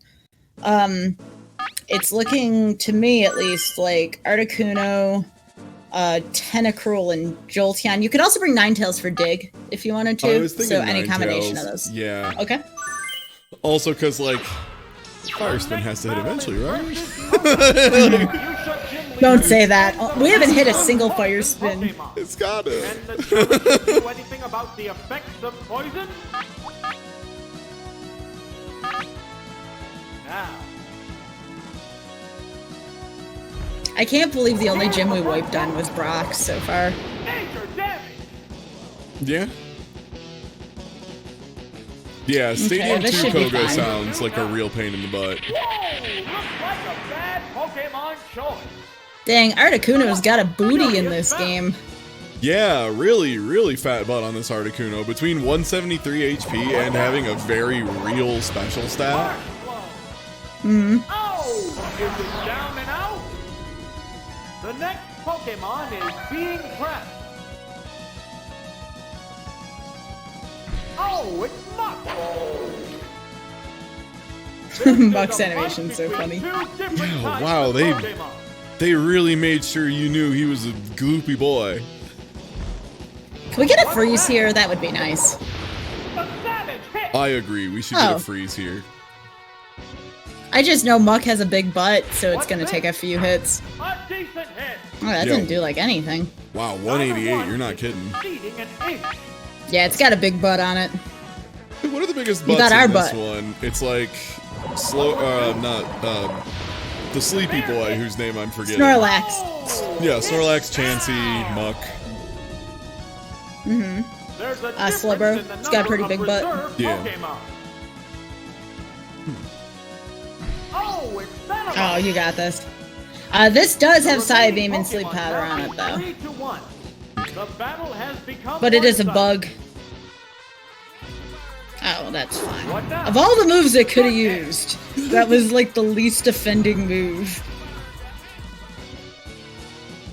It's looking, to me at least, like Articuno, Tentacruel, and Jolteon. You could also bring Ninetales for Dig if you wanted to, I was thinking so any combination Ninetales. of those. Yeah. Okay. Also, because like Fire Spin has to hit eventually, right? Don't say that. We haven't hit a single Fire Spin. It's gotta. Can the Terrans do anything about the effects of poison? Now, I can't believe the only gym we wiped on was Brock so far. major damage. Yeah. Yeah, Stadium this 2 should be Koga fine. sounds like a real pain in the butt. Whoa, looks like a bad Pokemon choice. Dang, Articuno's got a booty in this game. Yeah, really, really fat butt on this Articuno. Between 173 HP and having a very real special stat. Heart blow. Oh, is it down and out? The next Pokemon is being pressed. Oh, it's Muck. Muck's animation's so funny. Yeah, wow, they really made sure you knew he was a gloopy boy. Can we get a freeze here? That would be nice. I agree, we should get Oh. a freeze here. I just know Muck has a big butt, so it's gonna take a few hits. A decent hit. Oh, that Yo. didn't do like anything. Wow, 188, you're not kidding. Exceeding an inch. Yeah, it's got a big butt on it. Hey, what are the biggest You butts got our in this butt. one? It's like the sleepy boy whose name I'm forgetting. Snorlax. Yeah, Snorlax, Chansey, Muck. Mm-hmm. There's a Slibber. difference in the It's got a pretty number of big butt. reserve Yeah. Pokemon. Oh, it's Venom. Oh, you got this. This does have Psybeam and Sleep Powder on it, though. 3-1. The battle has become But it is a one-sided. bug. Oh, that's fine. What now? Of all the moves it could have used, that was like the least offending move.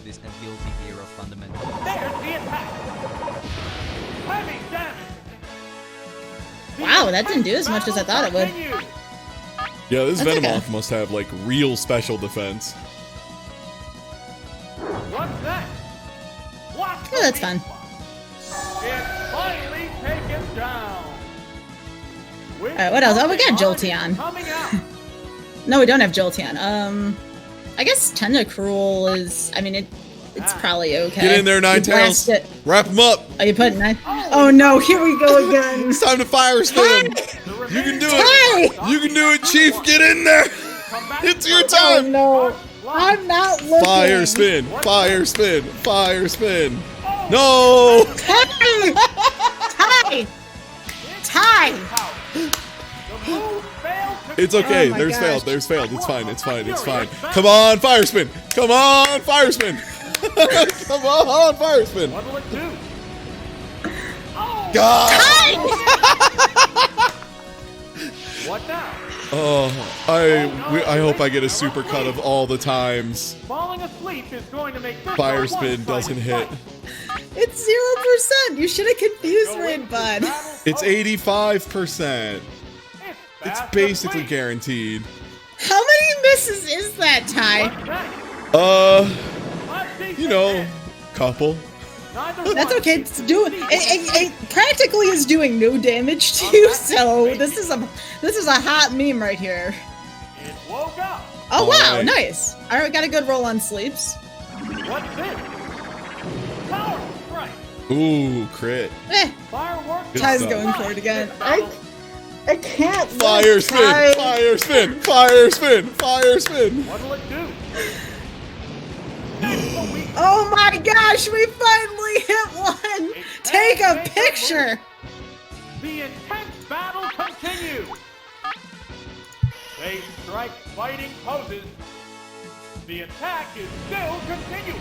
This ability hero fundamental. There's the attack. Heavy damage. The Wow, that didn't do as intense much as I thought it would. battle continues. Yeah, this That's Venomoth okay. must have like real special defense. What's that? What Yeah, that's fine. It's finally taken down. Alright, what else? Oh, we got Jolteon. Coming out. No, we don't have Jolteon. I guess Tentacruel is. I mean, it's probably okay. Get in there, You Ninetales. blast it. Wrap him up. Oh, you put nine. Oh no! Here we go again. It's time to fire spin. You can do it. Hi. You can do it, Chief. Get in there. It's your Oh time. no! I'm not looking. Fire spin. Fire spin. Fire spin. No. Tie! Tie! The move failed to It's okay. Oh my There's gosh. failed. There's failed. It's fine. It's fine. It's fine. Come on, fire spin. Come on, fire spin. Come on, fire spin. What'll it do? Oh! God. What now? Oh, I hope I get a super cut of all the times Falling asleep is going to make this fire a spin one-sided doesn't hit. fight. It's 0%. You should have confused Go me, into bud. battle It's mode. 85%. It's fast basically asleep. guaranteed. How many misses is that, Ty? What's next? Uh, A decent you know, hit. couple. Neither That's one okay. is It's doing. It practically is doing no damage to you. So this is a hot meme right here. It woke up. Oh wow, Alright. nice. All right, we got a good roll on sleeps. What's this? Power strike. Ooh, crit. Fireworks. Good Ty's stuff. going for it again. I can't. Fire let spin. Ty- Fire spin. Fire spin. Fire spin. What'll it do? That's the weak. Oh my gosh, we finally hit one. Take a picture. The intense battle continues. They strike fighting poses. The attack is still continuing.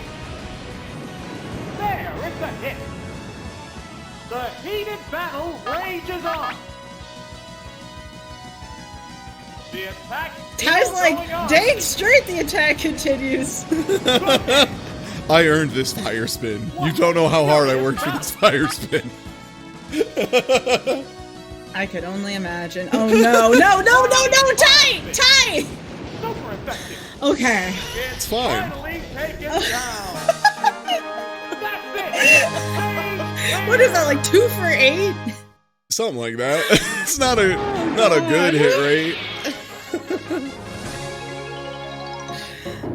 There is the hit. The heated battle rages on. The attack Ty's still like, going on. dang straight the attack continues. I earned this fire spin. You don't know how hard I worked for this fire spin. I could only imagine. Oh no, no, no, no, no, Ty! Ty! Super effective. Okay. It's fine. Finally taken down. That's it. What is that, like 2 for 8? Something like that. It's not a good hit rate.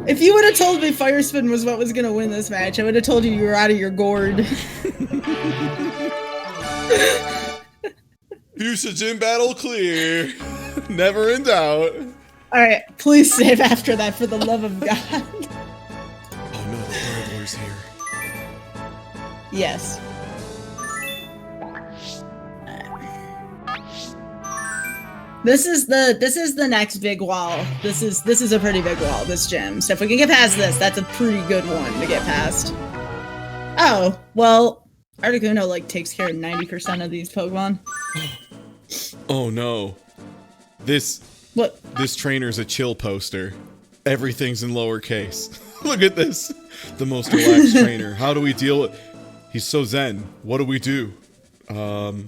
If you would have told me Fire Spin was what was gonna win this match, I would have told you you were out of your gourd. Usage in battle clear. Never in doubt. Alright, please save after that for the love of God. Oh no, the burglar's here. Yes. This is the next big wall. This is a pretty big wall, this gym. So if we can get past this, that's a pretty good one to get past. Oh, well, Articuno like takes care of 90% of these Pokemon. Oh no. This What? trainer's a chill poster. Everything's in lowercase. Look at this. The most relaxed trainer. How do we deal with... He's so zen. What do we do? Articuno...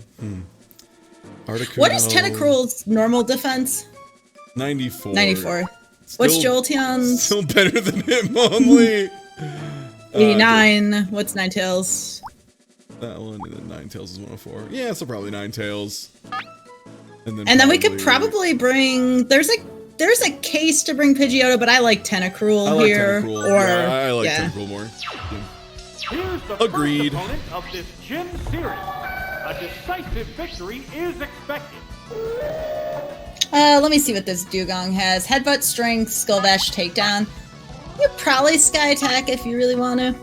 What is Tentacruel's normal defense? 94. 94. What's Jolteon's? Still better than him only. 89. What's Ninetales? That one, and then Ninetales is 104. Yeah, so probably Ninetales. And then we could probably bring. There's a case to bring Pidgeotto, but I like Tentacruel I like here. Tentacruel. Or Yeah, I like yeah. Tentacruel more. Here's the Agreed. first opponent of this gym series. A decisive victory is expected. Let me see what this Dugong has. Headbutt, strength, skull bash, takedown. You probably sky attack if you really want to.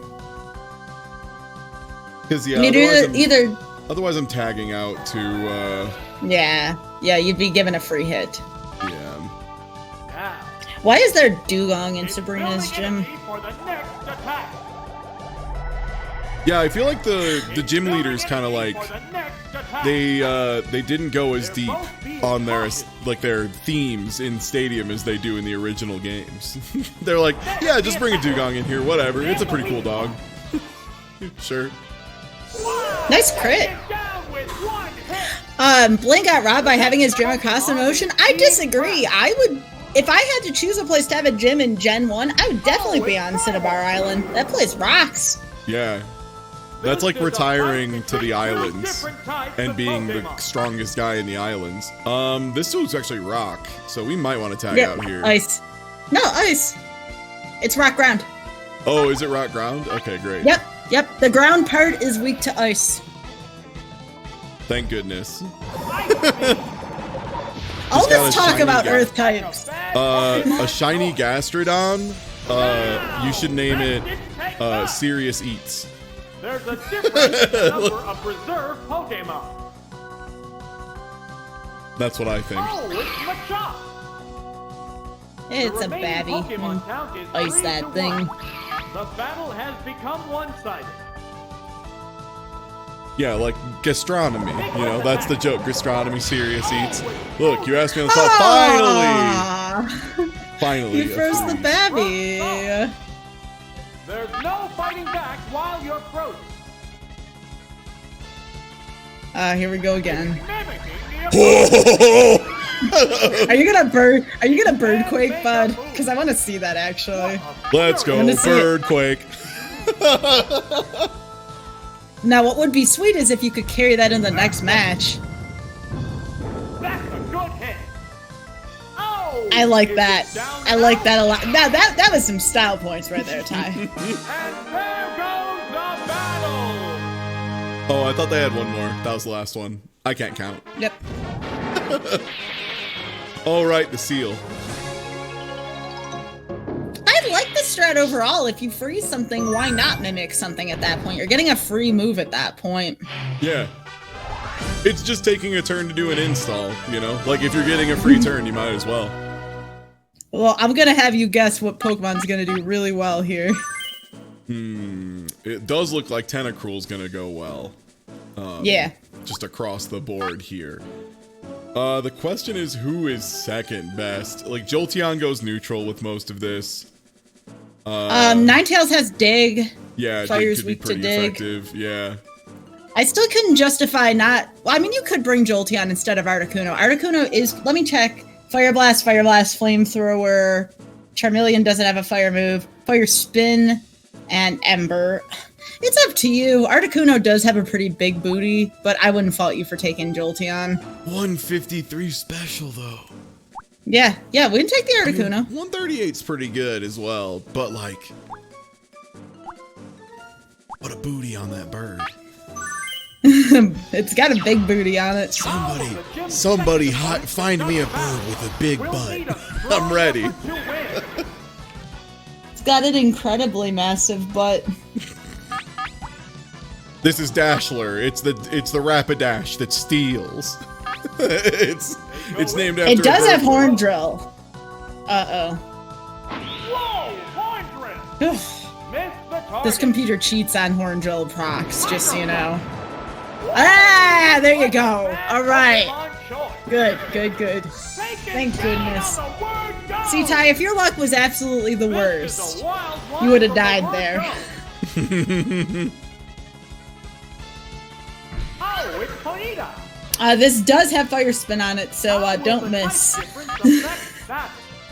Because yeah, You do either. otherwise I'm tagging out to. Yeah, you'd be given a free hit. Yeah. Now, Why is there Dugong in it's Sabrina's building gym? energy for the next attack. Yeah, I feel like the gym leaders kind of like For the next attack. they didn't go as deep on their themes in Stadium as they do in the original games. They're like, yeah, just bring a Dugong in here, whatever. It's a pretty cool dog. Sure. Nice crit. Down with one hit. Blaine got robbed by having his gym across the motion. I disagree. I would, if I had to choose a place to have a gym in Gen 1, I would definitely be on Cinnabar Island. That place rocks. Yeah. That's like retiring to the islands and being the strongest guy in the islands. This dude's actually rock, so we might want to tag out here. Ice. No, ice. It's rock ground. Oh, is it rock ground? Okay, great. Yep. The ground part is weak to ice. Thank goodness. All got a this talk shiny about guy. Earth types. A shiny Gastrodon. You should name it Serious Eats. There's a difference in the number of preserved Pokemon. That's what I think. Oh, it's Machop. It's The a remaining babby. Pokemon count is Ice 3 that to thing. 1. The battle has become one-sided. Yeah, like gastronomy. You know, that's the joke. Gastronomy, Serious Eats. Look, you asked me on the top. Finally! Finally. He froze the babby. There's no fighting back while you're frozen. Here we go again. Mimicking the Are you gonna birdquake, bud? Because I want to see that actually. Let's go, I'm gonna see it. Birdquake. Now, what would be sweet is if you could carry that in the next match. That's a good hit. Oh, I like is that. it down I like now? that a lot. Now that was some style points right there, Ty. And there goes the battle. Oh, I thought they had one more. That was the last one. I can't count. Yep. All right, the seal. I like the strat overall. If you freeze something, why not mimic something at that point? You're getting a free move at that point. Yeah. It's just taking a turn to do an install, you know? Like, if you're getting a free turn, you might as well. Well, I'm gonna have you guess what Pokemon's gonna do really well here. It does look like Tentacruel's gonna go well. Yeah. Just across the board here. The question is, who is second best? Like, Jolteon goes neutral with most of this. Ninetales has Dig. Yeah, Fire's Dig could be weak to pretty Dig. effective. Yeah. I still couldn't justify not. Well, I mean, you could bring Jolteon instead of Articuno. Articuno is. Let me check. Fire Blast, Flamethrower. Charmeleon doesn't have a fire move. Fire Spin and Ember. It's up to you. Articuno does have a pretty big booty, but I wouldn't fault you for taking Jolteon. 153 special, though. Yeah, we can take the Articuno. 138's pretty good as well, but like, what a booty on that bird. It's got a big booty on it. Somebody find me a bird with a big butt. I'm ready. It's got an incredibly massive butt. This is Dashler. It's the Rapidash that steals. it's named after. It does a have bird. Horn Drill. Uh-oh. Whoa, Horn Drill. Missed the target. This computer cheats on Horn Drill procs, just so you know. Ah, there you go. All right. Good. Thank goodness. See, Ty, if your luck was absolutely the worst, you would have died there. Oh, it's Ponyta. This does have Fire Spin on it, so don't miss.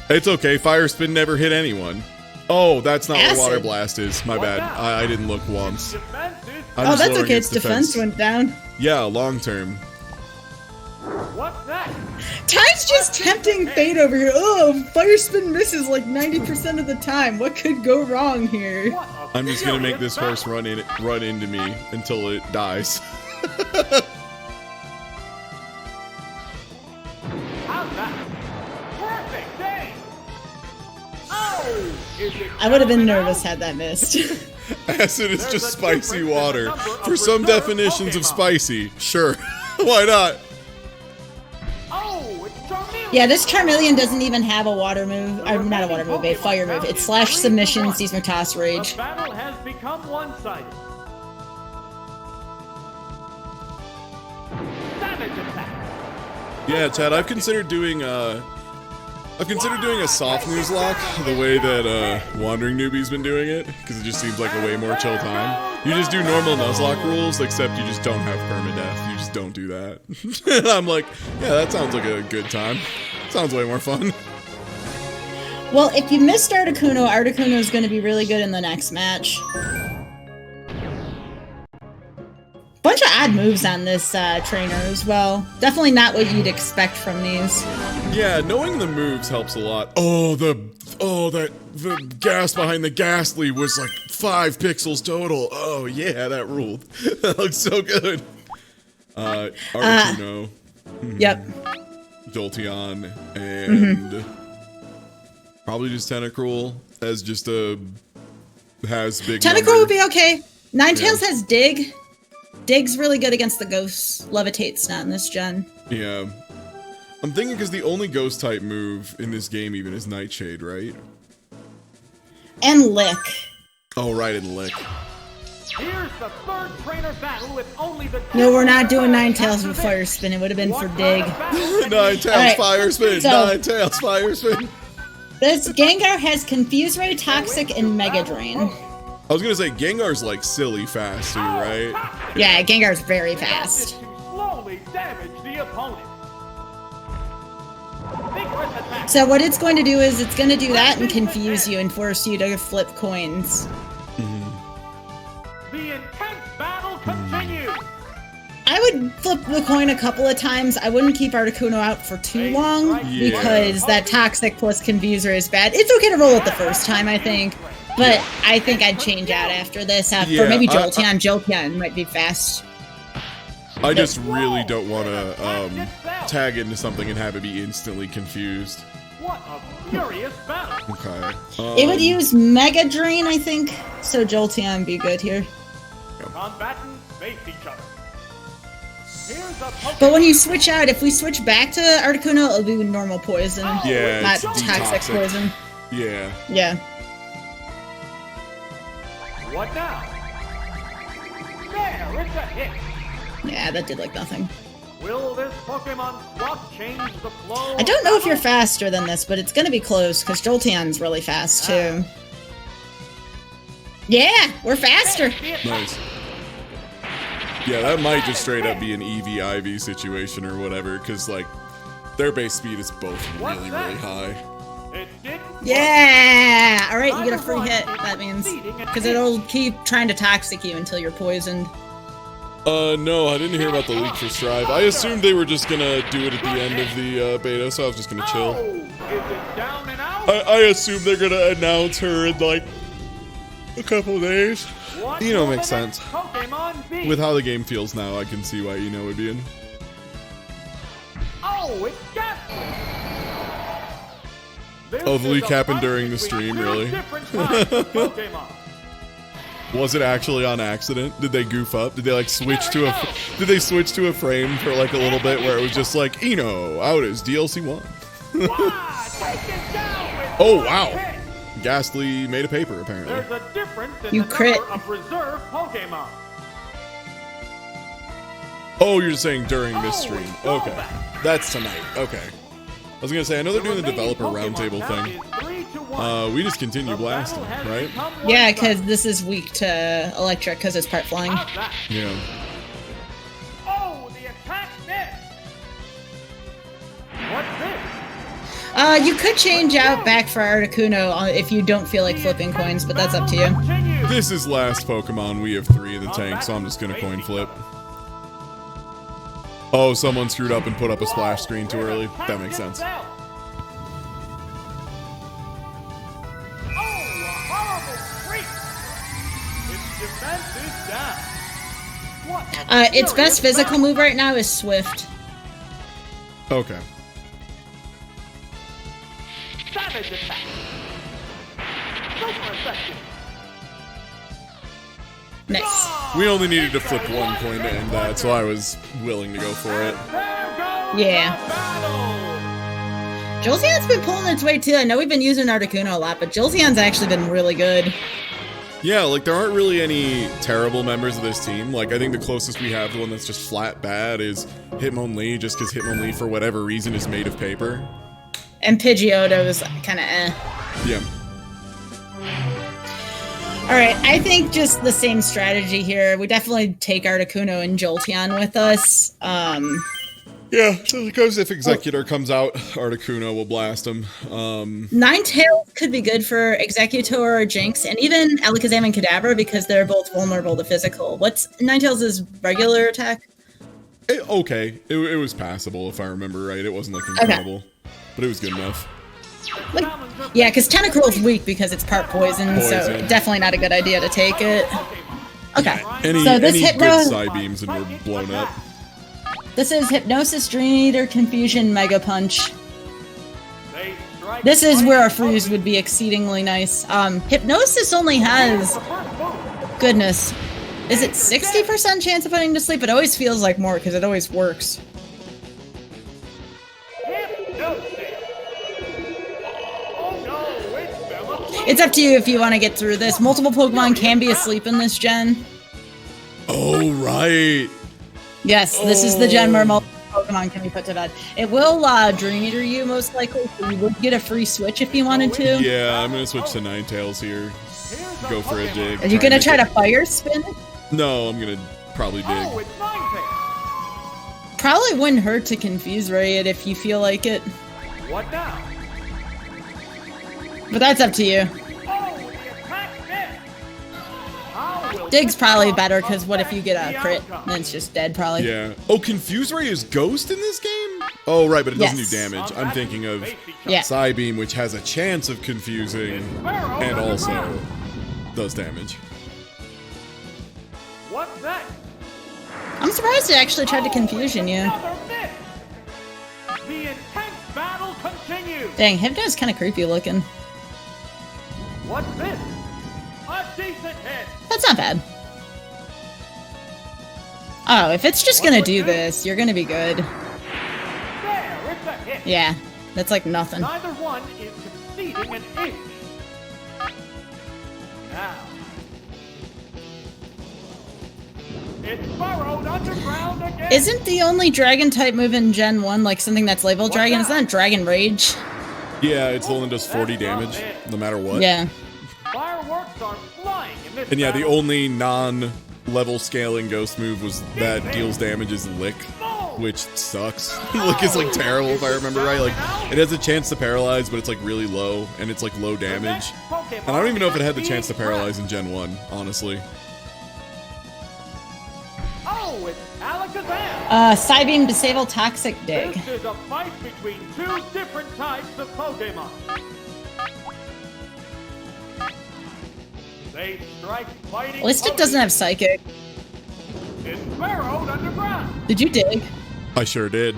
It's okay. Fire Spin never hit anyone. Oh, that's not Acid. what Water Blast is. My bad. I didn't look once. I'm Oh, just that's lowering okay. Its defense went down. Yeah, long term. What's that? Ty's just tempting fate over here. Oh, Fire Spin misses like 90% of the time. What could go wrong here? What a I'm just gonna make furious this horse battle. run into me until it dies. How's that? perfect aim. Oh, is it I would have been down and nervous out? had that missed. Acid is There's just a spicy difference in the water. number of For some reserve definitions of Pokemon. spicy, sure. Why not? Oh, it's Charmeleon. Yeah, this Charmeleon doesn't even have a water move, or not a water move, a fire move. It's slash submission, Seismic Rage. The battle has become one-sided. Savage attack. Yeah, Chad, I've considered doing a soft news lock the way that Wandering Newbie's been doing it, because it just seems like a way more chill time. You just do normal Nuzlocke rules, except you just don't have permadeath. You just don't do that. And I'm like, yeah, that sounds like a good time. Sounds way more fun. Well, if you missed Articuno, Articuno is going to be really good in the next match. Bunch of odd moves on this trainer as well. Definitely not what you'd expect from these. Yeah, knowing the moves helps a lot. The gas behind the ghastly was like 5 pixels total. Oh yeah, that ruled. That looks so good. Articuno, Yep. Jolteon, and probably just Tentacruel as just has big. Tentacruel number. would be okay. Ninetales Yeah. has Dig. Dig's really good against the ghosts. Levitate's not in this gen. Yeah. I'm thinking because the only ghost type move in this game even is Nightshade, right? And Lick. Oh, right, and Lick. Here's the third trainer battle with only the No, we're not doing Ninetales with Fire Spin. It would have been for Dig. Ninetales Alright, Fire Spin! so- Ninetales Fire Spin! This Gengar has Confuse Ray, Toxic, and Mega Drain. I was gonna say, Gengar's like silly fast too, right? Yeah, Gengar's very fast. To slowly damage the opponent. Vigorous attack. So what it's going to do is it's going to do that and confuse you and force you to flip coins. The intense battle continues. I would flip the coin a couple of times. I wouldn't keep Articuno out for too long Yeah. because that Toxic plus Confuser is bad. It's okay to roll it the first time, I think. But I think I'd change out after this. Yeah, For maybe I- Jolteon. Jolteon might be fast. I just really don't want to tag into something and have it be instantly confused. What a furious battle. Okay. It would use Mega Drain, I think. So Jolteon would be good here. Combatants face each other. Here's a Pokemon. But when you switch out, if we switch back to Articuno, it'll be Normal Poison. Yeah, Not it's Toxic detoxic. Poison. Yeah. Yeah. What now? There, it's a hit. Yeah, that did like nothing. Will this Pokemon swap change the flow? I don't know if you're faster than this, but it's gonna be close, because Jolteon's really fast, too. Yeah, we're faster! Nice. Yeah, that might just straight up be an EV-IV situation or whatever, because, like, their base speed is both really, really high. It didn't Yeah! Alright, you get a free hit, that means. Because it'll keep trying to toxic you until you're poisoned. No, I didn't hear about the leak for Strive. I assumed they were just gonna do it at the end of the beta, so I was just gonna chill. Oh, is it down and out? I assume they're gonna announce her in, like, a couple days. What You know, will makes the next sense. Pokemon be? With how the game feels now, I can see why Eno would be in. Oh, it's Ghastly. This Oh, the is leak a happened fight during the between stream, two really? different kinds of Pokemon. Was it actually on accident? Did they goof up? Did they like switch to a? Did they switch to a frame for like a little bit where it was just like Eno out as DLC 1? Wah, take it down with Oh one wow! hit. Ghastly made a paper apparently. There's a difference in You the crit. number of reserve Pokemon. Oh, you're saying during this Oh, stream? it's Okay, fallback. that's tonight. Okay. I was gonna say I know they're doing the remaining developer Pokemon roundtable count thing. is 3-1. We just continue The blasting, battle has right? become Yeah, one-sided. because this is weak to Electric, because it's part flying. How's that? Yeah. Oh, the attack missed. What's this? You could change out back for Articuno if you don't feel like flipping coins, but that's up to you. Continue. This is last Pokemon. We have 3 in the tank, so I'm just gonna coin flip. Oh, someone screwed up and put up a splash screen too early. That makes sense. Oh, a horrible freak. Its defense is down. What? Its best physical move right now is Swift. Okay. Savage attack. Super effective. Nice. We only needed to flip one coin to end that, so I was willing to go for it. There goes Yeah. the battle. Jolteon's been pulling its weight too. I know we've been using Articuno a lot, but Jolteon's actually been really good. Yeah, like there aren't really any terrible members of this team. Like I think the closest we have to one that's just flat bad is Hitmonlee, just because Hitmonlee for whatever reason is made of paper. And Pidgeotto's kind of eh. Yeah. Alright, I think just the same strategy here. We definitely take Articuno and Jolteon with us. Yeah, so because if Executor comes out, Articuno will blast him. Ninetales could be good for Executor or Jinx, and even Alakazam and Kadabra because they're both vulnerable to physical. What's Ninetales' regular attack? Okay, it was passable if I remember right. It wasn't like incredible, but it was good enough. Like, yeah, because Tentacruel's weak because it's part poison, so Poison. definitely not a good idea to take it. Okay, Any so this good Hypno... Psybeams and we're blown up. This is Hypnosis, Dream Eater, Confusion, Mega Punch. They strike This is where a fighting freeze would be exceedingly nice. Hypnosis only has, the first move. goodness, is it 60% chance of putting to sleep? It always feels like more because it always works. Hypnosis. Oh no, it fell asleep. It's up to you if you want to get through this. Multiple Pokemon can be asleep in this gen. Oh right. Yes, this is the gen where multiple Pokemon can be put to bed. It will Dream Eater you most likely, so you would get a free switch if you wanted to. Yeah, I'm gonna switch to Ninetales here. Go for a dig. Are you gonna try to make fire spin it? it- No, I'm gonna probably dig. Oh, it's Ninetales. Probably wouldn't hurt to confuse Ray it if you feel like it. What now? But that's up to you. Oh, the attack missed. How will Dig's this probably one better because what if you get affect a the crit? outcome? Then it's just dead probably. Yeah. Oh, Confuse Ray is Ghost in this game? Oh, right, but it doesn't Yes. do damage. I'm thinking of Yeah. Psybeam, which has a chance of confusing and also does damage. What's next? I'm surprised it actually tried to confusion you. Another miss. The intense battle continues. Dang, Hypno's kind of creepy looking. What's this? A decent hit. That's not bad. Oh, if it's just gonna do this, you're gonna be good. There, it's a hit. Yeah, that's like nothing. Neither one is conceding an inch. Now. It's burrowed underground again. Isn't the only dragon type move in Gen 1 like something that's labeled dragon? Isn't that Dragon Rage? Yeah, it's only does 40 damage, no matter what. Yeah. Fireworks are flying in this And yeah, the battle. only non-level scaling Ghost move was that deals damage is Lick, which sucks. Lick is like terrible if I remember right. Like, it has a chance to paralyze, but it's like really low, and it's like low damage. And I don't even know if it had the chance to paralyze in Gen 1, honestly. Oh, it's Alakazam. Psybeam Disable Toxic Dig. This is a fight between two different types of Pokemon. They strike fighting. At least it doesn't have Psychic. It's burrowed underground. Did you dig? I sure did.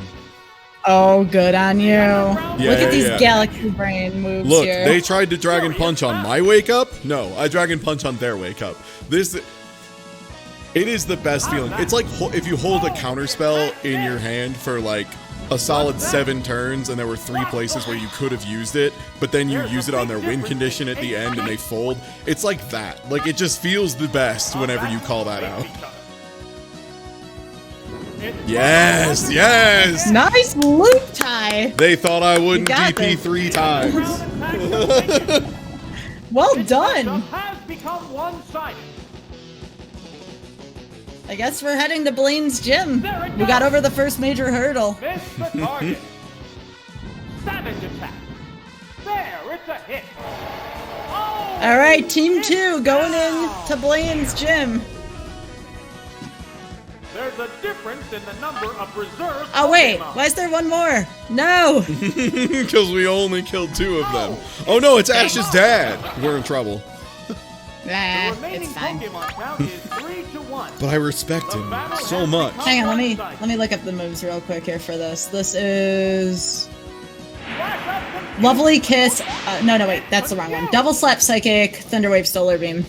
Oh, good on you. Yeah, Look at these yeah. Galaxy Brain moves Look, here. they tried to Dragon Punch on my wake up. No, I Dragon Punch on their wake up. It is the best feeling. It's like if you hold a counter spell in your hand for like a solid 7 turns and there were 3 places where you could have used it, but then you use it on their win condition at the end and they fold. It's like that. Like it just feels the best whenever you call that out. Yes, yes! Nice loop tie. They thought I wouldn't You got DP this. 3 times. Well done. Has become one-sided. I guess we're heading to Blaine's gym. We got over the first major hurdle. Miss the target. Savage attack. There, it's a hit. Oh, All right, Team 2 going in to Blaine's gym. there's a difference in the number of reserves. Oh wait, Pokemon. why is there one more? No. Because we only killed 2 of them. Oh no, it's Ash's dad. We're in trouble. The Nah, remaining it's fine. Pokemon count is 3-1. But I respect him so much. Hang on, let me look up the moves real quick here for this. This is Flash up Lovely Kiss. No, wait, that's the wrong one. Double Slap Psychic, Thunderwave Solar Beam.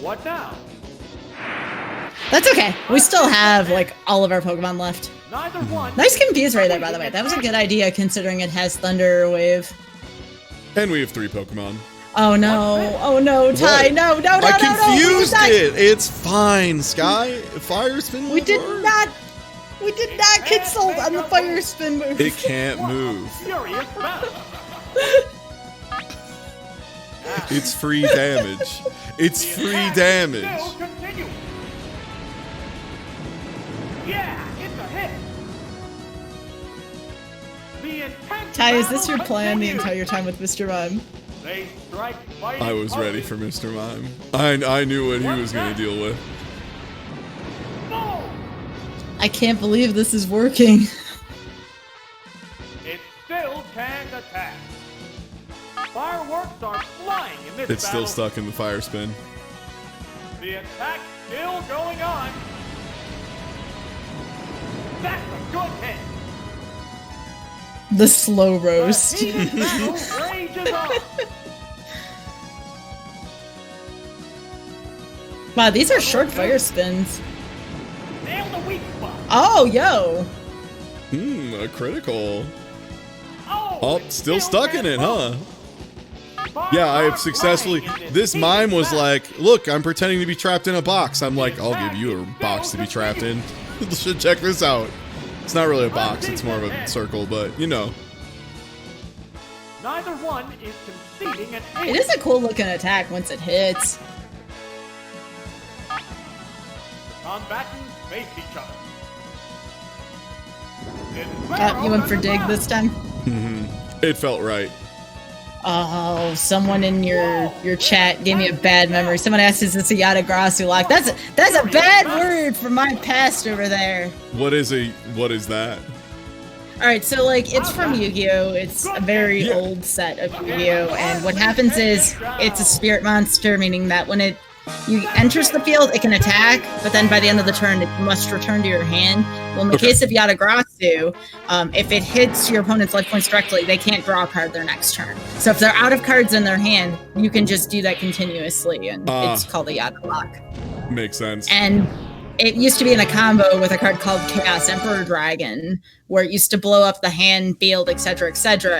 What now? That's okay. We still have, like, all of our Pokemon left. Neither one. Nice Confuse right there, by the way. That was a good idea considering it has Thunder Wave. And we have 3 Pokemon. Oh no! Oh no, Ty! What? No! I confused it. It's fine, Sky. Fire spin. We will did work. not. We did not get sold on the Fire Spin move. It can't move. Furious battle. It's free damage. It's free damage. Still continuing. Yeah, it's a hit. The intense Ty, is this battle your plan the continues. entire time with Mr. Mime? They strike fighting I was ready poses. for Mr. Mime. I knew what he was going to deal with. Boom! I can't believe this is working. It still can't attack. Fireworks are flying in this It's still battle. stuck in the fire spin. The attack still going on. That's a good hit. The slow The roast. heated battle rages on. Wow, these are short Fire Spins. Nail the weak spot. Oh, yo! A critical. Oh, Oh, still stuck in it, huh? Fire Yeah, I have are successfully. flying in This heated mime was battle. like, look, I'm pretending to be trapped in a box. I'm like, I'll give you a box to be trapped in. Should check this out. It's not really a box, it's more of a circle, but you know. Neither one is conceding an It is a cool looking attack once it hits. Combatants face each other. You went for Dig this time? It felt right. Oh, someone in your chat gave me a bad memory. Someone asked, "Is this a Yatagrasu lock?" That's a bad word from my past over there. What is that? All right, so like it's from Yu-Gi-Oh. It's a very old set of Yu-Gi-Oh, and what happens is it's a spirit monster, meaning that when it enters the field, it can attack, but then by the end of the turn, it must return to your hand. Well, in the case of Yatagrasu, if it hits your opponent's life points directly, they can't draw a card their next turn. So if they're out of cards in their hand, you can just do that continuously, and it's called a Yata lock. Makes sense. And it used to be in a combo with a card called Chaos Emperor Dragon, where it used to blow up the hand, field, etc.,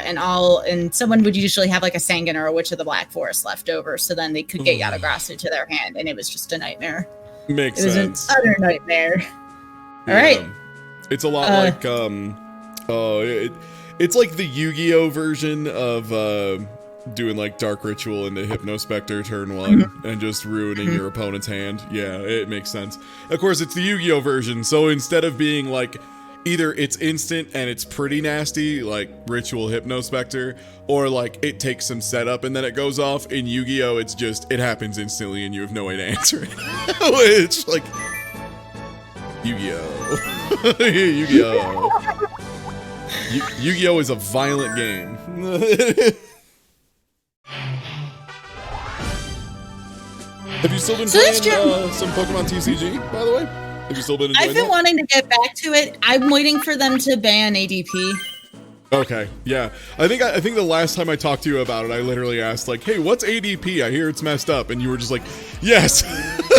and someone would usually have like a Sangan or a Witch of the Black Forest left over, so then they could get Yatagrasu to their hand, and it was just a nightmare. Makes It was sense. an utter nightmare. All Yeah. right. It's a lot like it's like the Yu-Gi-Oh version of doing like Dark Ritual into Hypnospectre turn 1 and just ruining your opponent's hand. Yeah, it makes sense. Of course, it's the Yu-Gi-Oh version, so instead of being like either it's instant and it's pretty nasty, like Ritual Hypnospectre, or like it takes some setup and then it goes off, in Yu-Gi-Oh it's just, it happens instantly and you have no way to answer it. Which, like, Yu-Gi-Oh. Yu-Gi-Oh. Yu-Gi-Oh is a violent game. Have you still been So playing that's some Pokemon TCG, by the way? Have you still been enjoying I've been that? wanting to get back to it. I'm waiting for them to ban ADP. Okay, yeah. I think the last time I talked to you about it, I literally asked like, "Hey, what's ADP? I hear it's messed up," and you were just like, "Yes,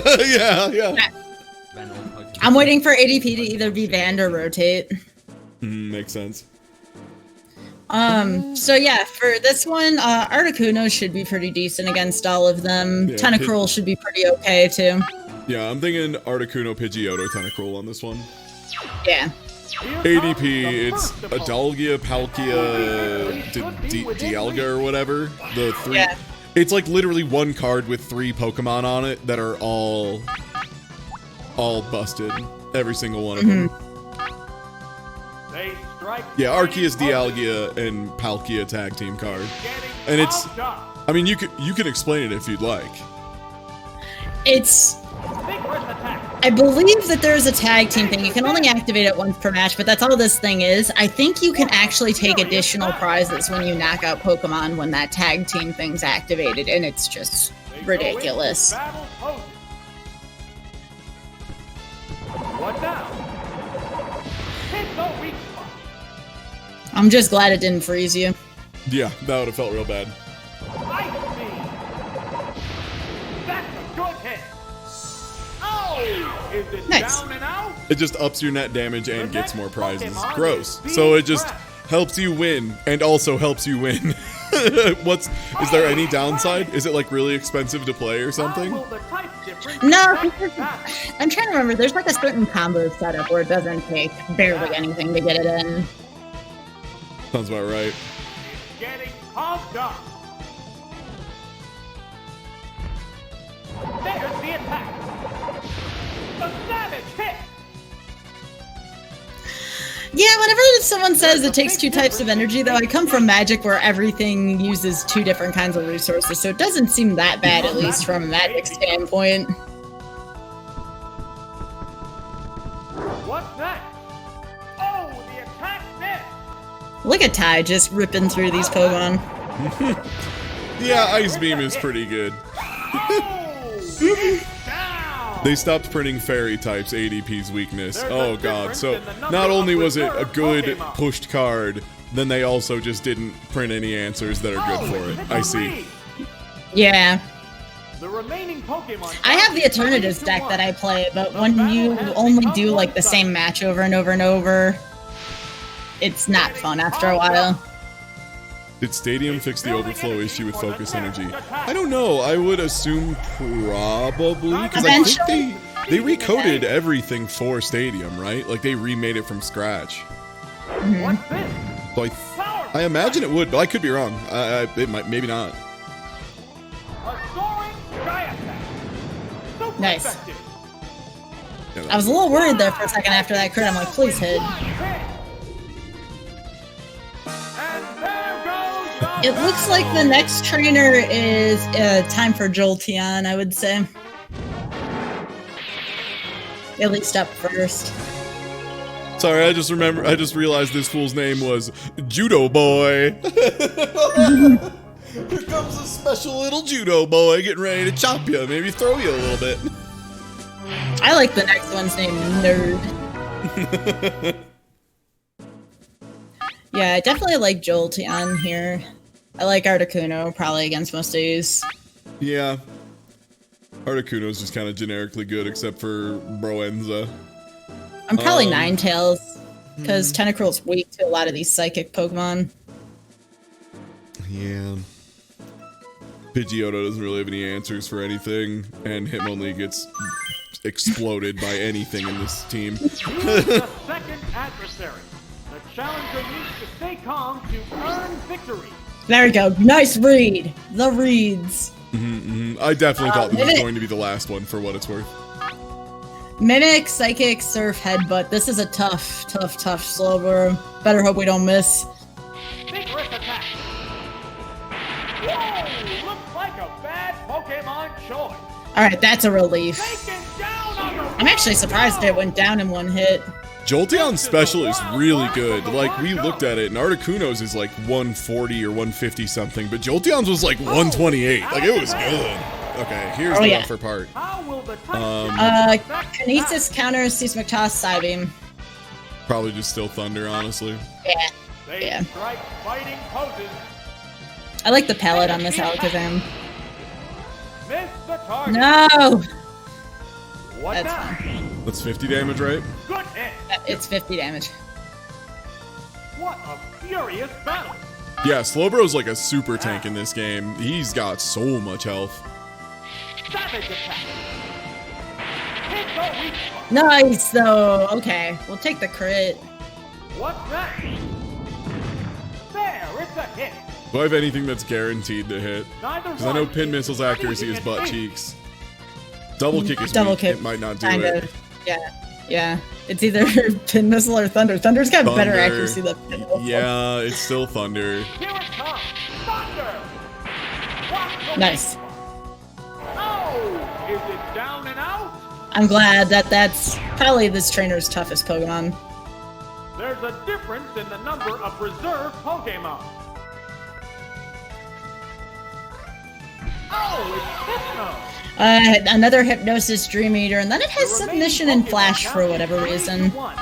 yeah." Ban all Pokemon. I'm waiting for ADP to either be banned or rotate. Makes sense. So yeah, for this one, Articuno should be pretty decent against all of them. Yeah, Tentacruel should be pretty okay too. Yeah, I'm thinking Articuno, Pidgeotto, Tentacruel on this one. Yeah. ADP, it's Adalgia, Palkia, Dialga or whatever. The three. Yeah. It's like literally one card with 3 Pokemon on it that are all busted. Every single one of them. They strike Yeah, Arceus, fighting Dialga, and Palkia tag team card. getting And it's, popped up. I mean, you can explain it if you'd like. It's Vigorous attack. I believe that there's a tag team thing. You can only activate it once per match, but that's all this thing is. I think you can actually take additional prizes when you knock out Pokemon when that tag team thing's activated, and it's just They go ridiculous. into battle poses. What now? Hit the weak spot. I'm just glad it didn't freeze you. Yeah, that would have felt real bad. Ice Beam. That's a good hit. Oh! Is it Nice. down and out? It just ups your net damage and gets more prizes. Pokemon Gross. is So it being just trapped. helps you win and also helps you win. Is there any downside? Is it like really expensive to play or something? How will the type difference No, affect because that? I'm trying to remember. There's like a certain combo setup where it doesn't take barely anything to get it in. Sounds about right. It's getting pumped up. There's the attack. The savage hit. Yeah, whenever someone says it takes 2 types of energy, though, I come from Magic where everything uses 2 different kinds of resources, so it doesn't seem that bad, at least from a Magic standpoint. What's next? Oh, the attack missed. Look at Ty just ripping through these Pokemon. Yeah, Ice Beam is pretty good. Oh, it's down. They stopped printing fairy types ADP's weakness. There's a Oh god, difference so in the number not only of was it a reserve good Pokemon. pushed card, then they also just didn't print any answers that are good Oh, for it's it. a I see. lead. Yeah. The remaining Pokemon. I have the Alternatives deck that I play, but when you only do like the same match over and over and over, it's not fun after a while. Did Stadium fix the overflow issue with focus energy? I don't know. I would assume probably, because I think they recoded everything for Stadium, right? Like they remade it from scratch. What's this? So I imagine it would, but I could be wrong. It might, maybe not. A soaring sky attack. Super Nice. effective. Yeah, I was a little worried there for a second after that crit. I'm like, please hit. One hit. And there goes the It looks like the next trainer is time for Jolteon, I would say. At least up first. Sorry, I just realized this fool's name was Judo Boy. Here comes a special little Judo Boy getting ready to chop you, maybe throw you a little bit. I like the next one's name, Nerd. Yeah, I definitely like Jolteon here. I like Articuno, probably against most of these. Yeah. Articuno's just kind of generically good, except for Broenza. I'm probably Ninetales, because Tentacruel's weak to a lot of these psychic Pokemon. Yeah. Pidgeotto doesn't really have any answers for anything, and Hitmonlee gets exploded by anything in this team. Use the second adversary. The challenger needs to stay calm to earn victory. There we go. Nice read. The reads. I definitely thought this was Mimic. going to be the last one, for what it's worth. Mimic, Psychic, Surf, Headbutt. This is a tough Slowbro. Better hope we don't miss. Vigorous attack. Whoa! Looks like a bad Pokemon choice. Alright, that's a relief. Taken down on the I'm actually surprised it went down in one hit. Jolteon's special is really good. Like, we looked at it, and Articuno's is like 140 or 150 something, but Jolteon's was like 128. Like, it was good. Okay, here's Oh, the yeah. rougher part. How will the type Kinesis, Counter, Seismic Toss, Psybeam. Probably just still Thunder, honestly. Yeah. They Yeah. strike fighting poses. I like the palette on this Alakazam. Miss the target. No! What That's now? fine. That's 50 damage, right? Good hit. It's 50 damage. What a furious battle. Yeah, Slowbro's like a super tank in this game. He's got so much health. Savage attack. Hit the weak spot. Nice, though. Okay, we'll take the crit. What's next? There, it's a hit. Do I have anything that's guaranteed to hit? Neither Because I know one Pin is Missile's accuracy is butt hitting. cheeks. Double kick is Double weak. kick. It might not do Kind it. of. Yeah. It's either Pin Missile or Thunder. Thunder's got better Thunder. accuracy than Pin Missile. Yeah, it's still Thunder. Here it comes. Thunder. Watch the Nice. weak spot. Oh, is it down and out? I'm glad that's probably this trainer's toughest Pokemon. There's a difference in the number of reserve Pokemon. Oh, it's Hypno. Another Hypnosis, Dream Eater, and then it has The remaining Submission and Pokemon Flash now for is whatever 3 to reason. 1.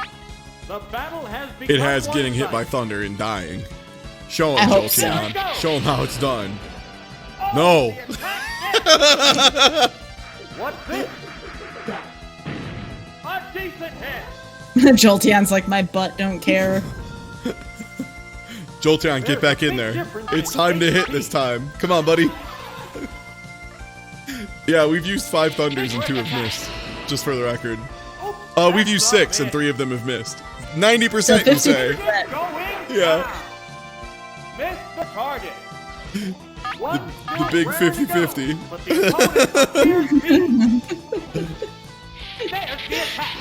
The battle has It become has getting hit by one-sided. Thunder and dying. Show I him, hope so. Jolteon. Show him how it's done. No. What's this? A decent hit. Jolteon's like, my butt don't care. Jolteon, get back in there. It's time to hit this time. Come on, buddy. Yeah, we've used 5 thunders and 2 have missed. Just for the record. We've used 6 and 3 of them have missed. 90% you say. Yeah. Missed the target. The big 50-50. There's the attack.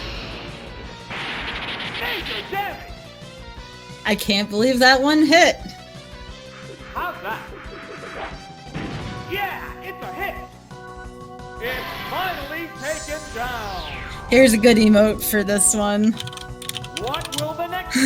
Major damage. I can't believe that one hit. How's that? Yeah, it's a hit. It's finally taken down. Here's a good emote for this one. What will the next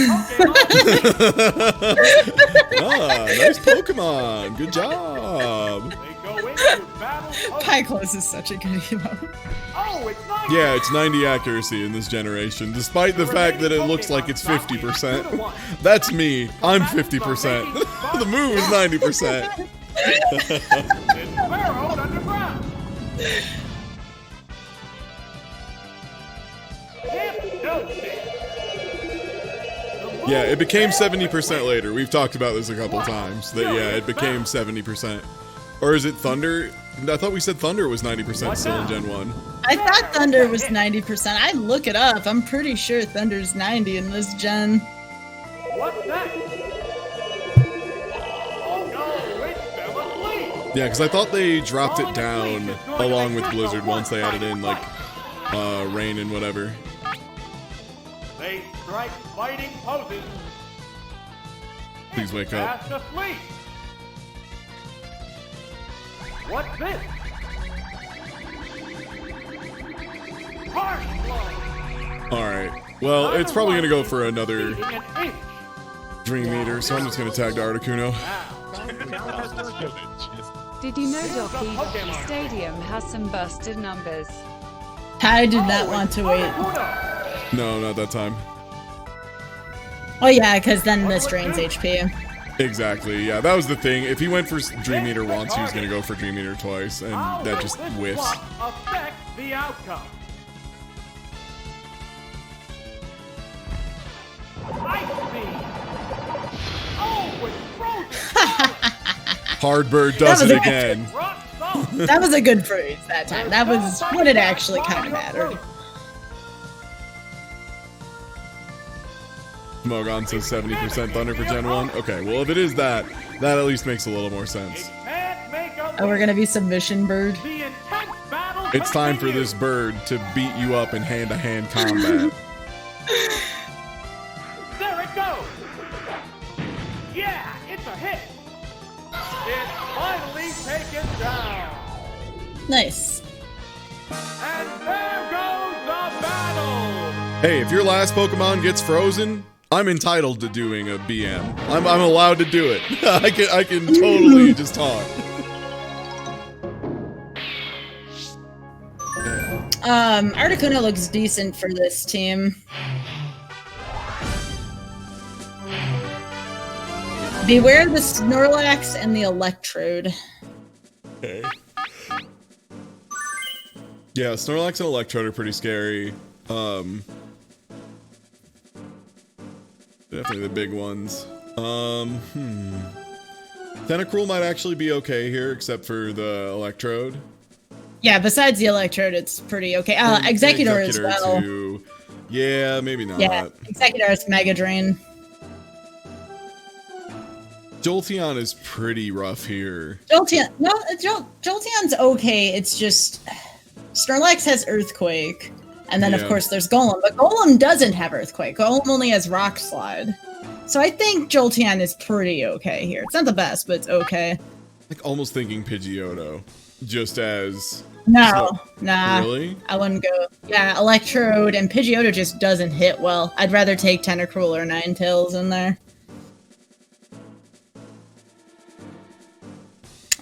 Pokemon Nice Pokemon. Good job. They go into battle. Pyclose is such a good emote. Oh, it's not. Yeah, it's 90 accuracy in this generation, despite the fact that it looks like it's 50%. That's me. I'm 50%. The move is 90%. It's burrowed underground. Hypnosis. Yeah, it became 70% later. We've talked about this a couple times. That yeah, it became 70%. Or is it Thunder? I thought we said Thunder was 90% still in Gen 1. I thought Thunder was 90%. I'd look it up. I'm pretty sure Thunder's 90 in this gen. What's that? Oh no, it fell asleep. Yeah, because I thought they dropped it down along with Blizzard once they added in, like, rain and whatever. They strike fighting poses. Please wake up. Fast asleep. What's this? Harsh blow. Alright. Well, it's probably going to go for another Eating an inch. Dream Eater, so I'm just going to tag to Articuno. Did you know, Doki, the stadium has some busted numbers? I did not want to wait. No, not that time. Oh yeah, because then this drains HP. Exactly, yeah, that was the thing. If he went for Dream Eater once, he was going to go for Dream Eater twice, and How that will just this whiffs. block affect the outcome? Ice beam. Oh, it's frozen. Hardbird does That was it a good again. Rock solid. That was a good freeze that time. That was when it actually kind of mattered. Smogon says 70% Thunder for Gen 1. Okay, well, if it is that, that at least makes a little more sense. Can't make a Oh, we're gonna be submission bird. The intense battle It's time for continues. this bird to beat you up in hand-to-hand combat. There it goes. Yeah, it's a hit. It's finally taken down. Nice. And there goes the battle. Hey, if your last Pokemon gets frozen, I'm entitled to doing a BM. I'm allowed to do it. I can totally just talk. Articuno looks decent for this team. Beware the Snorlax and the Electrode. Okay. Yeah, Snorlax and Electrode are pretty scary. Definitely the big ones. Tentacruel might actually be okay here, except for the Electrode. Yeah, besides the Electrode, it's pretty okay. Executor as well. Too. Yeah, maybe not. Yeah, Executor is Mega Drain. Jolteon is pretty rough here. Jolteon's okay. It's just Snorlax has Earthquake, and then of Yeah. course there's Golem, but Golem doesn't have Earthquake. Golem only has Rock Slide. So I think Jolteon is pretty okay here. It's not the best, but it's okay. Like almost thinking Pidgeotto, just as No, nah. really. I wouldn't go. Yeah, Electrode and Pidgeotto just doesn't hit well. I'd rather take Tentacruel or Ninetales in there.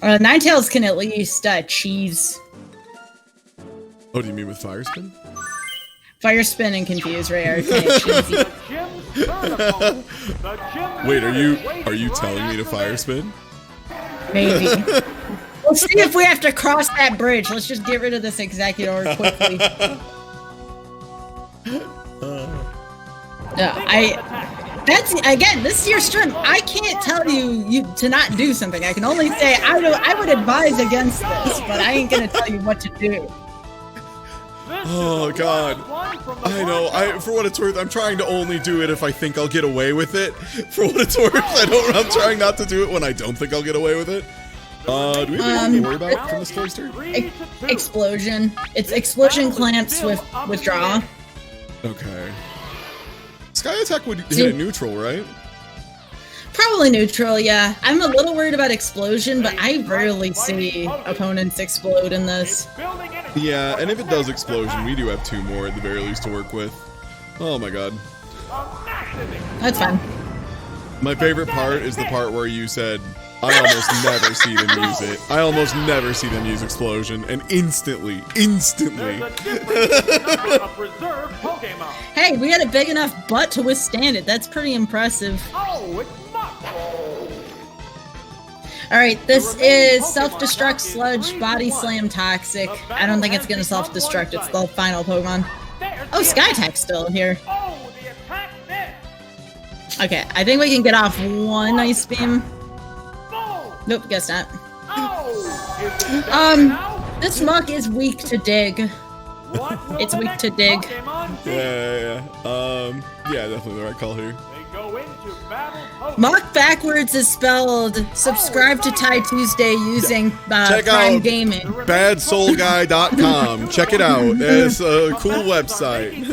Ninetales can at least cheese. Oh, do you mean with Fire Spin? Fire Spin and Confuse Ray are kind of cheesy. Gym's opponent. The gym Wait, are leader you waits telling right me to after fire this. spin? Maybe. We'll see if we have to cross that bridge. Let's just get rid of this Executor quickly. That's again. This is your stream. I can't tell you to not do something. I can only say I would advise against this, but I ain't gonna tell you what to do. Oh God. I know. For what it's worth, I'm trying to only do it if I think I'll get away with it. For what it's worth, I'm trying not to do it when I don't think I'll get away with it. Do we have anything to worry about from this cloister? Explosion. It's explosion clamps with withdraw. Okay. Sky attack would hit a neutral, right? Probably neutral, yeah. I'm a little worried about explosion, but I rarely see opponents explode in this. Yeah, and if it does explosion, we do have 2 more at the very least to work with. Oh my God. That's fine. My favorite part is the part where you said, I almost never see them use it. I almost never see them use explosion, and instantly. Hey, we had a big enough butt to withstand it. That's pretty impressive. Oh, it's Alright, this is self-destruct, sludge, body slam, toxic. I don't think it's gonna self-destruct, it's the final Pokemon. Oh, Sky Attack's still here. Oh, the attack missed. Okay, I think we can get off one Ice Beam. Boom. Nope, guess not. Oh, is it done now? This muck is weak to dig. What will It's the weak next to dig. Pokemon be? Yeah, definitely the right call here. They go into battle post. Muck backwards is spelled subscribe to Ty Tuesday using Check Prime out Gaming. badsoulguy.com. Check it out. It's a cool website.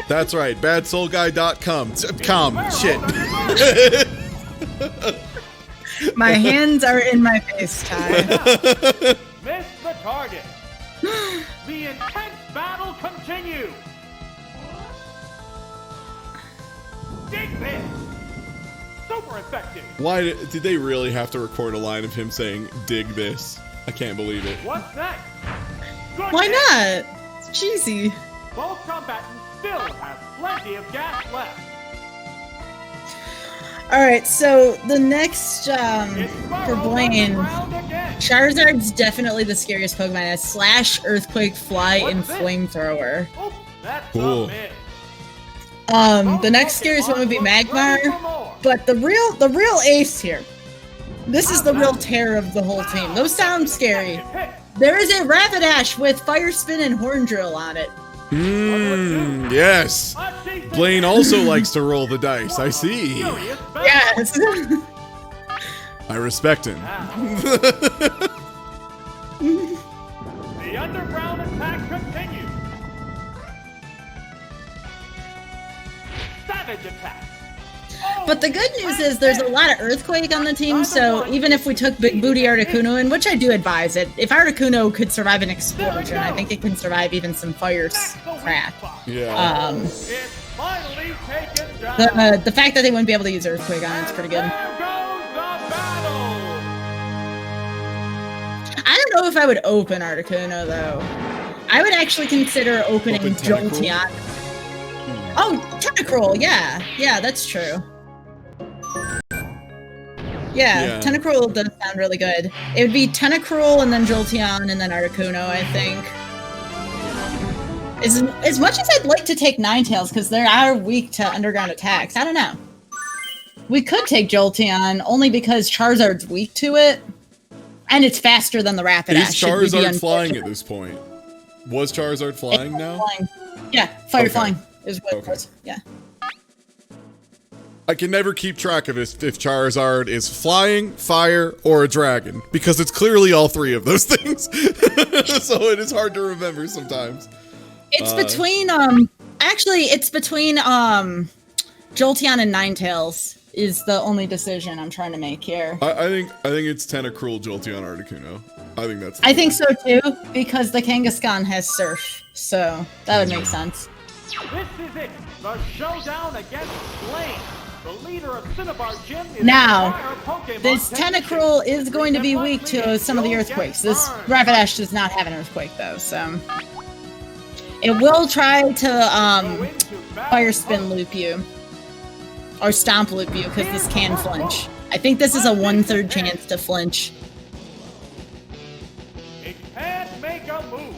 That's right, badsoulguy.com. Shit. My hands are in my face, Ty. Miss the target. The intense battle continues. Dig this. Super effective. Why did they really have to record a line of him saying, dig this? I can't believe it. What's next? Good Why hit. not? It's cheesy. Both combatants still have plenty of gas left. Alright, so the next It's for Burrow Blaine, round again. Charizard's definitely the scariest Pokemon. It has Slash, Earthquake, Fly, and What's this? Flamethrower. Oh, that's Cool. a miss. The next scariest one would be Magmar, but the real ace here. This is the real terror of the whole team. Those sound scary. There is a Rapidash with Fire Spin and Horn Drill on it. Yes. Blaine also likes to roll the dice. I see. Yes. I respect him. The underground attack continues. Savage attack. But the good news is there's a lot of Earthquake on the team, so even if we took Big Booty Articuno in, which I do advise it, if Articuno could survive an explosion, I think it can survive even some fire crap. Yeah. It's finally taken down. The fact that they wouldn't be able to use Earthquake on it's pretty good. There goes the battle. I don't know if I would open Articuno, though. I would actually consider opening Open Tentacruel? Jolteon. Oh, Tentacruel, yeah. Yeah, that's true. Yeah, Tentacruel does sound really good. It would be Tentacruel and then Jolteon and then Articuno, I think. As much as I'd like to take Ninetales, because they are weak to underground attacks, I don't know. We could take Jolteon, only because Charizard's weak to it, and it's faster than the Rapidash. Is Charizard flying at this point? Was Charizard flying now? Flying. Yeah, fire Okay. flying is what Okay. it was. Yeah. I can never keep track of if Charizard is flying, fire, or a dragon, because it's clearly all 3 of those things. So it is hard to remember sometimes. It's between it's between Jolteon and Ninetales is the only decision I'm trying to make here. I think it's Tentacruel, Jolteon, Articuno. I think that's. I think so too, because the Kangaskhan has Surf, so that would make sense. This is it. The showdown against Blaine. The leader of Cinnabar Gym is Now, the entire Pokemon this Championship. Tentacruel is going to be If it weak might to lead, some of the you'll earthquakes. get This burned. Rapidash does not have an earthquake though, so It will try to fire spin loop you. Or stomp loop you, because this can flinch. I think this is a 1/3 chance to flinch. It can't make a move.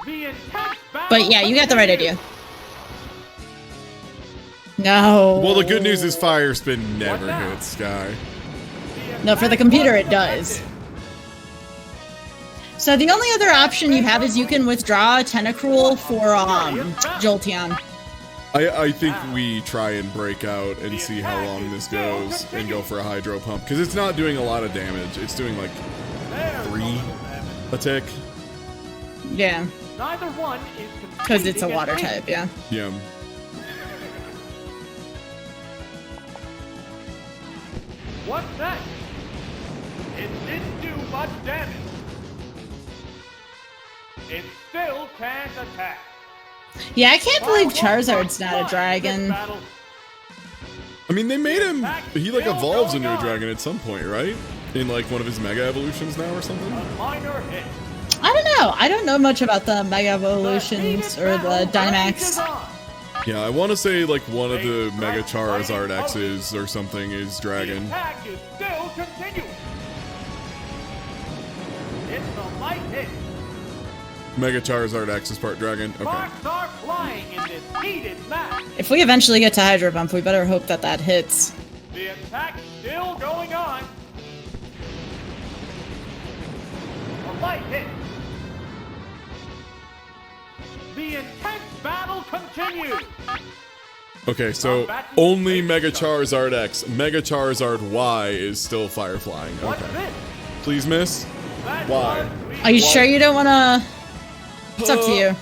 The intense battle But yeah, you got the right idea. No. Well, the good news is fire spin never hits Sky. No, for the computer it does. So the only other option you have is you can withdraw a Tentacruel for Jolteon. I think we try and break out and see how long this goes and go for a Hydro Pump, because it's not doing a lot of damage. It's doing like 3 a tick. Yeah, Neither one is because it's a water type, yeah. Yeah. What's that? It didn't do much damage. It still can't attack. Yeah, I can't believe Charizard's not a dragon. I mean, they made him, he like evolves into a dragon at some point, right? In like one of his Mega Evolutions now or something? Minor hit. I don't know. I don't know much about the Mega Evolutions or the Dynamax. Yeah, I want to say like one of the Mega Charizard X's or something is dragon. The attack is still continuing. It's a light hit. Mega Charizard X is part dragon. Okay. Sparks are flying in this heated match. If we eventually get to Hydro Pump, we better hope that that hits. The attack still going on. A light hit. The intense battle continues. Okay, so only Mega Charizard X. Mega Charizard Y is still fire flying. What's Okay. this? Please miss. That Why? was Are you sure you don't want to? It's up to you.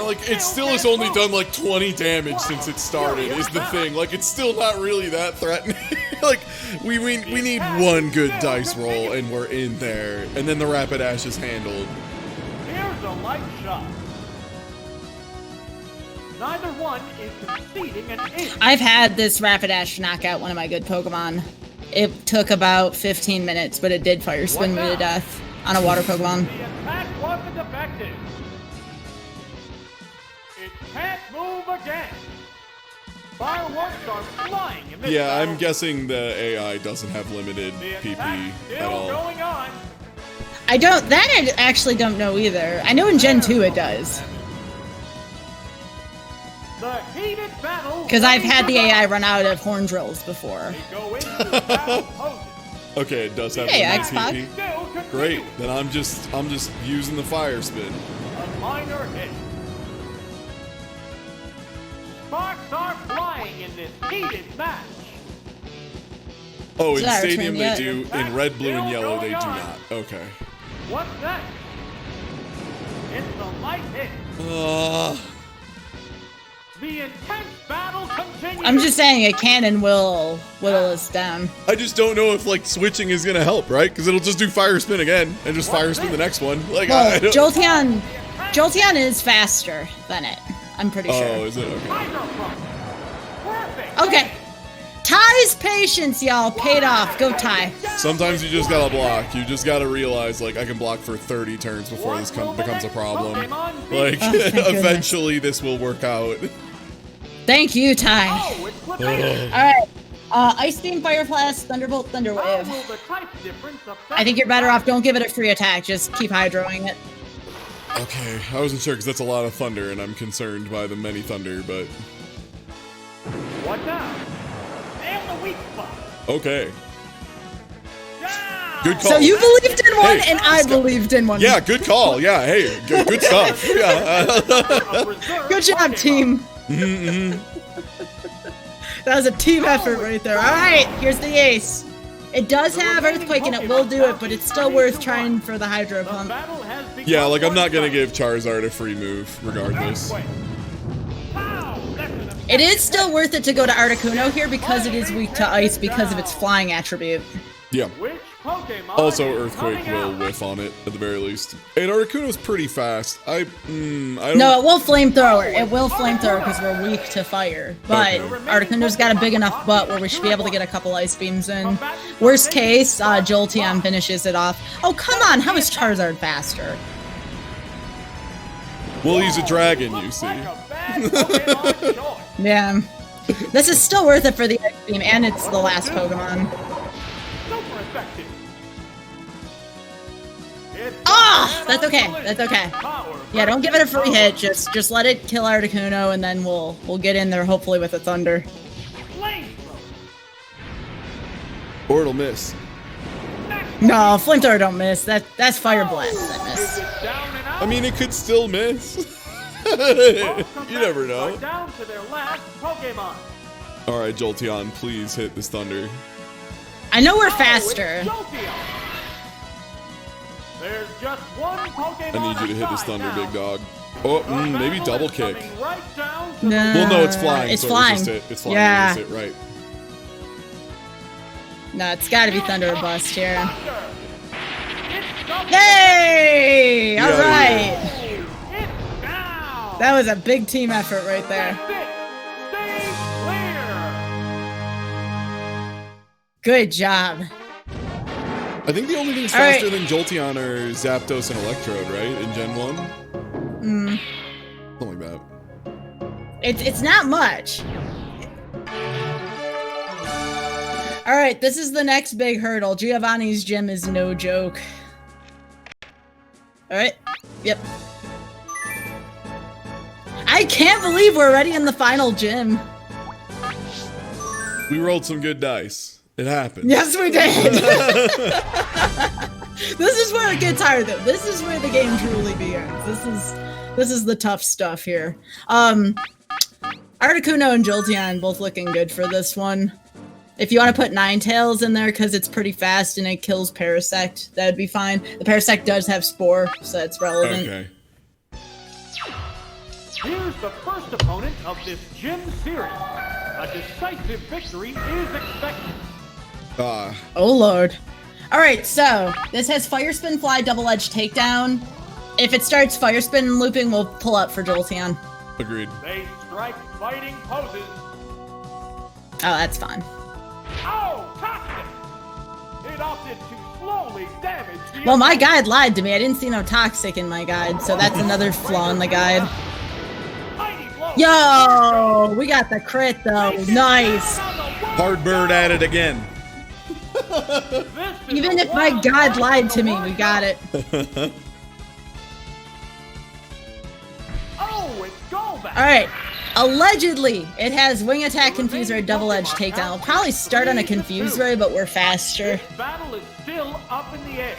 Like, it still has only done like 20 damage since it started, is the thing. Like, it's still not really that threatening. Like, we need one good dice roll and we're in there. And then the Rapidash is handled. Here's a light shot. Neither one is conceding an inch. I've had this Rapidash knock out one of my good Pokemon. It took about 15 minutes, but it did fire spin me to death on a water Pokemon. The attack wasn't effective. It can't move again. Fireworks are flying in this Yeah, battle. I'm guessing the AI doesn't have limited The PP attack at still all. going on. I actually don't know either. I know in Gen 2 it does. The heated battle. Because I've had the AI run out of horn drills before. They go into battle poses. Okay, it does have Hey, limited Xbox. PP. Still continuing. Great, then I'm just using the fire spin. A minor hit. Sparks are flying in this heated match. Oh, in Is that Stadium return they yet? do, in red, blue, and yellow they do not. Okay. What's that? It's a light hit. The intense battle continues. I'm just saying a cannon will whittle us down. I just don't know if like switching is gonna help, right? Because it'll just do fire spin again and just fire spin the next one. Like, Well, I don't... Jolteon is faster than it. I'm pretty Oh, sure. is it? Okay. Hydro Pump. Perfect. Okay. Ty's patience, y'all, paid off. Go Ty. Sometimes you just gotta block. You just gotta realize, like, I can block for 30 turns before this becomes a problem. Like, Oh, thank goodness. eventually this will work out. Thank you, Ty. Oh, it's flipping. All right. Ice Beam, Fire Blast, Thunderbolt, How Thunderwave. will the type difference affect I think you're better off. Don't give it a free attack. Just keep hydroing it. Okay, I wasn't sure because that's a lot of thunder, and I'm concerned by the many thunder, but What now? Nail the weak spot. okay. Down. Good call. So you believed in one, Hey, and I believed in one. Yeah, good call. Yeah, hey, good stuff. Yeah. A reserve Good job, Pokemon. team. That was a team effort right there. All right, here's the ace. It does have Earthquake, and it will do it, but it's still worth trying for the Hydro The Pump. battle has become Yeah, like I'm not gonna one-sided. give Charizard a free move, regardless. Earthquake. Pow! That's an effective It is still worth it to go to Articuno here because it is weak to ice because of its flying attribute. Yeah. Which Pokemon Also, is Earthquake coming will out? whiff on it at the very least. And Articuno's pretty fast. I don't. No, it will flamethrower. It will flamethrower because we're weak to fire. But Okay. Articuno's got a big enough butt where we should be able to get a couple ice beams in. Worst case, Jolteon finishes it off. Oh, come on. How is Charizard faster? Well, he's a dragon, you see. Like a bad Pokemon choice. Yeah. This is still worth it for the Ice Beam, and it's the last Pokemon. Super effective. It's Ah! a That's okay. collision. That's okay. Power Yeah, don't give it a free versus hit. Just let it kill Articuno, and then we'll get in there hopefully with a Thunder. flamethrower. Or it'll miss. No, Flamethrower don't miss. That's Fire Blast that Is miss. it down and out? I mean, it could still miss. Both You never contestants know. are down to their last Pokemon. All right, Jolteon, please hit this thunder. I know we're Oh, faster. it's Jolteon. There's just one Pokemon I need you to hit this aside thunder, now. big dog. Oh, The maybe battle double is kick. coming right down to No. Well, no, it's flying. It's so flying. Resist it. It's flying. Yeah. Resist it, right. No, it's gotta be Thunder or Bust here. Thunder. It's double. Hey! Yeah, Alright! It's down. That was a big team effort right there. That's it. Stay clear. Good job. I think the only things All right. faster than Jolteon are Zapdos and Electrode, right? In Gen 1? Something like that. It's not much. Alright, this is the next big hurdle. Giovanni's gym is no joke. Alright. Yep. I can't believe we're already in the final gym. We rolled some good dice. It happened. Yes, we did. This is where it gets hard, though. This is where the game truly begins. This is the tough stuff here. Articuno and Jolteon both looking good for this one. If you want to put Ninetales in there because it's pretty fast and it kills Parasect, that would be fine. The Parasect does have Spore, so that's relevant. Okay. Here's the first opponent of this gym series. A decisive victory is expected. Ah, Oh lord. Alright, so this has Fire Spin, Fly, Double Edge, Takedown. If it starts Fire Spin looping, we'll pull up for Jolteon. agreed. They strike fighting poses. Oh, that's fine. Oh, toxic! It opted to slowly damage the Well, my guide lied to me. I didn't see no Toxic in my guide, so that's another flaw in the guide. mighty blow. Yo, we got the crit though. Nice. Hard bird at it again. Even if my guide lied to me, we got it. Oh, it's go back. Alright. Allegedly, it has Wing Attack, Confuse Ray, Double Edge, Takedown. I'll probably start on a Confuse Ray, but we're faster. This battle is still up in the air.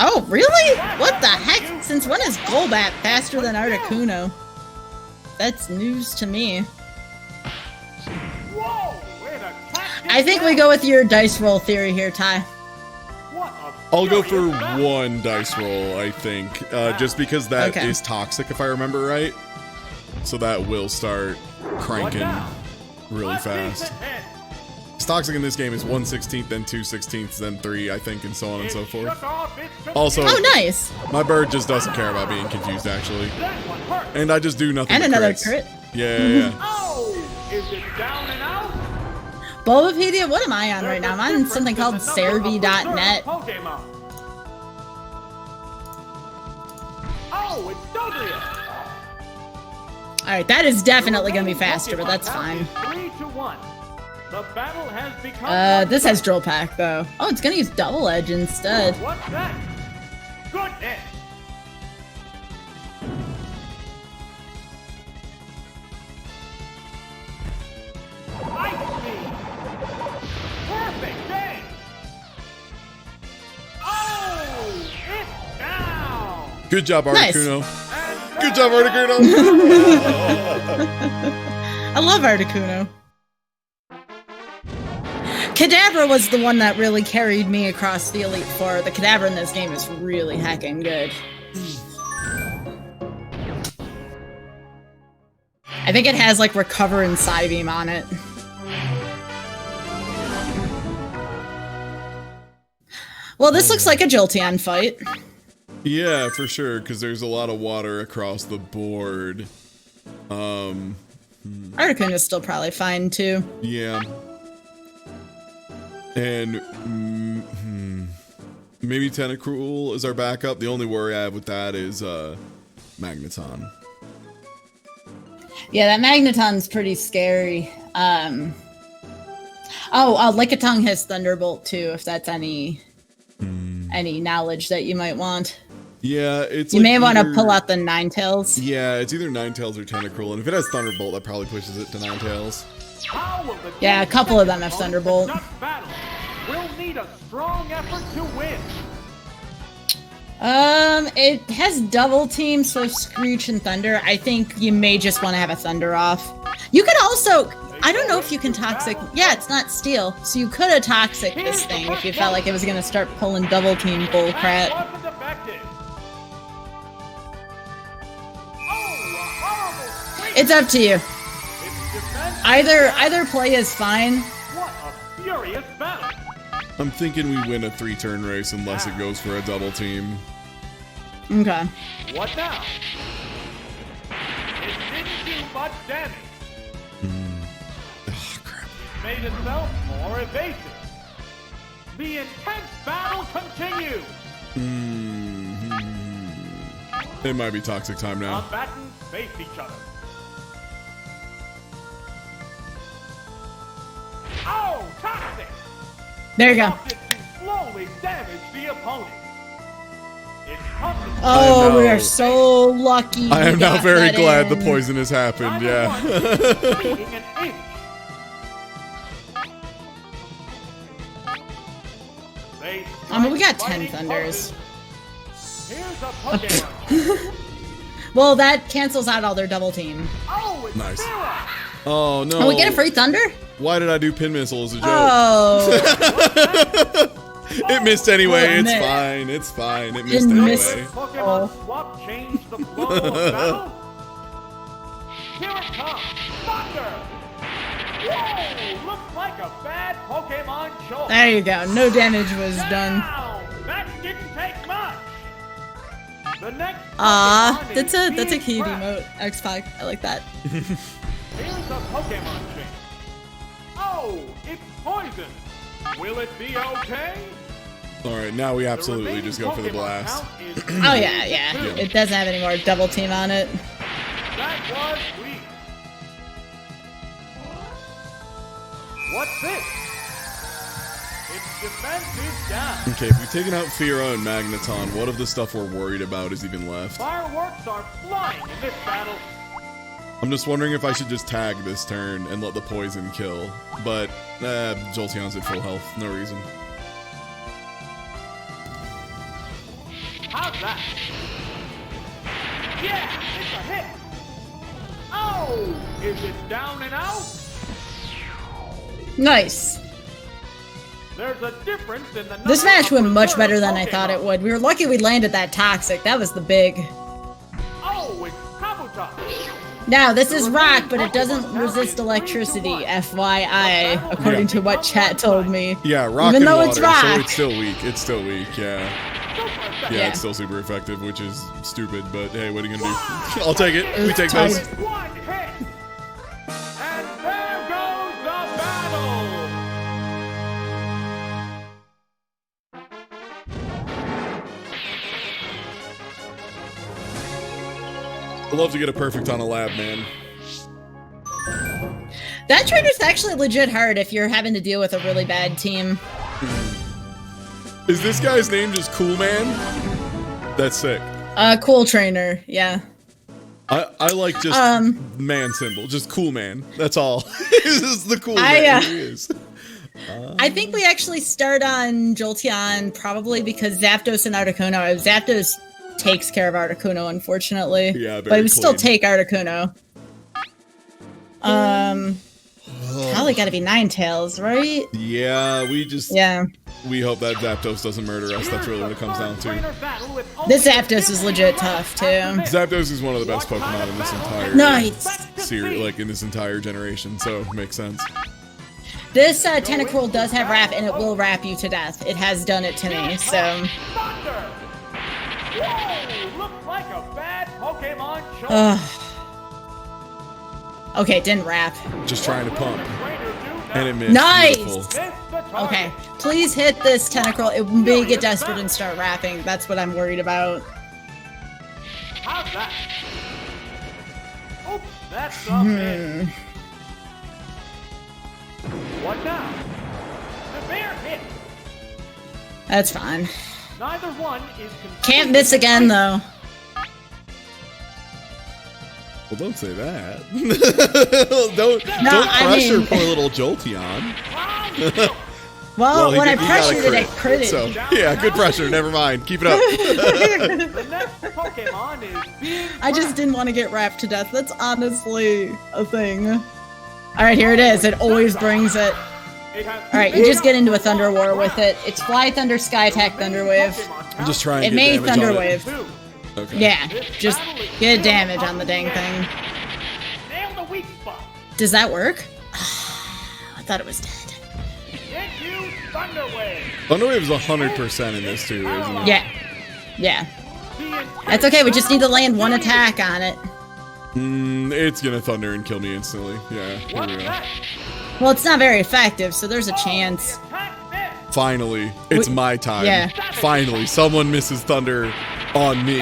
Oh, really? What the heck? Since when is Golbat faster than Articuno? That's news to me. Whoa! It attacked I think we go with your dice roll theory here, Ty. What a I'll go for furious battle. one dice roll, I think. Just because that is Okay. toxic, if I remember right. So that will start cranking now? really Left piece fast. ahead. It's toxic in this game is 1/16, then 2/16, then 3, I think, and so on and so It forth. shook off its Also, Oh, nice. my bird just doesn't care about being confused, actually. That one hurt. And I just do nothing And but another crits. crit. Yeah, yeah, yeah. Oh! Is it down and out? Bulbapedia? What am I on right now? I'm There's a on something called difference in the number of Cerebi.net. reserve Pokemon. Oh, it's Dugtrio. Alright, that is definitely The gonna be remaining faster, but Pokemon that's count fine. is 3-1. The battle has become This has Drill Pack, though. Oh, it's gonna use Double Edge instead. What's that? Goodness! Ice Beam! Perfect game! Oh! It's down! Good job, Nice. Articuno. And Good job, Articuno. I love Articuno. Kadabra was the one that really carried me across the Elite Four. The Kadabra in this game is really heckin' good. I think it has like Recover and Psybeam on it. Well, this looks like a Jolteon fight. Yeah, for sure, because there's a lot of water across the board. Articuno's still probably fine too. Yeah. And maybe Tentacruel is our backup. The only worry I have with that is Magneton. Yeah, that Magneton's pretty scary. Lickitung has Thunderbolt too, if that's any knowledge that you might want. Yeah, it's You like may want to either- pull out the Ninetales. Yeah, it's either Ninetales or Tentacruel, and if it has Thunderbolt, that probably pushes it to Ninetales. How will the Yeah, a team couple of them have opponents Thunderbolt. conduct battle? We'll need a strong effort to win. It has double team, so Screech and Thunder. I think you may just want to have a Thunder off. You could also, I don't know if you can Toxic. Yeah, it's not Steel, so you could have Toxic this thing if you felt like it was going to start pulling double team bull That crap. wasn't effective. Oh, a horrible sweep. It's up to you. Its defense- Either play is fine. What a furious battle. I'm thinking we win a 3-turn race unless it goes for a double team. Okay. What now? It didn't do much damage. Oh, crap. It made itself more evasive. The intense battle continues. It might be toxic time now. Combatants face each other. Oh, toxic! There you go. Caused it to slowly damage the opponent. It's tough to Oh, we know. are so lucky. I am we now got very that glad the in. poison has happened, Neither one is beating an inch. They We got strike 10 fighting Thunders. poses. Here's a Pokemon. Well, that cancels out all their double team. Oh, it's Nice. Mira. Oh, no. Oh, we get a free Thunder? Why did I do Pin Missile as a joke? Oh, It missed anyway. Oh, It's man. fine. It's fine. It It missed missed. anyway. Pokemon swap changed the flow of battle. Here it comes. Thunder. Whoa, looks like a bad Pokemon choice. there you go. No damage was done. Down. That didn't take much. The next Pokemon That's is a being key trapped. emote. X-Pac. I like that. Here's a Pokemon change. Oh, it's poison. Will it be okay? Alright, now we The absolutely remaining just go for the Pokemon blast. count is Oh yeah, yeah. 2. It doesn't have any more double team on it. That was weak. What's this? Its defense is down. Okay, if we've taken out Fira and Magneton, what of the stuff we're worried about is even left? Fireworks are flying in this battle. I'm just wondering if I should just tag this turn and let the poison kill. But, Jolteon's at full health. No reason. How's that? Yeah, it's a hit. Oh, is it down and out? Nice. There's a difference in the This number match of went much reserve better than I thought it Pokemon. would. We were lucky we landed that Toxic. That was the big. Oh, it's Kabuto. Now, this is rock, but it doesn't resist electricity, FYI, according to what chat told me. Yeah, rock Even and though water, it's so rock. it's still weak. It's still weak, yeah. Super effective. Yeah, Yeah. it's still super effective, which is stupid, but hey, what are you gonna do? I'll take it. We take tight. those. With one hit. And there goes the battle. I'd love to get a perfect on a lab, man. That trainer's actually legit hard if you're having to deal with a really bad team. Is this guy's name just Cool Man? That's sick. Cool trainer, yeah. I like just man symbol, just Cool Man. That's all. This is the cool man he is. I think we actually start on Jolteon probably because Zapdos and Articuno. Zapdos takes care of Articuno, unfortunately. Yeah, but very we would still clean. take Articuno. Probably gotta be Ninetales, right? Yeah, Yeah. we hope that Zapdos doesn't murder us. That's really what it comes down to. This Zapdos is legit tough, too. Zapdos is one of the best Pokemon in this entire Nice! series, like in this entire generation, so it makes sense. This Tentacruel does have wrap, and it will wrap you to death. It has done it to me, so... Thunder. Whoa, looks like a bad Pokemon choice. Ugh. Okay, it didn't wrap. Just trying to pump, Trainer do now. and it missed. Nice! Beautiful. Miss the target. Okay, please hit this Tentacruel. It may get desperate and start wrapping. That's what I'm worried about. How's that? Oops, that's a miss. What now? The bear hit. That's fine. Neither one is Can't miss again, though. Well, don't say that. don't I pressure mean- poor little Jolteon. Well, he when I got a pressured it, I critted. So, yeah, good pressure. Never mind. Keep it up. The next Pokemon is being I just didn't want to get wrapped to death. That's honestly a thing. All right, here it is. It always brings it. All right, you just get into a Thunder War with it. It's Fly Thunder, Sky Attack, Thunder Wave. I'm just trying to It get made damage Thunder on Wave. it. Okay. Yeah, just get damage on the dang thing. Nail the weak spot. Does that work? I thought it was dead. Into Thunder Wave. Thunder Wave is 100% in this too, isn't it? Yeah. Yeah. That's okay, we just need to land one attack on it. It's gonna thunder and kill me instantly. Yeah, here we go. Well, it's not very effective, so there's a chance. Finally, it's my time. Yeah. Finally, someone misses thunder on me.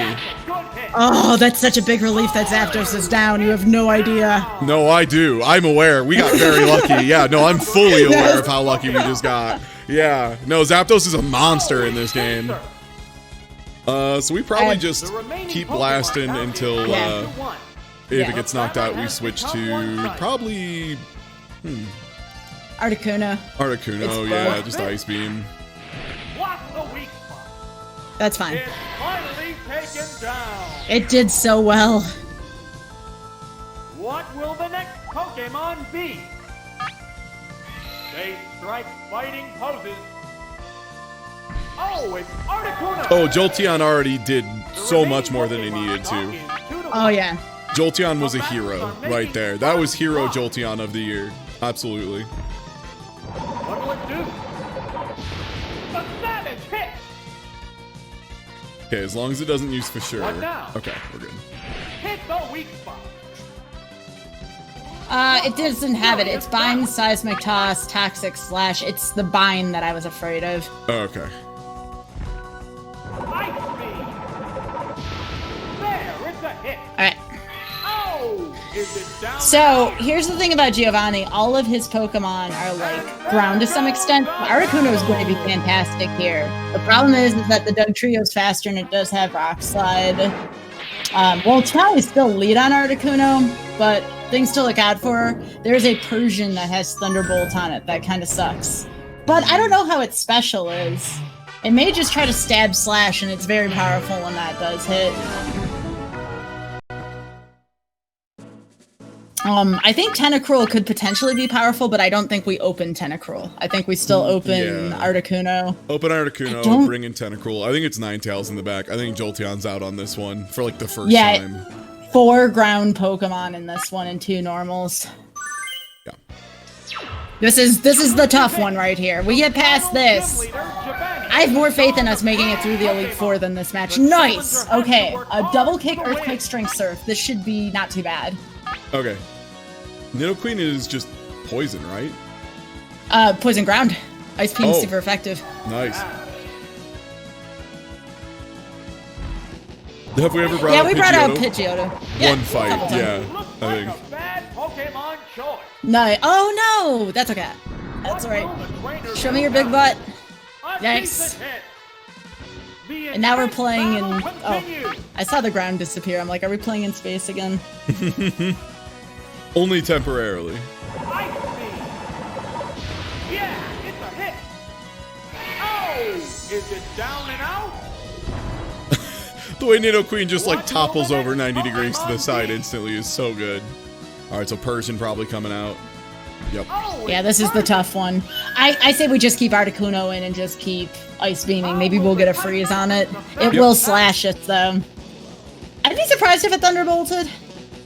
Oh, that's such a big relief that Zapdos is down. You have no idea. No, I do. I'm aware. We got very lucky. Yeah, no, I'm fully aware of how lucky we just got. Yeah. No, Zapdos is a monster in this game. So we probably just keep blasting until if it gets knocked out, we switch to probably Articuno. Articuno. Yeah, just Ice Beam. What's the weak spot? That's fine. It's finally taken down. It did so well. What will the next Pokemon be? They strike fighting poses. Oh, it's Articuno. Oh, Jolteon already did so much more than it needed to. Oh, yeah. Jolteon was a hero right there. That was hero Jolteon of the year. Absolutely. What will it do? The savage hit. Okay, as long as it doesn't use for sure. What now? Okay, we're good. Hit the weak spot. It doesn't have it. It's Bind, Seismic Toss, Toxic Slash. It's the Bind that I was afraid of. Oh, okay. Ice Beam. There, it's a hit. Alright. Oh, is it down? So, here's the thing about Giovanni. All of his Pokemon are, like, ground to some extent. Articuno is going to be fantastic here. The problem is that the Dugtrio is faster and it does have Rock Slide. Well, it's probably still lead on Articuno, but things to look out for. There's a Persian that has Thunderbolt on it. That kind of sucks. But I don't know how its special is. It may just try to stab slash, and it's very powerful when that does hit. I think Tentacruel could potentially be powerful, but I don't think we open Tentacruel. I think we still open Articuno. Open Articuno, bring in Tentacruel. I think it's Ninetales in the back. I think Jolteon's out on this one for like the first time. 4 ground Pokemon in this one and 2 normals. Yeah. This is the tough one right here. We get past this. I have more faith in us making it through the Elite Four than this match. Nice! Okay, a double kick, Earthquake, Strength, Surf. This should be not too bad. Okay. Nidoqueen is just poison, right? Poison Ground. Ice Beam is super effective. Nice. Have we ever brought out we brought out Pidgeotto? Pidgeotto. Yeah, One fight, a couple times. yeah. Looks I like think. a bad Pokemon choice. No. Oh no! That's okay. That's alright. Show me your big butt. Yikes. And now we're playing in... Oh, I saw the ground disappear. I'm like, are we playing in space again? Only temporarily. Ice Beam. Yeah, it's a hit. Oh, is it down and out? The way Nidoqueen just like topples over 90 degrees to the side instantly is so good. Alright, so Persian probably coming out. Yep. Yeah, this is the tough one. I say we just keep Articuno in and just keep Ice Beaming. Maybe we'll get a freeze on it. It will slash it, though. I'd be surprised if it Thunderbolted.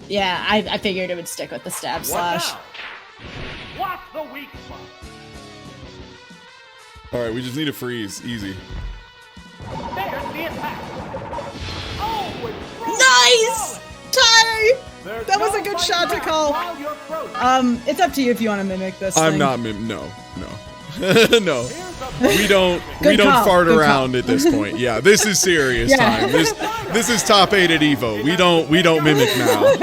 Yeah, I figured it would stick with the stab slash. What's the weak spot? Alright, we just need a freeze. Easy. There's the attack. Oh, it's Nice! Ty! That was a good shot to call. It's up to you if you want to mimic this I'm thing. not no. No. No. We don't call, fart good around at this point. Yeah, this is serious time. This is top 8 at Evo. We don't mimic now.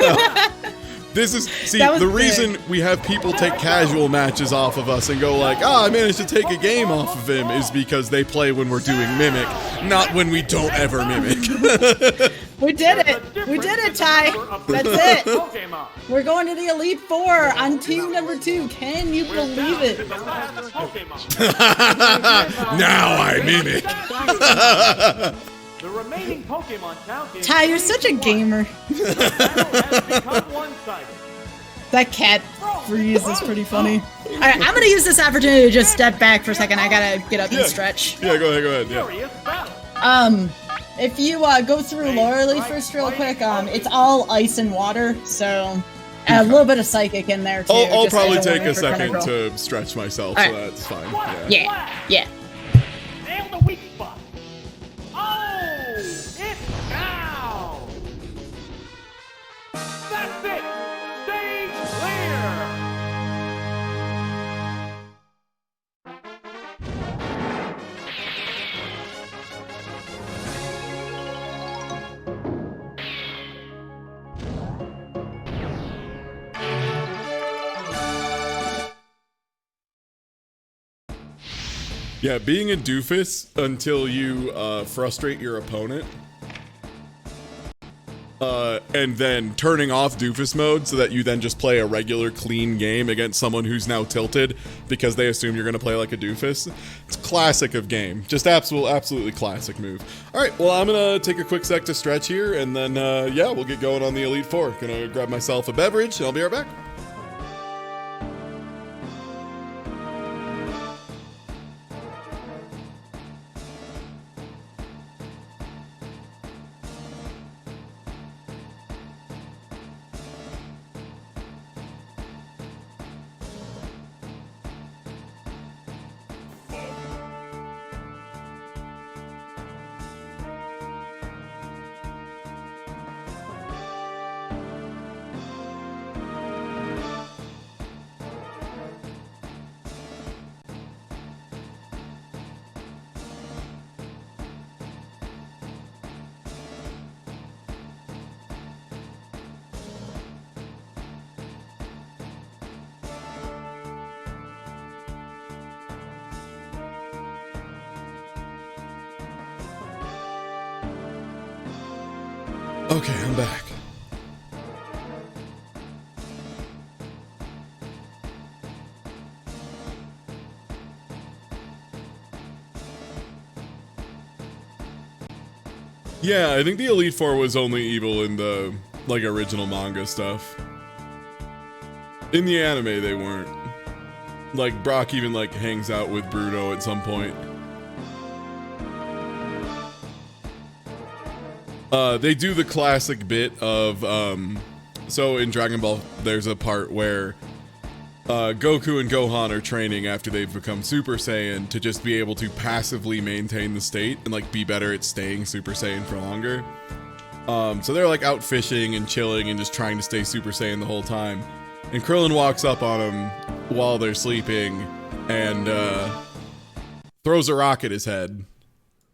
This is the reason we have people take casual matches off of us and go like, I managed to take a game off of him is because they play when we're doing mimic, not when we don't ever mimic. We did it. We did it, Ty. That's it. We're going to the Elite Four on team number 2. Can you believe it? Now I mimic. The remaining Pokemon count is Ty, you're such a gamer. That cat freeze is pretty funny. All right, I'm gonna use this opportunity to just step back for a second. I gotta get up and stretch. Yeah, go ahead. Yeah. If you go through Laura Leaf first real quick, it's all ice and water, so a little bit of psychic in there too. I'll just probably as a take warning a for second Chrono Girl. to stretch myself, All so right. that's fine. Yeah. nail the weak spot. Oh, it's down. That's it. Stay clear. Yeah, being a doofus until you frustrate your opponent. And then turning off doofus mode so that you then just play a regular clean game against someone who's now tilted because they assume you're going to play like a doofus. It's classic of game. Just absolutely classic move. All right, well, I'm going to take a quick sec to stretch here, and then, yeah, we'll get going on the Elite Four. Gonna grab myself a beverage, and I'll be right back. Okay, I'm back. Yeah, I think the Elite Four was only evil in the, like, original manga stuff. In the anime, they weren't. Like, Brock even, like, hangs out with Bruno at some point. They do the classic bit of, so in Dragon Ball, there's a part where Goku and Gohan are training after they've become Super Saiyan to just be able to passively maintain the state and, like, be better at staying Super Saiyan for longer. So they're, like, out fishing and chilling and just trying to stay Super Saiyan the whole time. And Krillin walks up on them while they're sleeping and throws a rock at his head,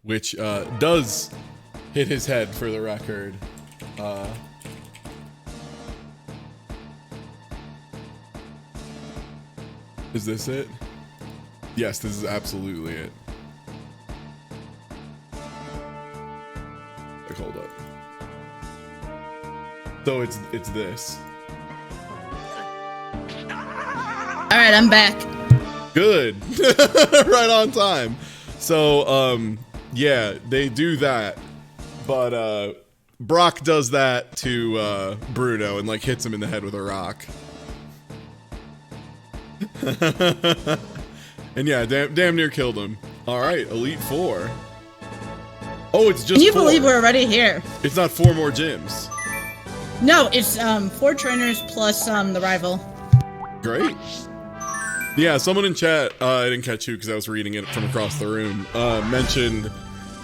which does hit his head, for the record. Is this it? Yes, this is absolutely it. Like, hold up. So it's this. All right, I'm back. Good. Right on time. So, yeah, they do that. But, Brock does that to, Bruno and, like, hits him in the head with a rock. And yeah, damn near killed him. Alright, Elite Four. Oh, it's just Can you 4. believe we're already here? It's not 4 more gyms. No, it's 4 trainers plus the rival. Great. Yeah, someone in chat, I didn't catch you because I was reading it from across the room, mentioned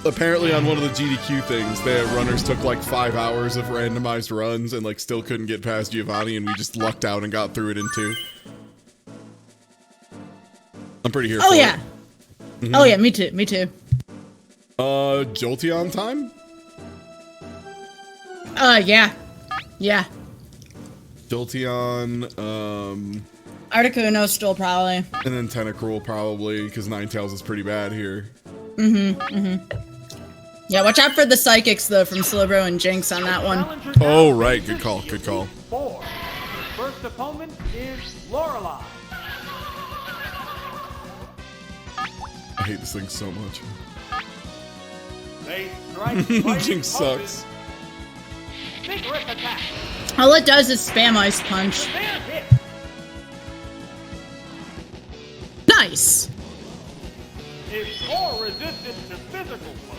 apparently on one of the GDQ things, the runners took like 5 hours of randomized runs and like still couldn't get past Giovanni, and we just lucked out and got through it in 2. I'm pretty here for Oh yeah. it. Oh yeah, me too. Me too. Jolteon time? Yeah. Yeah. Jolteon, Articuno still probably. and then Tentacruel probably, because Ninetales is pretty bad here. Yeah, watch out for the psychics though from Slowbro and Jinx on that one. Challenger Oh, now right, faces good call, good call. 4. First opponent is Lorelei. I hate this thing so much. They strike fighting Jinx poses. sucks. Vigorous attack. All it does is spam Ice Punch. Fair hit. Nice. Is more resistant to physical blows.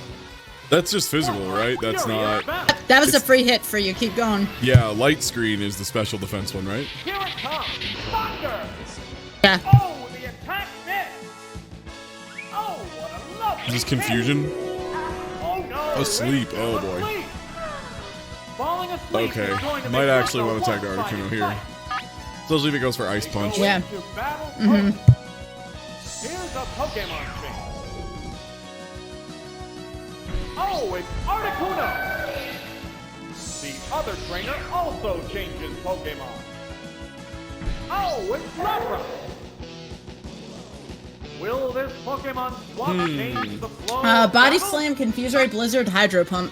That's just physical, right? That's Furious not... bounce. That was a free hit for you. Keep going. Yeah, Light Screen is the special defense one, right? Here it comes. Thunder. Yeah. Oh, the attack missed. Oh, what a lovely Is this confusion? hit. Oh, no. Asleep. It's Oh, still boy. asleep. Falling asleep Okay, is going to might make actually just want to a attack the one-sided Articuno here. fight. Especially if it goes for Ice Punch. Yeah. Into battle first. Here's a Pokemon chain. Oh, it's Articuno. The other trainer also changes Pokemon. Oh, it's Lapras. Will this Pokemon swap change the flow? of Body battle? Slam, Confusory, Blizzard, Hydro Pump.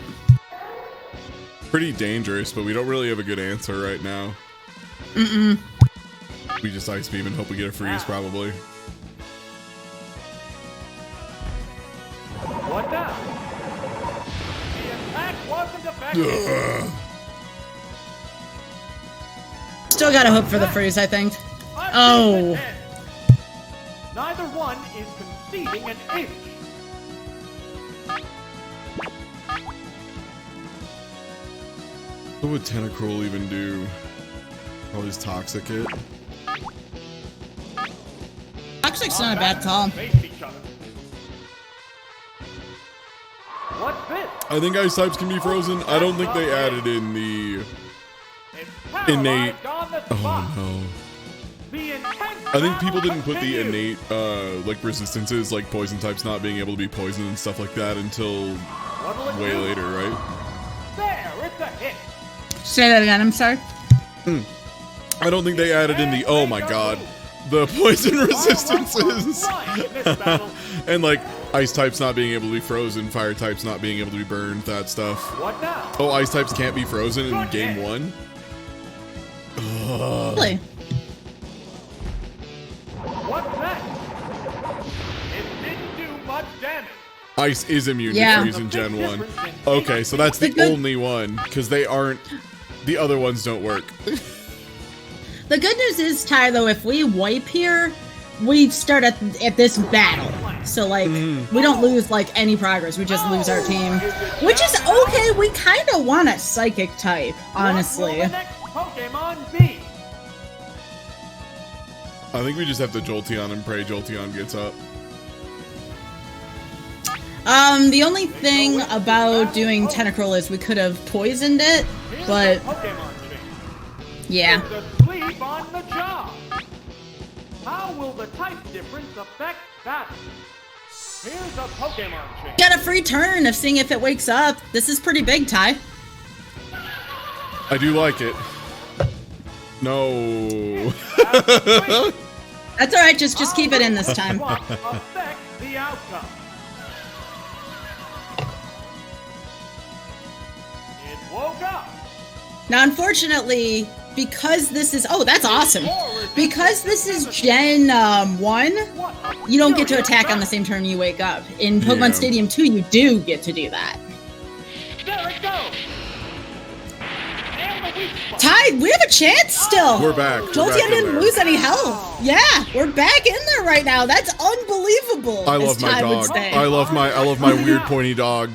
Pretty dangerous, but we don't really have a good answer right now. We just Ice Beam and hope we get a freeze, probably. What now? The attack wasn't effective. Still gotta hope for the freeze, I think. Oh. Neither one is conceding an inch. What would Tentacruel even do? Probably his Toxic hit. Toxic's not a bad call. Face each other. What's this? I think Ice types can be frozen. I don't think they added in the It's innate. paralyzed on the spot. Oh no. The intense I think people battle didn't put the continues. innate like resistances, like poison types not being able to be poisoned and stuff like that until What'll it way do? later, right? There, it's a hit. Say that again, I'm sorry. I don't think they added in the oh my god, the poison resistances. Flying in this battle. And like ice types not being able to be frozen, fire types not being able to be burned, that stuff. What now? Oh, ice types can't be frozen in game 1? Really? What's next? It didn't do much damage. Ice is immune Yeah. to freeze in Gen 1. Okay, so that's the The good- only one, because they aren't, the other ones don't work. The good news is, Ty, though, if we wipe here, we start at this battle. So, like, we don't lose, like, any progress. We just lose our team. Which is okay. We kind of want a psychic type, honestly. What will the next Pokemon be? I think we just have to Jolteon and pray Jolteon gets up. The only thing about doing Tentacruel is we could have poisoned it, Here's but a Pokemon chain. yeah. It's asleep on the job. How will the type difference affect that? Here's a Pokemon chain. Got a free turn of seeing if it wakes up. This is pretty big, Ty. I do like it. No. That's alright, just keep it in this time. What affect the outcome? It woke up. Now, unfortunately, because this is... Oh, that's awesome. Because this is Gen 1, What a you don't get to furious attack on the battle. same turn you wake up. In Pokemon Yeah. Stadium 2, you do get to do that. There it goes. And the weak spot. Ty, we have a chance still. We're back. We're Jolteon back in didn't there. lose any health. Yeah, we're back in there right now. That's unbelievable. I as love my Ty would dog. say. I love my weird pointy dog.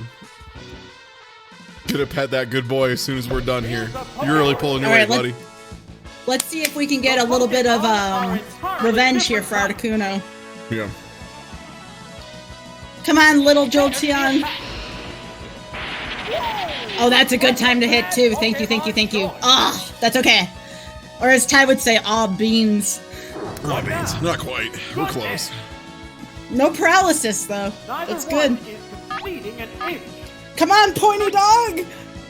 Gonna pet that good boy as soon as we're done here. You're really pulling your All weight, right, buddy. Let's see if we can get a little bit of revenge here for Articuno. Yeah. Come on, little Jolteon. Oh, that's a good time to hit too. Thank you, thank you, thank you. Ah, that's okay. Or as Ty would say, aw beans. Oh, beans. Not quite. We're close. No paralysis though. Neither That's one good. is completing an inch. Come on, pointy dog!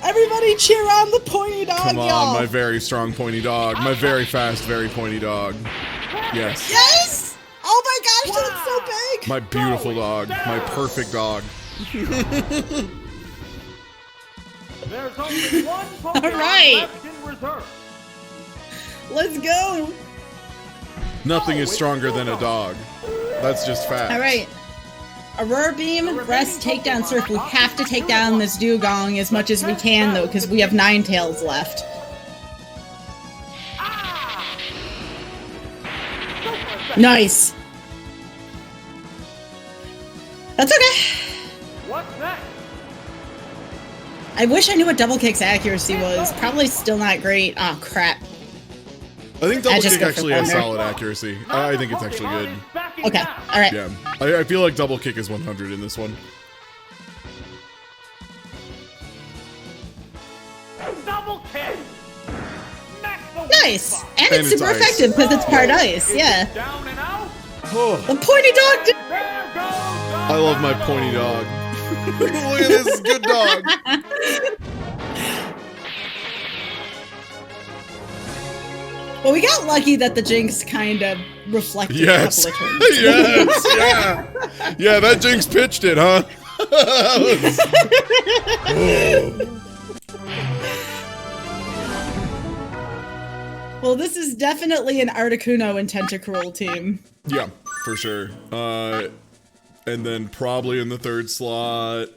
Everybody cheer on the pointy dog, Come on, y'all! my very strong pointy dog. My very fast, very pointy dog. Yes. Yes! Oh my gosh, that's so big! My beautiful dog. My perfect dog. There's only one Pokemon right. left in reserve. Let's go! Nothing is stronger than a dog. That's just fact. Alright. Aurora Beam, Rest, Takedown, Surf. We have to take down this Dugong as much as we can, though, because we have Ninetales left. Nice! That's okay. What's next? I wish I knew what Double Kick's accuracy was. Probably still not great. Oh, crap. I think Double just Kick go for actually has Thunder. solid accuracy. I think it's actually good. Okay, alright. Yeah. I feel like Double Kick is 100 in this one. Double kick. Nice! And it's And it's super ice. effective because it's part ice, yeah. Down and out. The pointy dog did. There goes I love my pointy dog. Look at this good dog. Well, we got lucky that the Jinx kind of reflected Yes. a couple of turns. Yes. Yeah. Yeah, that Jinx pitched it, huh? Well, this is definitely an Articuno and Tentacruel team. Yeah, for sure. And then probably in the third slot.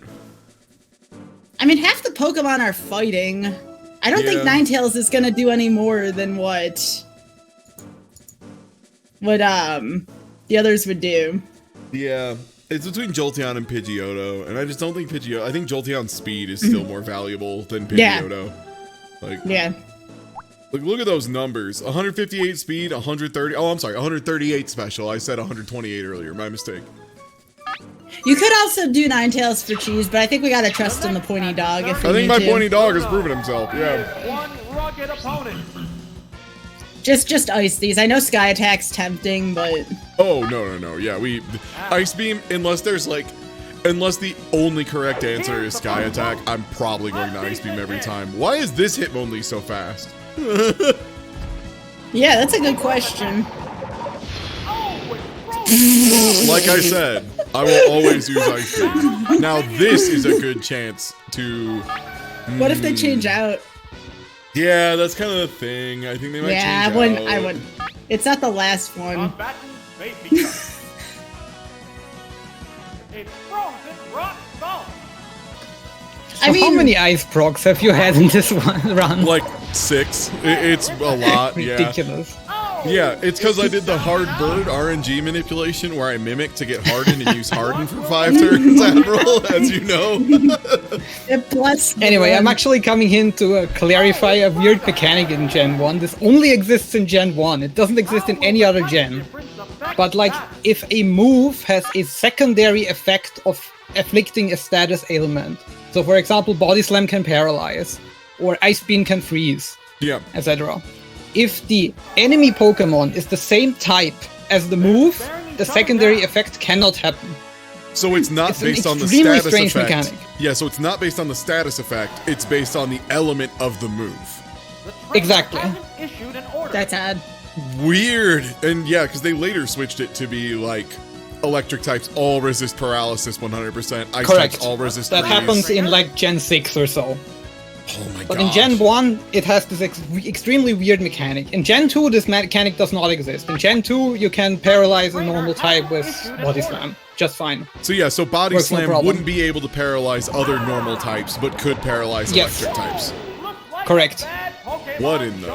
I mean, half the Pokemon are fighting. I don't think Yeah. Ninetales is gonna do any more than what the others would do. Yeah. It's between Jolteon and Pidgeotto, and I just don't think Pidgeotto. I think Jolteon's speed is still more valuable than Yeah. Pidgeotto. Like, Yeah. look at those numbers. 158 speed, 130. Oh, I'm sorry, 138 special. I said 128 earlier. My mistake. You could also do Ninetales for cheese, but I think we gotta trust in the pointy dog if we I think need my to. pointy dog has proven himself. Yeah. one rugged opponent. Just ice these. I know Sky Attack's tempting, but Oh no. Yeah, Ice Beam. Unless the only correct answer is Sky Attack, I'm probably going to Ice Beam every time. Why is this Hitmonlee so fast? yeah, that's a good question. Like I said, I will always use Ice Beam. Now this is a good chance to. What if they change out? Yeah, that's kind of the thing. I think they might Yeah, change I out. wouldn't. It's not the last one. Combatant baby. It's frozen rock salt. I How mean, many ice procs have you had in this one run? Like 6. It's a lot. Yeah. Ridiculous. Yeah, it's because I did the hard bird RNG manipulation where I mimic to get hardened and use harden for 5 turns, Admiral, as you know. it bless. Anyway, I'm actually coming in to clarify a weird mechanic in Gen 1. This only exists in Gen 1. It doesn't exist in any other gen. But like, if a move has a secondary effect of afflicting a status ailment, so for example, Body Slam can paralyze, or Ice Beam can freeze, Yeah. etc. If the enemy Pokemon is the same type as the move, the secondary effect cannot happen. So it's not It's an based on the extremely status strange effect. mechanic. Yeah, so it's not based on the status effect. It's based on the element of the move. Exactly. Issued an order. That's odd. Weird. And yeah, because they later switched it to be like electric types all resist paralysis 100%. Ice Correct. types all resist That freeze. happens in like Gen 6 or so. Oh my But god. in Gen 1, it has this extremely weird mechanic. In Gen 2, this mechanic does not exist. In Gen 2, you can paralyze a normal type with Body Slam. Just fine. So yeah, so Body Works no Slam problem. wouldn't be able to paralyze other normal types, but could paralyze Yes. electric types. Correct. What in the...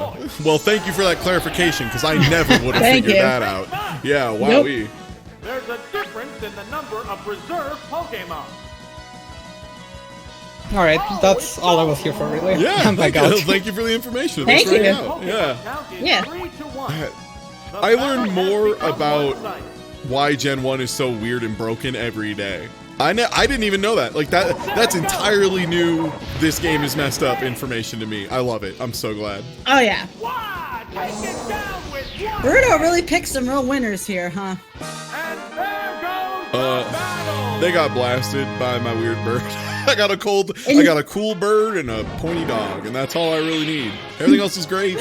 Well, thank you for that clarification, because I never would have Thank figured you. that out. Yeah, Nope. wowee. There's a difference in the number of reserve Pokemon. Alright, that's all I was here for, really. Yeah, I'm back thank, out. you, thank you for the information. Thank That's right you. out. Yeah. Count is Yeah. 3-1. I learned more about one-sided. why Gen 1 is so weird and broken every day. I didn't even know that. Like that's entirely new. This game is messed up information to me. I love it. I'm so glad. Oh yeah. Why? Take it down with one. Bruno really picked some real winners here, huh? And there goes They got blasted by my weird bird. I got a cool bird and a pointy dog, and that's all I really need. Everything else is great.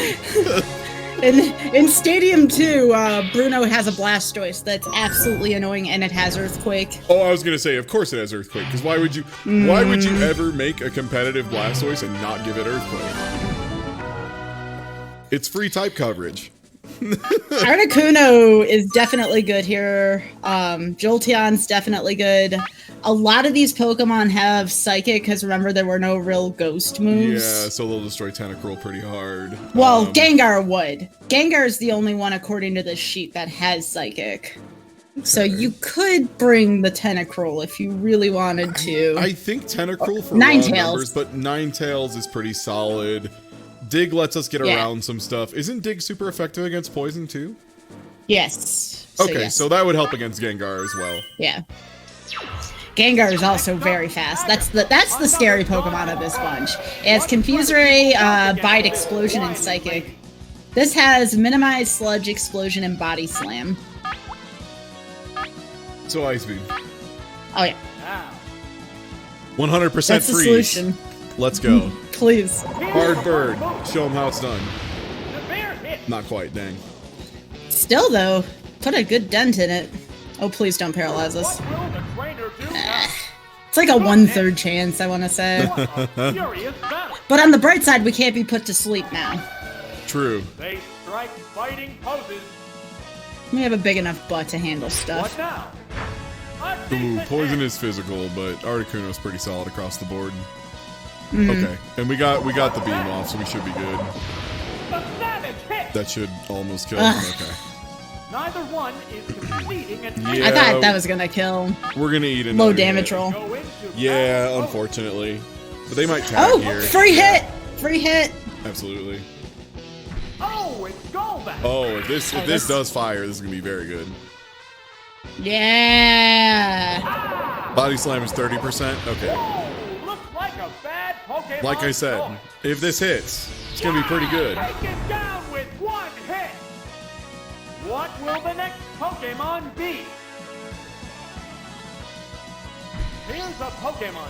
In Stadium 2, Bruno has a Blastoise that's absolutely annoying, and it has Earthquake. Oh, I was gonna say, of course it has Earthquake, because why would you ever make a competitive Blastoise and not give it Earthquake? It's free type coverage. Articuno is definitely good here. Jolteon's definitely good. A lot of these Pokemon have Psychic, because remember, there were no real Ghost moves. Yeah, so they'll destroy Tentacruel pretty hard. Well, Gengar would. Gengar is the only one, according to this sheet, that has Psychic. Okay. So you could bring the Tentacruel if you really wanted to. I think Tentacruel for Ninetales. numbers, but Ninetales is pretty solid. Dig lets us get around some stuff. Isn't Dig super effective against poison too? Yes. Okay, so that would help against Gengar as well. Yeah. Gengar is also very fast. That's the scary Pokemon of this bunch. It has Confuse Ray, Bite, Explosion, and Psychic. This has Minimize, Sludge, Explosion, and Body Slam. So Ice Beam. Oh yeah. 100% That's the freeze. solution. Let's go. Please. Hard bird. Show them how it's done. Not quite, dang. Still though, put a good dent in it. Oh, please don't paralyze us. It's like a 1/3 chance, I want to say. But on the bright side, we can't be put to sleep now. True. They strike fighting poses. We have a big enough butt to handle stuff. What now? Ooh, poison is physical, but Articuno's pretty solid across the board. Okay, and we got the beam off, so we should be good. That should almost kill him. Okay. Neither one is completing an Yeah, I thought that was gonna kill. We're gonna eat Low another damage hit. roll. Yeah, unfortunately. But they might tag Oh, here. free hit! Free hit! Absolutely. Oh, it's Golbat. Oh, if this does fire, this is gonna be very good. Yeah! Body slam is 30%. Okay. Looks like a bad Pokemon. Like I said, choice. if this hits, it's gonna be pretty good. Take it down with one hit. What will the next Pokemon be? Here's a Pokemon.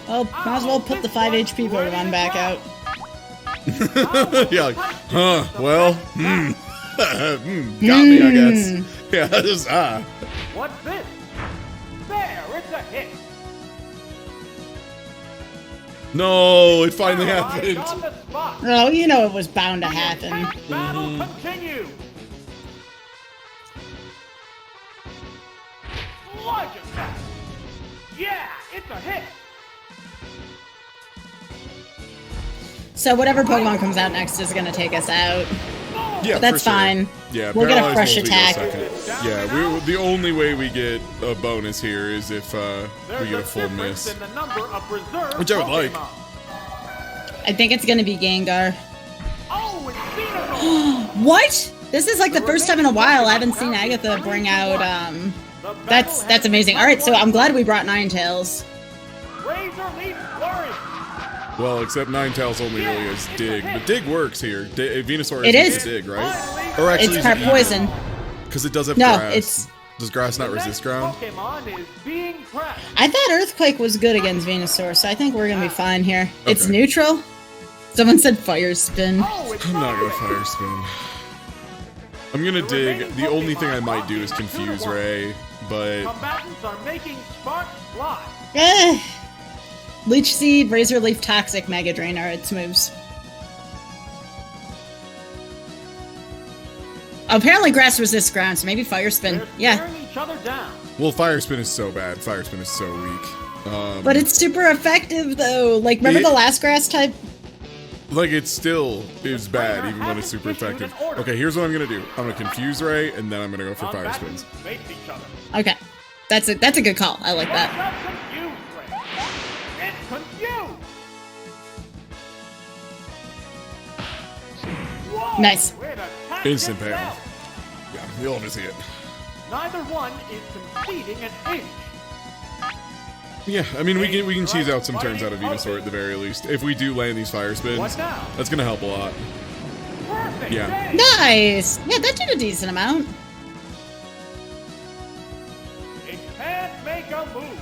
Well, might as well put the 5 HP Pokemon back out. Yeah, like, huh, well, got me, I guess. Yeah, just, What's this? There, it's a hit. No, it finally happened. On the spot. Oh, you know it was bound to happen. Battle continues. Sludge attack. Yeah, it's a hit. So whatever Pokemon comes out next is gonna take us out. Yeah, But that's for sure. fine. Yeah, We'll get a paralyzed fresh will be attack. second. Yeah, the only way we get a bonus here is if we There's get a full difference miss. in the number of reserve Which I would like. Pokemon. I think it's gonna be Gengar. Oh, it's Venusaur. What? This is like the first time in a while I haven't seen Agatha bring out, that's amazing. Alright, so I'm glad we brought Ninetales. Razor Leaf Flurry. Well, except Ninetales only really has Dig, but Dig works here. Venusaur It is is. Dig, right? Or actually, It's part poison. because it does have No, grass. it's- Does grass not resist ground? Pokemon is being pressed. I thought Earthquake was good against Venusaur, so I think we're gonna be fine here. It's Okay. neutral? Someone said Fire Spin. Oh, it's I'm not gonna fire spin. I'm gonna dig. The only thing I might do is confuse Ray, but Combatants are making sparks fly. Eh. Leech Seed, Razor Leaf, Toxic, Mega Drain are its moves. Apparently grass resists ground, so maybe Fire Spin. They're Yeah. staring each other down. well, fire spin is so bad. Fire spin is so weak. But it's super effective though. Like, remember the last grass type? Like, it still is bad even when it's super effective. Okay, here's what I'm gonna do. I'm gonna confuse Ray, and then I'm gonna go for fire spins. Combatants face each other. Okay. That's a good call. I like that. Watch out, confused Ray. It's confused. Whoa, Nice. it attacked Instant itself. payoff. Yeah, you'll never see it. Neither one is completing an inch. Yeah, I mean, we can cheese out some turns out of Venusaur at the very least. If we do land these fire spins, What now? that's gonna help a lot. Perfect. Yeah. save. Nice. Yeah, that did a decent amount. A can't make a move.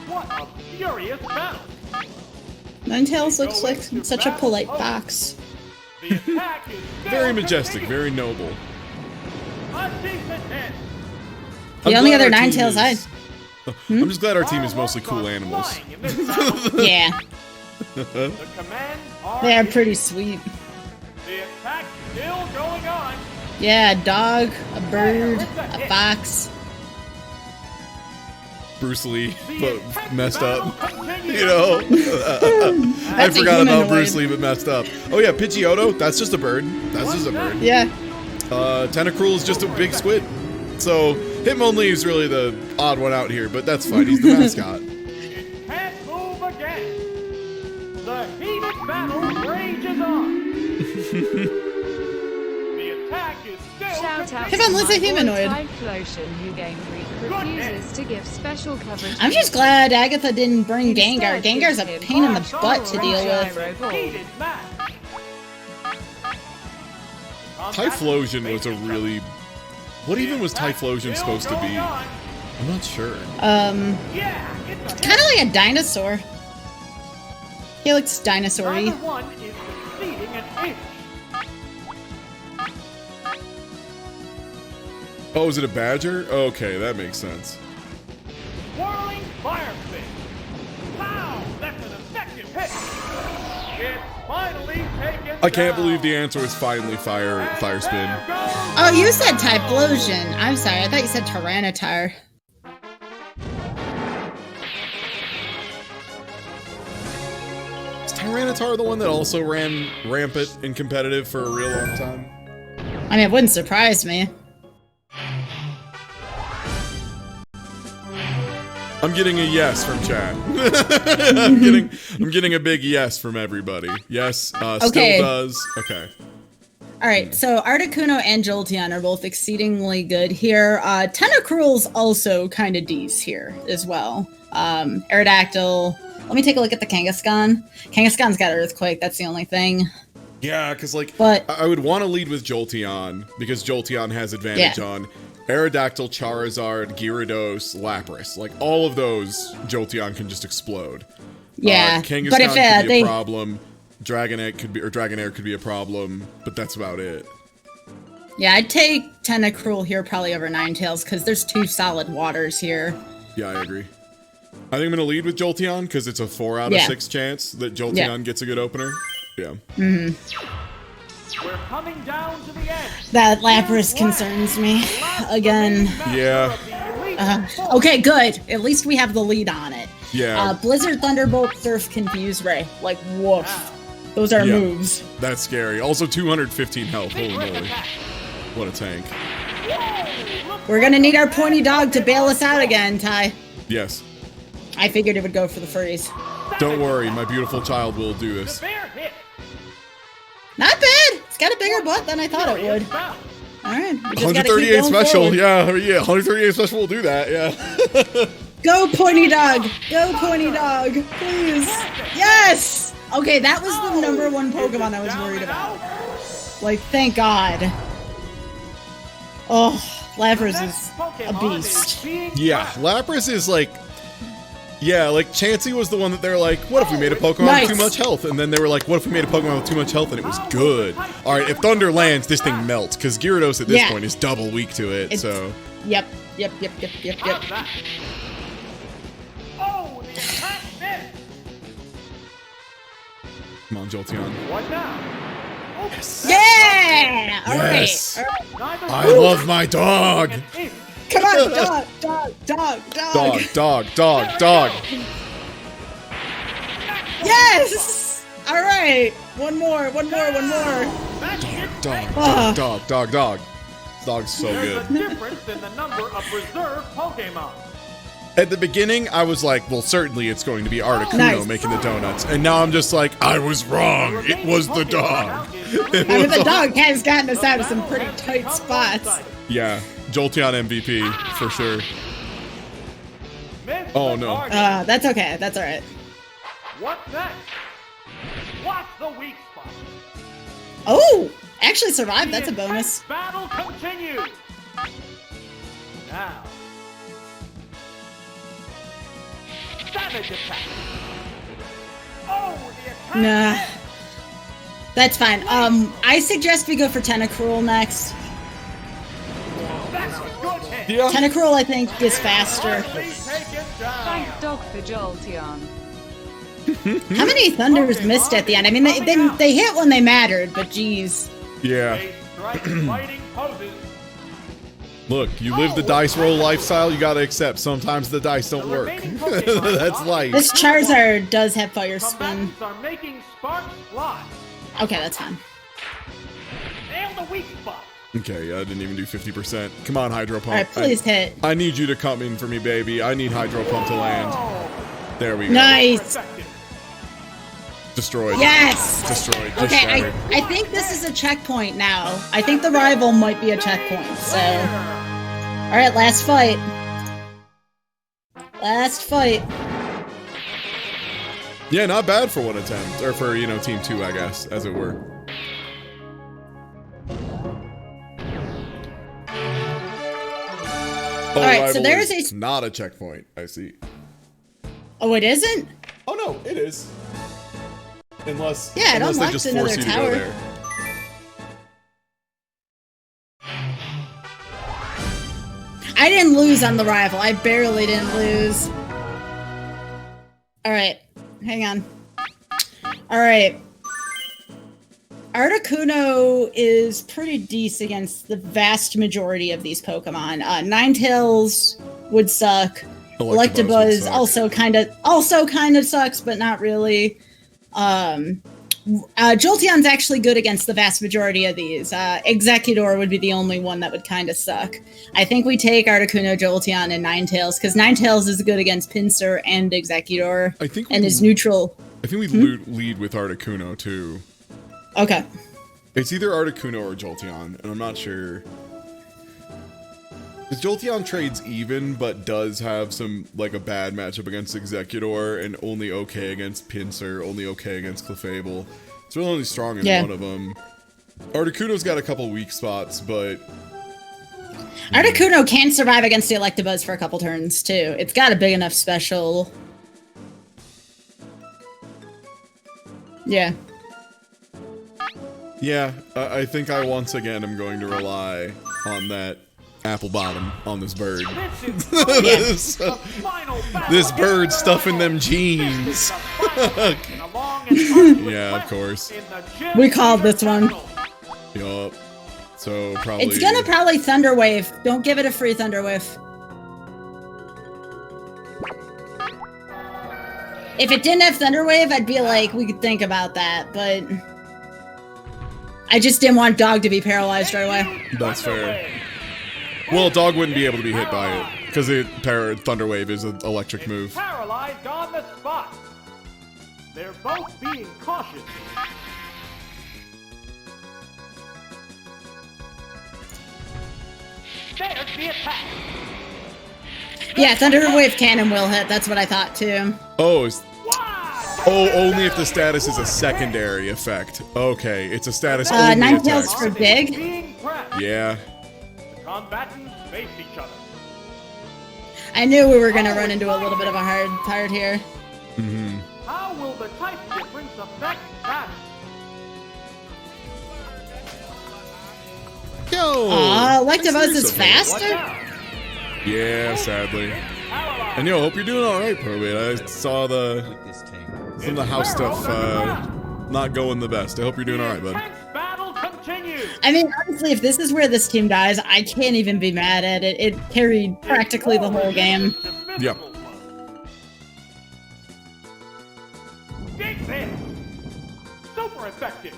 What a furious battle. Ninetales looks like such a polite fox. The attack is still Very majestic, continuing. very noble. A decent hit. The I'm only glad other our team Ninetales I. is- I'm just glad our team is mostly cool Fireworks are animals. flying in this battle. Yeah, The commands are they are issued. pretty sweet. The attack still going on. Yeah, a dog, a bird, a fox. Bruce Lee, The but attack messed battle up. continues. You know? I That's a forgot about humanoid. Bruce Lee, but messed up. Oh yeah, Pidgeotto, that's just a bird. That's just a bird. Yeah. Tentacruel is just a big squid. So, Hitmonlee is really the odd one out here, but that's fine. He's the mascot. It can't move again. The heated battle rages on. The attack is still Shout out continuing. to Hitmonlee's a my boy humanoid. Typhlosion, who Game Freak refuses to give special coverage. I'm just glad Agatha didn't bring Gengar. Instead, Gengar's a gives him pain in the large butt to deal gyro with. ball. Heated match. Typhlosion was a really... What even was Typhlosion supposed to be? I'm not sure. Yeah, it's a Kind of like a dinosaur. He looks dinosaur-y. Number one is conceding an inch. Oh, is it a badger? Okay, that makes sense. Whirling fire spin. Pow! That's an effective hit. It's finally taken I can't down. believe the answer is finally fire spin. There goes Oh, you said Typhlosion. I'm sorry, I thought you said Tyranitar. Is Tyranitar the one that also ran rampant and competitive for a real long time? I mean, it wouldn't surprise me. I'm getting a yes from chat. I'm getting a big yes from everybody. Yes, Okay. still does. Okay. All right, so Articuno and Jolteon are both exceedingly good here. Tentacruel's also kind of D's here as well. Aerodactyl. Let me take a look at the Kangaskhan. Kangaskhan's got Earthquake. That's the only thing. Yeah, because like But- I would want to lead with Jolteon because Jolteon has advantage Yeah. on Aerodactyl, Charizard, Gyarados, Lapras. Like all of those, Jolteon can just explode. Yeah, Kangaskhan but if could be they a problem. Dragonite could be, or Dragonair could be a problem, but that's about it. Yeah, I'd take Tentacruel here probably over Ninetales because there's two solid waters here. Yeah, I agree. I think I'm gonna lead with Jolteon because it's a 4 out of Yeah. 6 chance that Jolteon Yeah. gets a good opener. Yeah. We're coming down to the end. That Lapras concerns me again. Yeah. Okay, good. At least we have the lead on it. Yeah. Blizzard, Thunderbolt, Surf, Confuse Ray. Like, woof. Those are Yeah. moves. That's scary. Also 215 health. Holy moly. What a tank. We're gonna need our pointy dog to bail us out again, Ty. Yes. I figured it would go for the furries. Don't worry, my beautiful child will do this. Fair hit. Not bad. It's got a bigger butt than I thought it would. Bounce. All right. We just gotta keep 138 going special. forward. Yeah, 138 special will do that. Yeah. Go, pointy dog. Go, pointy dog. Please. Yes. Okay, that was the number one Pokemon I was worried about. Like, thank God. Oh, Lapras is a beast. Yeah, Lapras is like... Yeah, like Chansey was the one that they're like, what if we made a Pokemon Nice. with too much health? And then they were like, what if we made a Pokemon with too much health and it was good? Alright, if Thunder lands, this thing melts, because Gyarados at this Yeah. point is double weak to it, It's- so... Yep. How's that? Oh, the attack missed. Come on, Jolteon. What now? Yeah. All right. Yes. All right. Neither I love my dog! an inch. Come on, dog. Dog. Yes. All right. One more. That's it. Dog. Dog's so There's good. a difference in the number of reserve Pokemon. At the beginning, I was like, well, certainly it's going to be Articuno Nice. making the donuts. And now I'm just like, I was wrong. It was the dog. I mean, the dog has gotten us out of some pretty tight spots. Yeah, Jolteon MVP, for sure. Missed Oh, the no. target. That's okay. That's all right. What's next? What's the weak spot? Oh, actually survived. That's a bonus. Battle continues. Now, savage attack. Oh, the attack. Nah. That's fine. I suggest we go for Tentacruel next. That's a good hit. Yeah. Tentacruel, I think, is faster. Please take it down. Thank Dog for Jolteon. How many Thunders missed at the end? I mean, they hit when they mattered, but geez. Yeah. A strike fighting poses. Look, you live the dice roll lifestyle, you gotta accept sometimes the dice don't work. That's life. This Charizard does have Fire Spin. Combatants are making sparks fly. Okay, that's fine. Nail the weak spot. Okay, I didn't even do 50%. Come on, Hydro Pump. Alright, please hit. I need you to come in for me, baby. I need Hydro Pump to land. There we go. Nice. Effective. Destroyed. Yes. Destroyed. Just Okay, shattered. I think this is a checkpoint now. I think the rival might be a checkpoint, so. Alright, last fight. Last fight. Yeah, not bad for one attempt. Or for, you know, Team 2, I guess, as it were. Oh, Alright, so rival there's is a- not a checkpoint. I see. Oh, it isn't? Oh no, it is. Unless, Yeah, it unless they unlocked just another force you to tower. go there. I didn't lose on the rival. I barely didn't lose. Alright, hang on. Alright. Articuno is pretty decent against the vast majority of these Pokemon. Ninetales would suck. Electabuzz would Electabuzz suck. also kind of sucks, but not really. Jolteon's actually good against the vast majority of these. Executor would be the only one that would kind of suck. I think we take Articuno, Jolteon, and Ninetales, because Ninetales is good against Pinsir and Executor, I think and is neutral. I think we lead with Articuno too. Okay. It's either Articuno or Jolteon, and I'm not sure. Because Jolteon trades even, but does have some, like, a bad matchup against Executor, and only okay against Pinsir, only okay against Clefable. It's really only strong in one of them. Articuno's got a couple weak spots, but... Articuno can survive against the Electabuzz for a couple turns, too. It's got a big enough special. Yeah. Yeah, I think I once again am going to rely on that apple bottom on this bird. This is this, the final battle this bird against stuffing them This jeans. is the final match in a long and arduous Yeah, of quest course. in the gym We called leader this one. battle. Yup. So probably... It's gonna probably Thunder Wave. Don't give it a free Thunder Wave. If it didn't have Thunder Wave, I'd be like, we could think about that, but... I just didn't want Dog to be paralyzed right away. That's fair. Well, Dog wouldn't be able to be hit by it, because Thunder Wave is an electric move. Paralyzed on the spot. They're both being cautious. There's the attack. Yeah, Thunder Wave Cannon will hit. That's what I thought, too. Oh, Why? only if the status is a secondary effect. Okay, it's a status only Ninetales attack. for big? Being pressed. Yeah. The combatants face each other. I knew we were gonna run into a little bit of a hard part here. Mm-hmm. How will the type difference affect that? Yo! Electabuzz is Exclusive. faster? Yeah, sadly. And yo, hope you're doing alright, Probate. I saw some of the house stuff not going the best. I hope you're doing alright, bud. Intense battle continues. I mean, honestly, if this is where this team dies, I can't even be mad at it. It carried practically the whole game. Yep. Big hit. Super effective.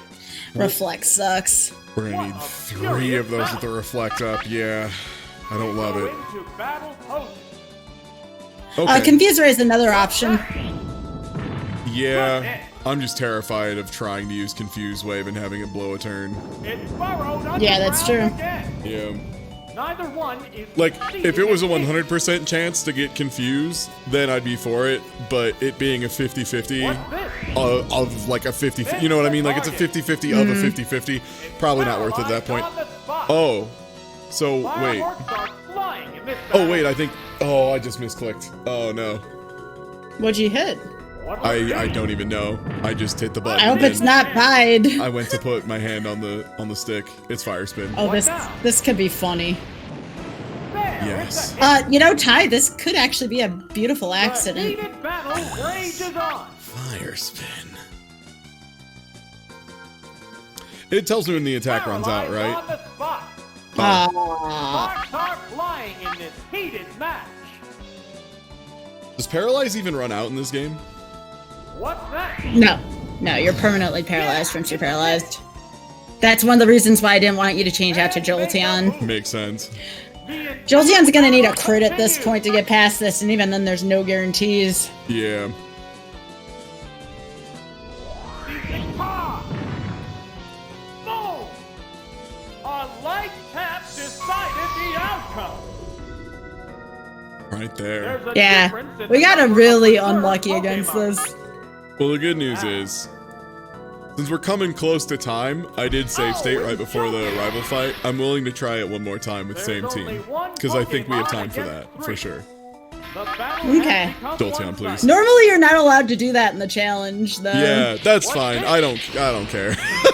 Reflex sucks. We're gonna need 3 of those with the reflect up. Yeah. I don't love Go it. into battle post. Okay. Confuser is another option. Yeah. I'm just terrified of trying to use Confuse Wave and having it blow a turn. It's burrowed Yeah, that's underground true. again. Yeah. Neither one is Like, if it was a succeeding. 100% chance to get confused, then I'd be for it. But it being a 50-50 What's this? of like a 50, you know what I mean? Like it's a 50-50 of a 50-50. Probably not worth it at that point. On the spot. Oh, so wait. Fireworks are flying in this Oh battle. wait, I think. Oh, I just misclicked. Oh no. What'd you hit? I don't even know. I just hit the button. I hope it's and not Bide. I went to put my hand on the stick. It's fire spin. Oh, this could be funny. Yes. You know, Ty, this could actually be a beautiful accident. Heated battle rages on. Fire spin. It tells me when the attack runs out, right? On the spot. Ah. Sparks are flying in this heated match. Does paralyze even run out in this game? What's that? No, you're permanently paralyzed once you're paralyzed. That's one of the reasons why I didn't want you to change out to Jolteon. Makes sense. Jolteon's gonna need a crit at this point to get past this, and even then there's no guarantees. Yeah. Boom! A light tap decided the outcome. Right there. There's a Yeah, difference in we the got number of really reserve unlucky against Pokemon. this. Well, the good news is, since we're coming close to time, I did save state right before the rival fight. I'm willing to try it one more time with same team. Because I think we have time for that, for sure. The battle Okay. has become Jolteon, please. one-sided. Normally you're not allowed to do that in the challenge, though. Yeah, that's fine. I don't care.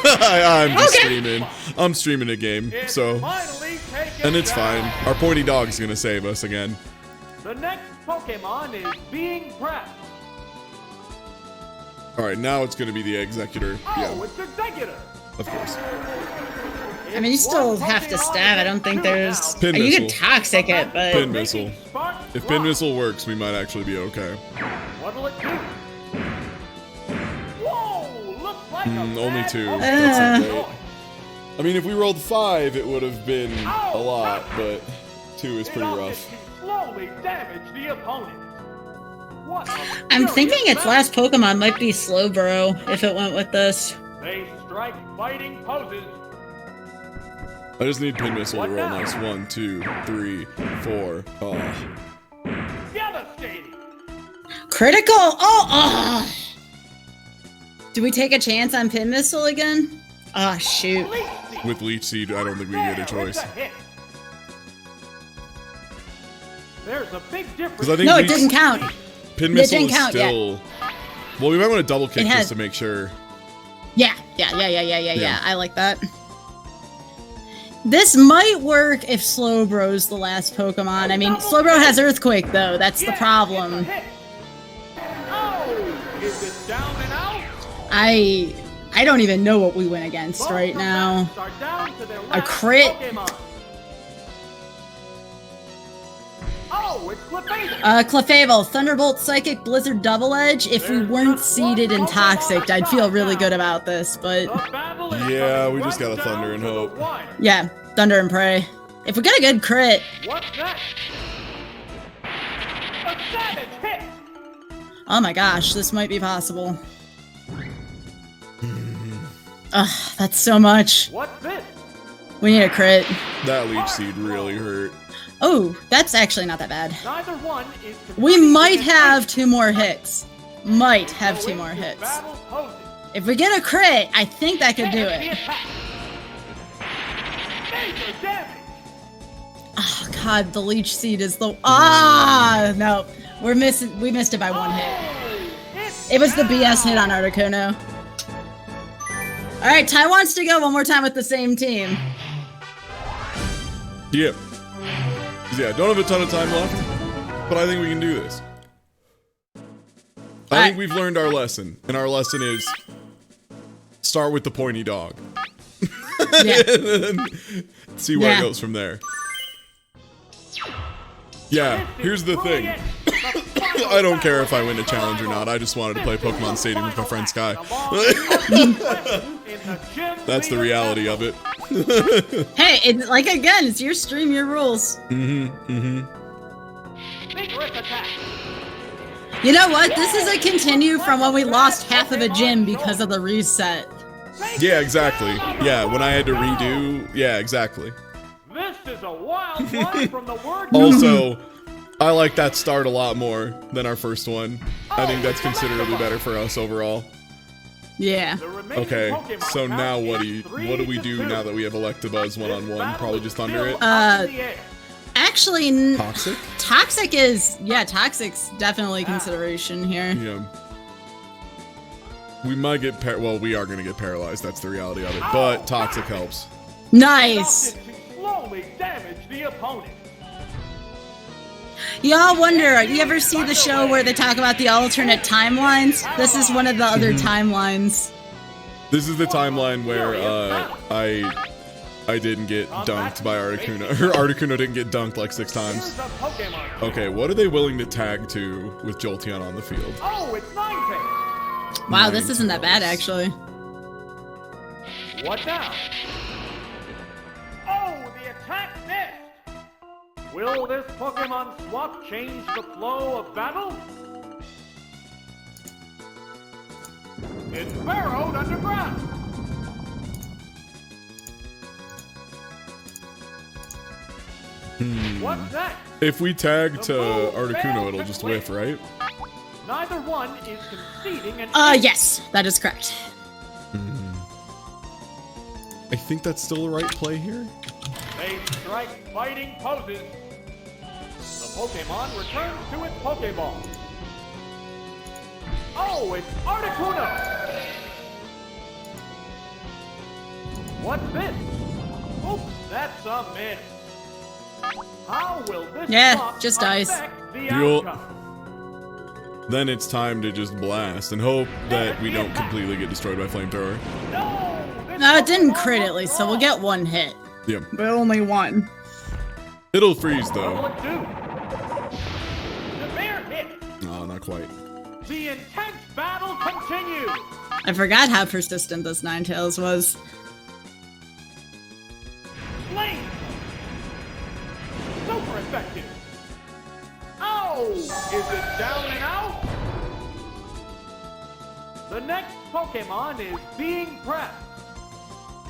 I'm just Okay. streaming. I'm streaming a game, It's so finally taken and it's down. fine. Our pointy dog's gonna save us again. The next Pokemon is being prepped. All right, now it's gonna be the executor. Oh, Yeah, it's Executor. of course. I mean, you still have to stab. I don't think there's. Pin You missile. could toxic it, but Pin missile. If pin missile works, we might actually be okay. What'll it do? Whoa! Looks like a Only bad 2. Pokemon That's not choice. great. I mean, if we rolled 5, it would have been a lot, but 2 is pretty It rough. can slowly damage the opponent. What a I'm furious thinking its battle. last Pokemon might be Slowbro if it went with this. They strike fighting poses. I just need pin missile to roll nice. 1, 2, 3, 4. Oh. Devastating. Critical! Oh! Do we take a chance on Pin Missile again? Ah, shoot. Leech Seed. With Leech Seed, I don't think we get a There, choice. it's a hit. There's a big difference. Because I think No, it Leech- didn't count. Pin It missile didn't is count yet. still. Well, we might want to double kick It has- just to make sure. Yeah. Yeah. I like that. This might work if Slowbro's the last Pokemon. I mean, Slowbro has Earthquake, though. That's the Yeah, problem. it's a hit. Oh, is it down and out? I don't even know what we went against Both right now. opponents are down to their A last crit? Pokemon. Oh, it's Clefable. Clefable, Thunderbolt, Psychic, Blizzard, Double Edge. If we weren't seeded in Toxic, I'd feel really good about this, but The battle is Yeah, coming we just right gotta down Thunder and to the hope. wire. yeah, Thunder and Prey. If we get a good crit, What's next? A savage hit. oh my gosh, this might be possible. Ugh, that's so much. What's this? We need a crit. That Leech Seed really hurt. Oh, that's actually not that bad. Neither one is. We contributing might to have this 2 more hits. Might have fight. 2 more Into hits. battle poses. If we get a crit, I think that could do There's the it. attack. Major damage. Oh god, the Leech Seed is the no. We missed it by 1 hit. It's It was the BS hit on Articuno. Alright, Ty wants to go one more time with the same team. Yeah. Yeah, don't have a ton of time left, but I think we can do this. I think we've learned our lesson, and our lesson is start with the pointy dog. Yeah. And then see where Yeah. it goes from there. Yeah, here's the thing. I don't care if I win a challenge or not. I just wanted to play Pokemon Stadium with my friend Sky. That's the reality of it. Hey, it's like again, it's your stream, your rules. Vigorous attack. You know what? This is a continue from when we lost half of a gym because of the reset. Yeah, exactly. Yeah, when I had to redo. Yeah, exactly. This is a wild one from the word. Also, I like that start a lot more than our first one. I think that's considerably better for us overall. Yeah. The remaining Okay, Pokemon so now count what is do we do 3-2. now that we have Electabuzz one-on-one? Probably just Thunder it? Still up in the air. Actually, Toxic? Toxic's definitely consideration here. Yeah. We might get well, we are gonna get paralyzed. That's the reality of it. But Toxic helps. Nice. Slowly damage the opponent. Y'all wonder, you ever see the show where they talk about the alternate timelines? This is one of the other timelines. This is the timeline where I didn't get dunked by Articuno. Or Articuno didn't get dunked like 6 times. Okay, what are they willing to tag to with Jolteon on the field? Oh, it's Ninetales. Wow, this isn't that bad actually. What now? Oh, the attack missed. Will this Pokemon swap change the flow of battle? It's burrowed underground. What's next? If we tag to Articuno, it'll just whiff, right? Neither one is conceding an Yes, that is correct. I think that's still the right play here. They strike fighting poses. The Pokemon returns to its Pokeball. Oh, it's Articuno! What's this? Oops, that's a miss. How will this swap just dies. affect the You'll- outcome? Then it's time to just blast and hope that we don't completely get destroyed by Flamethrower. No, it didn't crit at least, so we'll get 1 hit. Yep. But only 1. It'll freeze What will though. it do? The bear hit. No, not quite. The intense battle continues. I forgot how persistent this Ninetales was. Flame. Super effective. Oh, is it down and out? The next Pokemon is being pressed.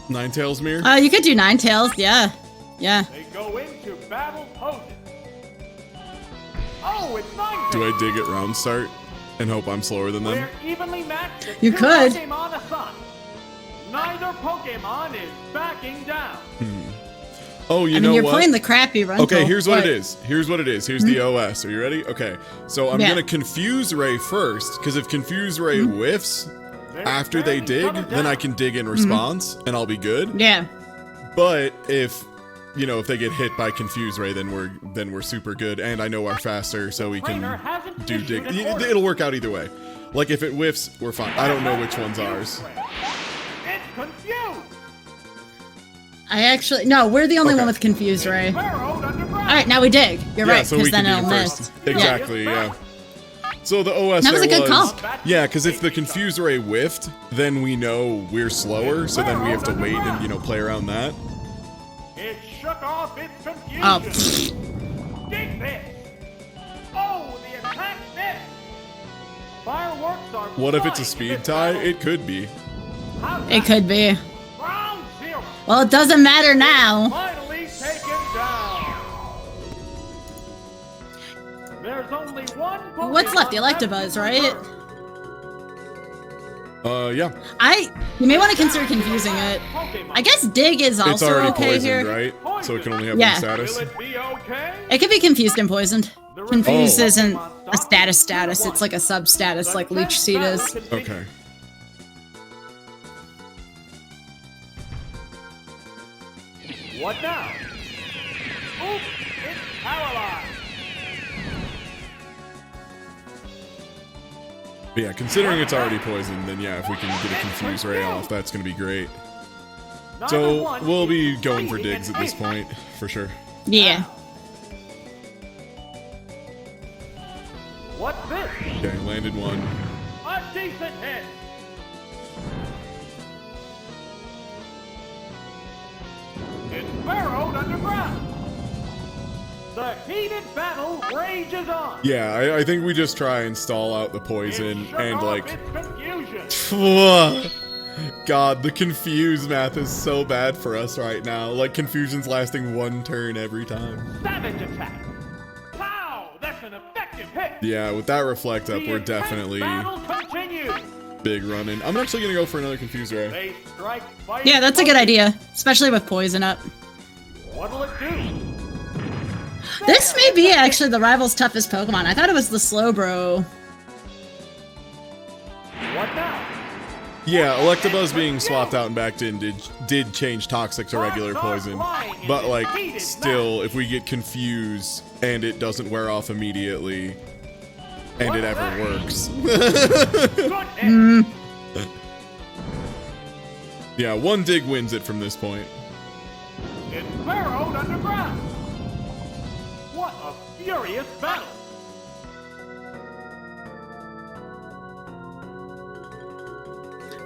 Ninetales mirror? You could do Ninetales, yeah. Yeah. They go into battle poses. Oh, it's Ninetales. Do I dig at round start and hope I'm slower than them? They're evenly matched at You 2 could. Pokemon aside. Neither Pokemon is backing down. Oh, you I know mean, you're what? playing the crappy rental. Okay, here's what but- it is. Here's what it is. Here's the OS. Are you ready? Okay. So I'm Yeah. gonna Confuse Ray first, because if Confuse Ray whiffs after they dig, then I can dig in response and I'll be good. Yeah. But if if they get hit by Confuse Ray, then we're super good, and I know our faster, so we Trainer can hasn't do dig. issued an order. It'll work out either way. Like if it whiffs, we're fine. I don't know which one's ours. It's confused. No, we're the only Okay. one with Confused Ray. Burrowed underground. Alright, now we dig. You're Yeah, right, so because we then can it'll dig it miss. first. Exactly, yeah. So the OS That was a there good comp. Yeah, because if the Confuse Ray whiffed, then we know we're slower, so then we have to wait and play around that. It shook off its confusion. Oh. Dig this. Oh, the attack missed. Fireworks are What if it's a flying in speed this tie? battle. It could be. How's It that? could be. Round 0. Well, it doesn't matter now. Finally taken down. There's only one Pokemon What's left? The Electabuzz, left in right? reserve. Yeah. You may want to consider confusing it. Pokemon. I guess Dig is It's also already okay poisoned, here. right? So it can only have Yeah. one status. Will it be okay? It could be confused and poisoned. Confused Oh. isn't a status. It's like a sub-status like Leech Seed is. Okay. What now? Oops, it's paralyzed. But yeah, considering it's already poisoned, then yeah, if we can get a Confuse Ray off, that's going to be great. Neither So one we'll is be going for succeeding digs in at this ace. point, for sure. Yeah. What's this? Okay, landed one. A decent hit. It's burrowed underground. The heated battle rages on. Yeah, I think we just try and stall out the poison It shook and off like... its confusion. God, the confuse math is so bad for us right now. Like, confusion's lasting 1 turn every time. Savage attack. Pow! That's an effective hit. Yeah, with that reflect up, The we're intense definitely battle continues. big running. I'm actually gonna go for another confuse ray. They strike fighting Yeah, that's a good poses. idea. Especially with Poison up. What'll it do? This may be actually the rival's toughest Pokemon. I thought it was the Slowbro. What now? Yeah, Electabuzz being swapped out and backed in did change Toxic to regular poison. But, like, still, if we get confused and it doesn't wear off immediately, and it ever works. Yeah, one dig wins it from this point. It's burrowed underground. What a furious battle!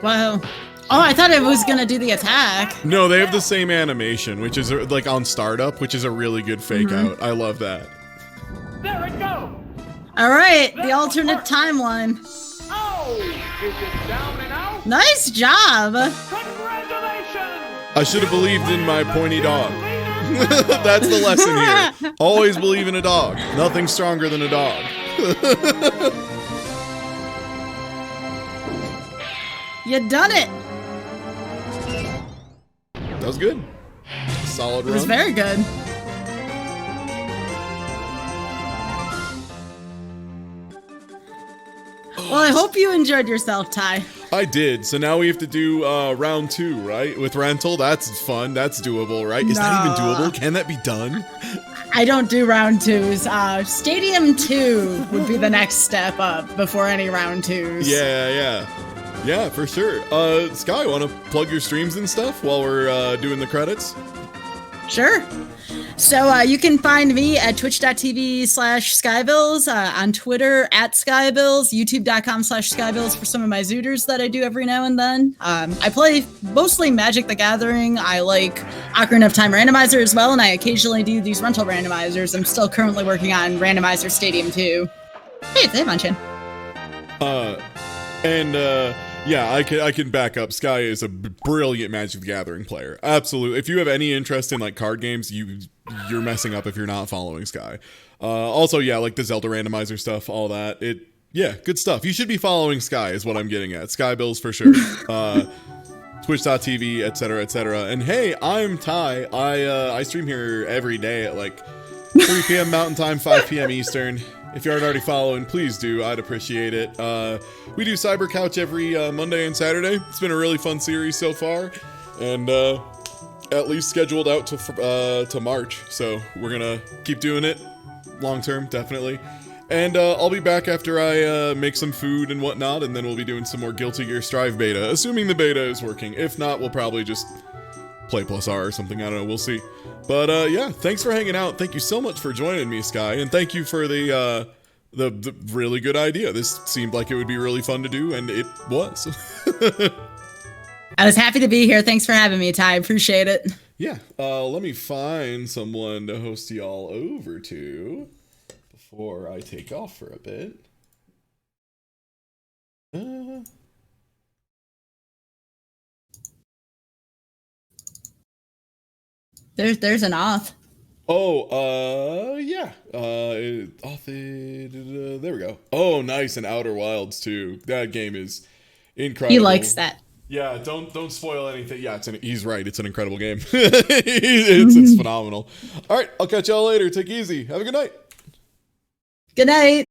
Wow. Oh, I thought it was gonna do the attack. No, they have the same animation, which is like on startup, which is a really good fake out. I love that. There it goes. All right, the alternate timeline. Oh, is it down and out? Nice job. Congratulations! I should have believed in my pointy dog. That's the lesson here. Always believe in a dog. Nothing stronger than a dog. You done it. That was good. Solid run. It was very good. Well, I hope you enjoyed yourself, Ty. I did. So now we have to do round 2, right? With rental. That's fun. That's doable, right? Is that even doable? Can that be done? I don't do round 2s. Stadium 2 would be the next step up before any round 2s. Yeah, for sure. Sky, want to plug your streams and stuff while we're doing the credits? Sure. So you can find me at twitch.tv/Skybilz, on Twitter at Skybilz, youtube.com/Skybilz for some of my Zooters that I do every now and then. I play mostly Magic the Gathering. I like Ocarina of Time Randomizer as well, and I occasionally do these rental randomizers. I'm still currently working on Randomizer Stadium 2. Hey, it's Avanchin. Yeah, I can back up. Sky is a brilliant Magic the Gathering player. Absolutely. If you have any interest in like card games, you're messing up if you're not following Sky. Also, yeah, like the Zelda randomizer stuff, all that. Good stuff. You should be following Sky is what I'm getting at. Skybilz for sure. Twitch.tv, etc., etc. And hey, I'm Ty. I stream here every day at like 3 p.m. Mountain Time, 5 p.m. Eastern. If you aren't already following, please do. I'd appreciate it. We do CyberCouch every Monday and Saturday. It's been a really fun series so far, and at least scheduled out to March. So we're gonna keep doing it long term, definitely. And I'll be back after I make some food and whatnot, and then we'll be doing some more Guilty Gear Strive beta, assuming the beta is working. If not, we'll probably just play +R or something. I don't know. We'll see. But yeah, thanks for hanging out. Thank you so much for joining me, Sky, and thank you for the really good idea. This seemed like it would be really fun to do, and it was. I was happy to be here. Thanks for having me, Ty. Appreciate it. Yeah. Let me find someone to host y'all over to before I take off for a bit. There's an auth. Oh, yeah. There we go. Oh, nice, and Outer Wilds too. That game is incredible. He likes that. Yeah, don't spoil anything. Yeah, he's right. It's an incredible game. It's phenomenal. All right, I'll catch y'all later. Take it easy. Have a good night. Good night.